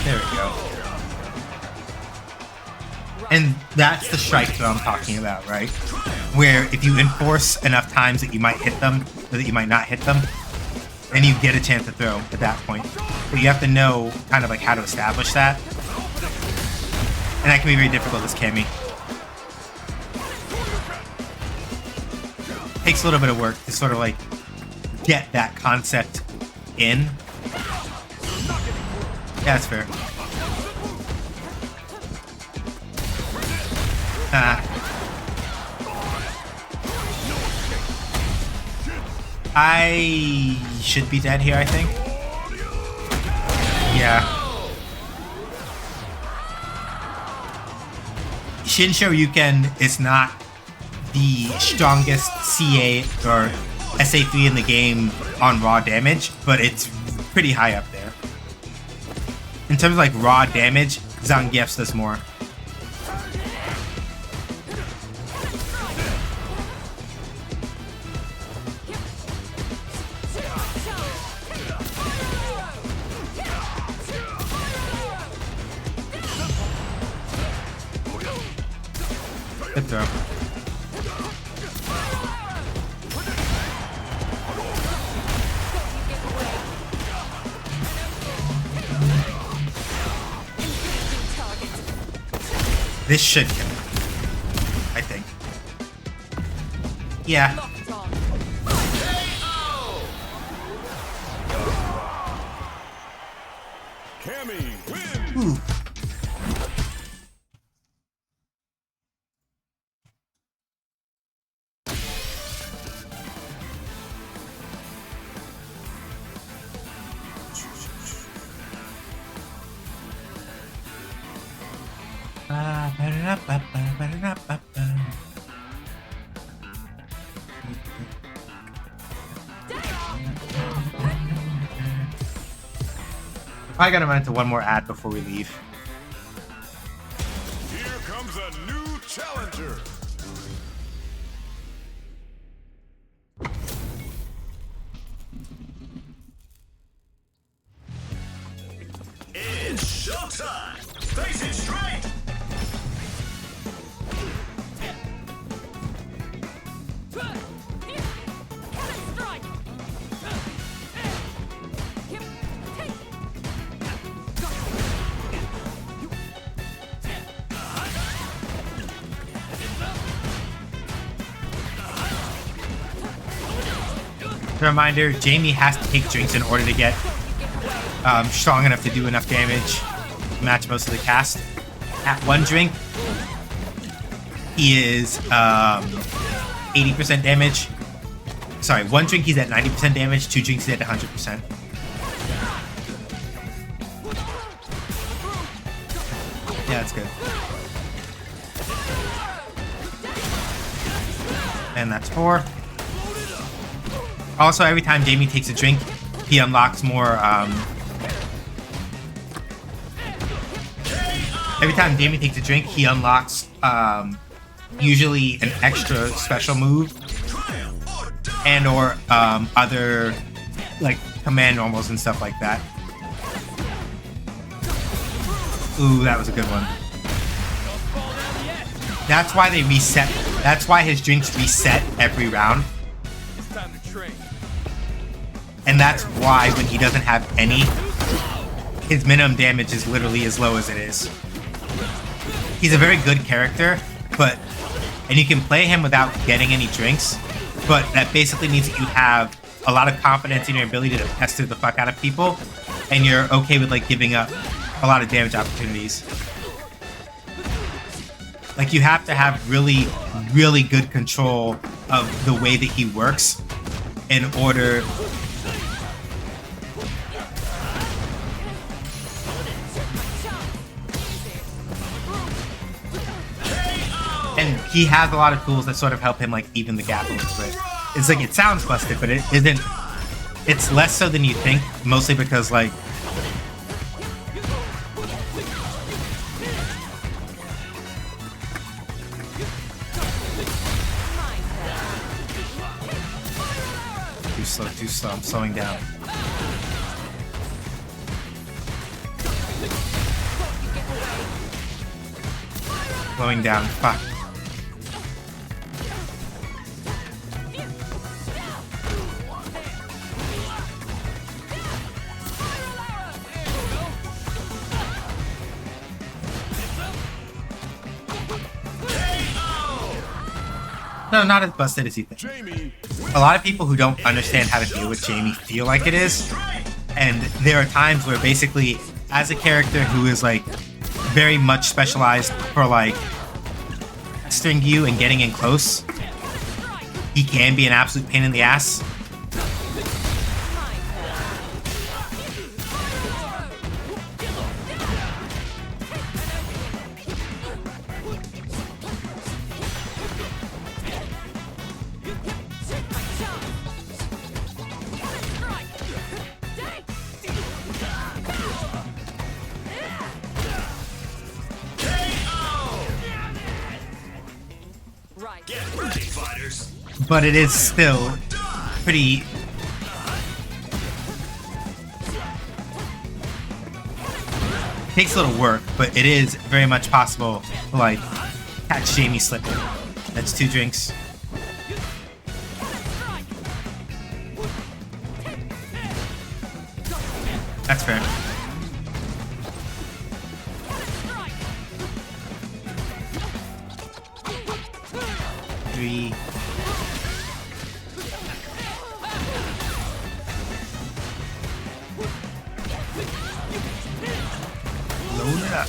There we go. And that's the strike that I'm talking about, right? Where if you enforce enough times that you might hit them, or that you might not hit them, then you get a chance to throw at that point. But you have to know kind of like how to establish that. And that can be very difficult as Cammy. Takes a little bit of work to sort of like get that concept in. Yeah, that's fair. I should be dead here, I think. Yeah. Shin Shoryuken is not the strongest CA or SA3 in the game on raw damage, but it's pretty high up there. In terms of like raw damage, Zangief's does more. Good throw. This should kill him, I think. Yeah. Probably gonna run into one more ad before we leave. Here comes a new challenger. It's showtime. Face it straight. Reminder, Jamie has to take drinks in order to get strong enough to do enough damage to match most of the cast. At one drink, he is 80% damage. Sorry, one drink he's at 90% damage, two drinks he's at 100%. Yeah, that's good. And that's 4. Also, every time Jamie takes a drink, he unlocks more. Every time Jamie takes a drink, he unlocks usually an extra special move and or other like command normals and stuff like that. Ooh, that was a good one. That's why they reset. That's why his drinks reset every round. And that's why when he doesn't have any, his minimum damage is literally as low as it is. He's a very good character, and you can play him without getting any drinks, but that basically means that you have a lot of confidence in your ability to pester the fuck out of people, and you're okay with like giving up a lot of damage opportunities. Like you have to have really, really good control of the way that he works in order. And he has a lot of tools that sort of help him like even the gap a little bit. It's like it sounds busted, but it isn't. It's less so than you think, mostly because like too slow. I'm slowing down. Slowing down. Fuck. No, not as busted as you think. A lot of people who don't understand how to deal with Jamie feel like it is. And there are times where basically, as a character who is like very much specialized for like pestering you and getting in close, he can be an absolute pain in the ass. Get ready, fighters. But it is still pretty. Takes a little work, but it is very much possible to like catch Jamie slipping. That's 2 drinks. That's fair. Load it up.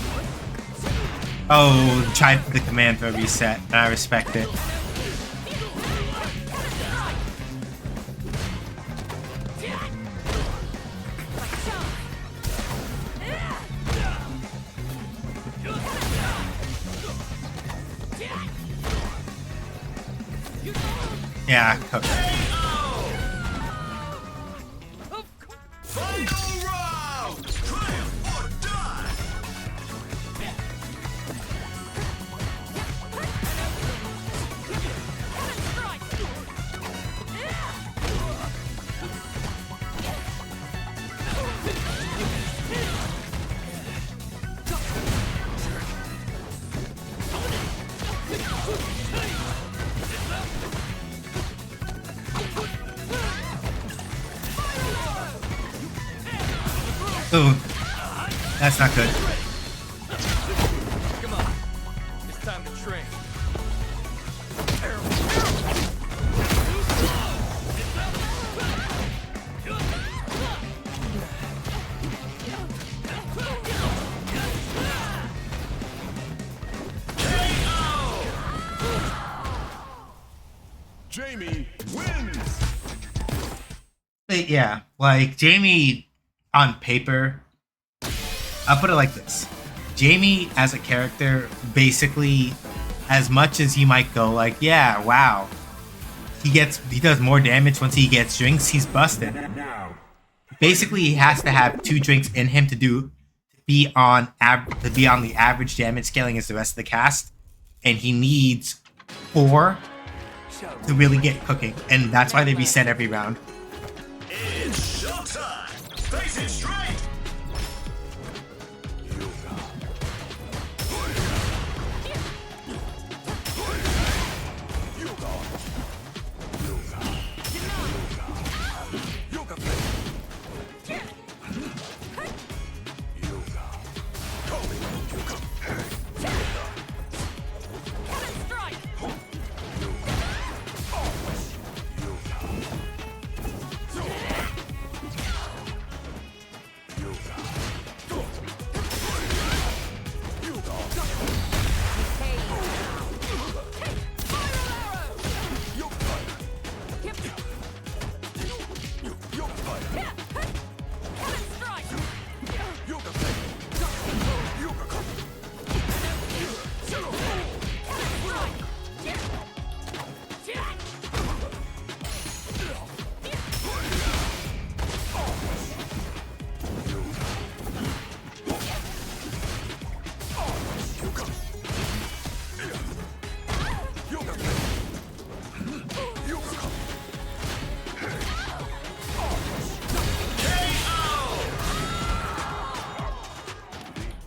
Oh, tried the command for a reset, and I respect it. Yeah, cook. Final round! Triumph or die! Ooh, that's not good. Come on. It's time to train. Jamie wins! But yeah, like Jamie on paper, I'll put it like this. Jamie as a character, basically, as much as you might go like, yeah, wow, he does more damage once he gets drinks, he's busted. Basically, he has to have 2 drinks in him to be on the average damage scaling as the rest of the cast, and he needs 4 to really get cooking, and that's why they reset every round. It's showtime! Face it straight!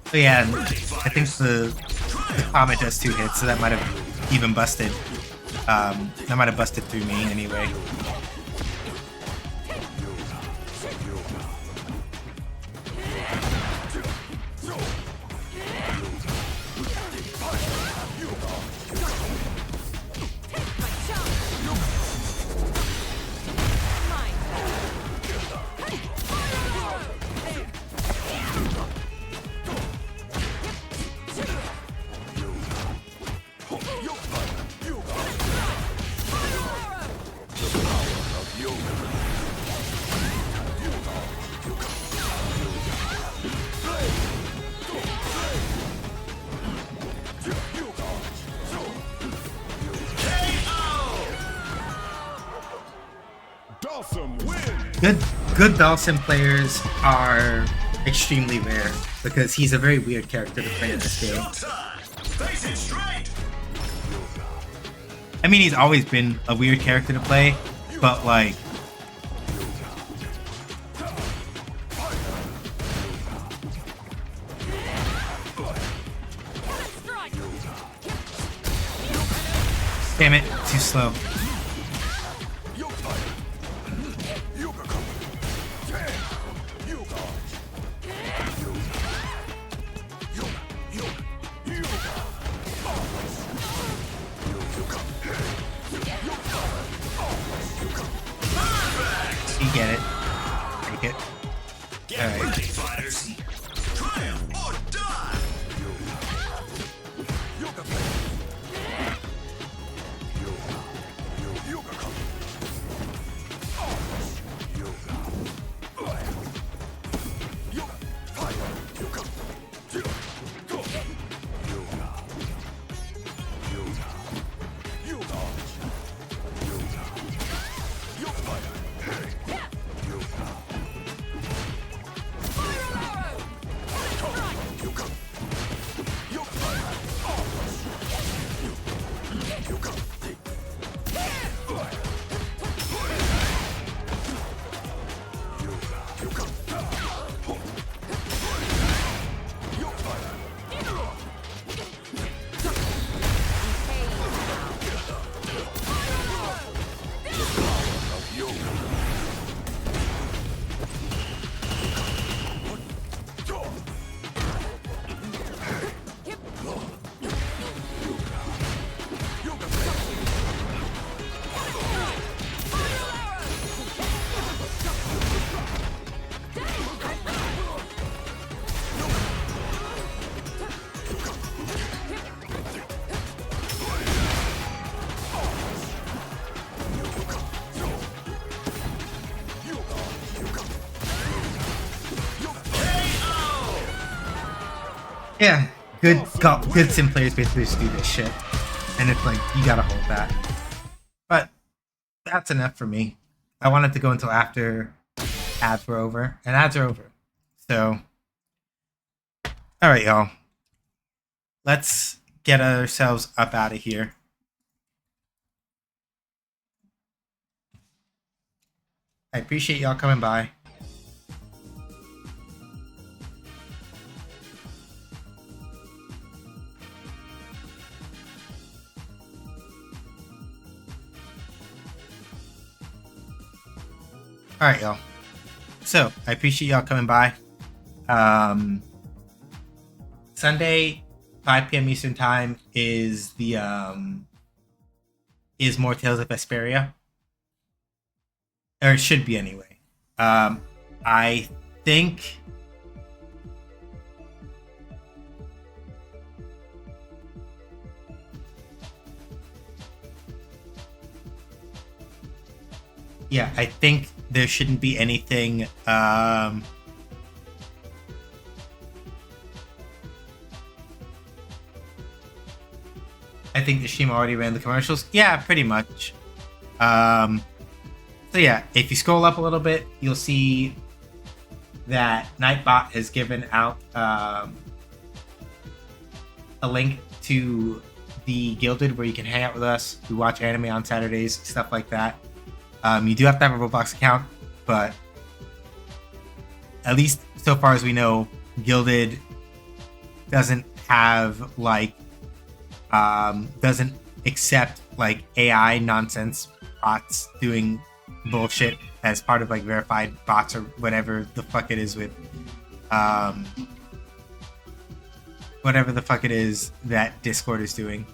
But yeah, I think the comet does 2 hits, so that might have even busted. That might have busted through me anyway. Good Dhalsim players are extremely rare because he's a very weird character to play in this game. I mean, he's always been a weird character to play, but like, damn it, too slow. You get it. Take it. Alright. Fighters. Triumph or die! Yeah, good sim players basically just do this shit, and it's like you gotta hold that. But that's enough for me. I wanted to go until after ads were over, and ads are over. So, all right, y'all. Let's get ourselves up out of here. I appreciate y'all coming by. All right, y'all. So I appreciate y'all coming by. Sunday, 5 p.m. Eastern time is the is more Tales of Vesperia, or it should be anyway. I think. Yeah, I think there shouldn't be anything. I think the stream already ran the commercials. Yeah, pretty much. So yeah, if you scroll up a little bit, you'll see that Nightbot has given out a link to the Gilded where you can hang out with us. We watch anime on Saturdays, stuff like that. You do have to have a Roblox account, but at least so far as we know, Gilded doesn't have like doesn't accept like AI nonsense bots doing bullshit as part of like verified bots or whatever the fuck it is with whatever the fuck it is that Discord is doing.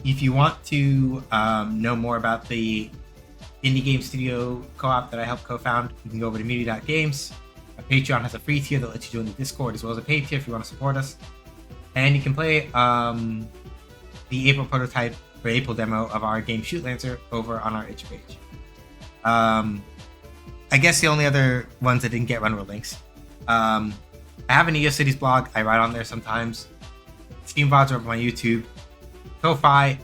If you want to know more about the indie game studio co-op that I helped co-found, you can go over to munity.games. Our Patreon has a free tier that lets you join the Discord as well as a paid tier if you want to support us. And you can play the April prototype or April demo of our game Shoot Lancer over on our itch page. I guess the only other ones that didn't get run were links. I have an EOCities blog. I write on there sometimes. Steam VODs are over my YouTube. Ko-Fi,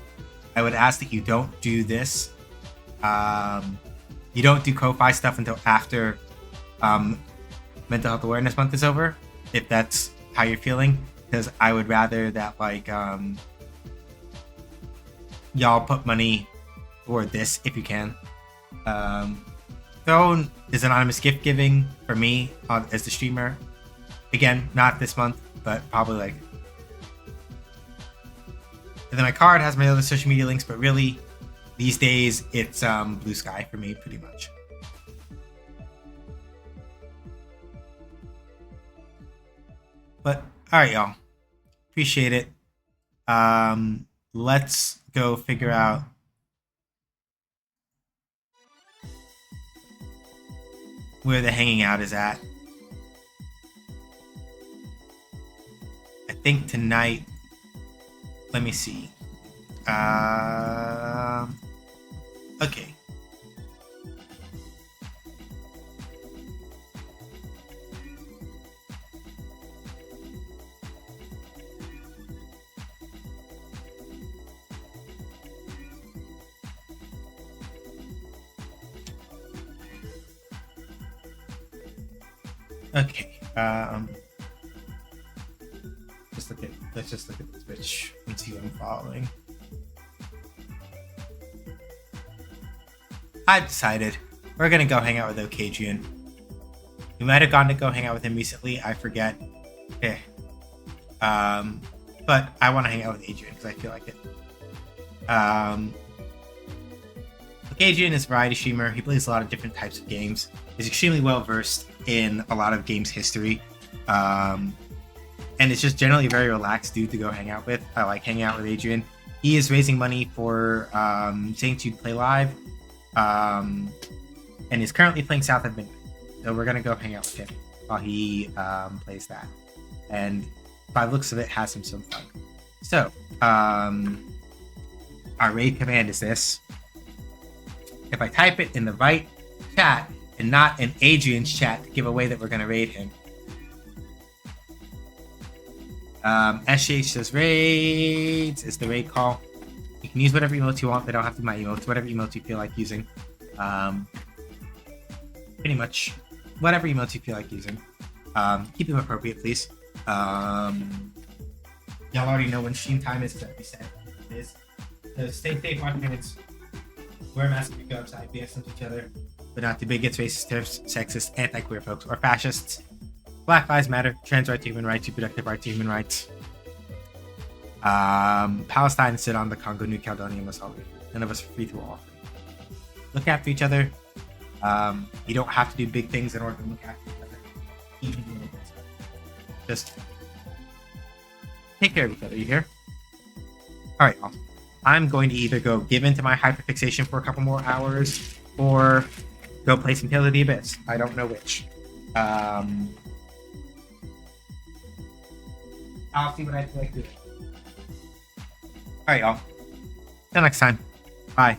I would ask that you don't do this. You don't do Ko-Fi stuff until after Mental Health Awareness Month is over, if that's how you're feeling. Because I would rather that like y'all put money toward this if you can. Throne is anonymous gift giving for me as the streamer. Again, not this month, but probably like. And then my card has my other social media links, but really, these days, it's Blue Sky for me, pretty much. But, alright, y'all. Appreciate it. Let's go figure out where the hanging out is at. I think tonight... Let me see. Okay. Okay. Let's just look at this bitch and see what I'm following. I've decided we're gonna go hang out with Ocadrian. We might have gone to go hang out with him recently. I forget. But I want to hang out with Adrian because I feel like it. Adrian is a variety streamer. He plays a lot of different types of games. He's extremely well versed in a lot of games history. And it's just generally a very relaxed dude to go hang out with. I like hanging out with Adrian. He is raising money for Saints You'd Play Live. And is currently playing South of Midnight. So we're going to go hang out with him while he plays that. And by the looks of it, has some fun. So, our raid command is this. If I type it in the right chat and not in Adrian's chat to give away that we're going to raid him. SGH says raids is the raid call. You can use whatever emotes you want. They don't have to be my emotes. Whatever emotes you feel like using. Pretty much whatever emotes you feel like using. Keep them appropriate, please. Y'all already know when stream time is to be set. It is. So stay safe, watch minutes. Wear masks if you go outside. Be excellent to each other. But not the bigots, racist, terrorists, sexist, anti-queer folks, or fascists. Black Lives Matter. Trans right to human rights. Reproductive right to human rights. Palestine sit on the Congo, New Caledonia, must all be. None of us are free through all. Look after each other. You don't have to do big things in order to look after each other. Even do little things. Just take care of each other. You hear? All right, awesome. I'm going to either go give into my hyperfixation for a couple more hours, or go play some Tale of the Abyss. I don't know which. I'll see what I feel like doing. All right, y'all. Till next time. Bye.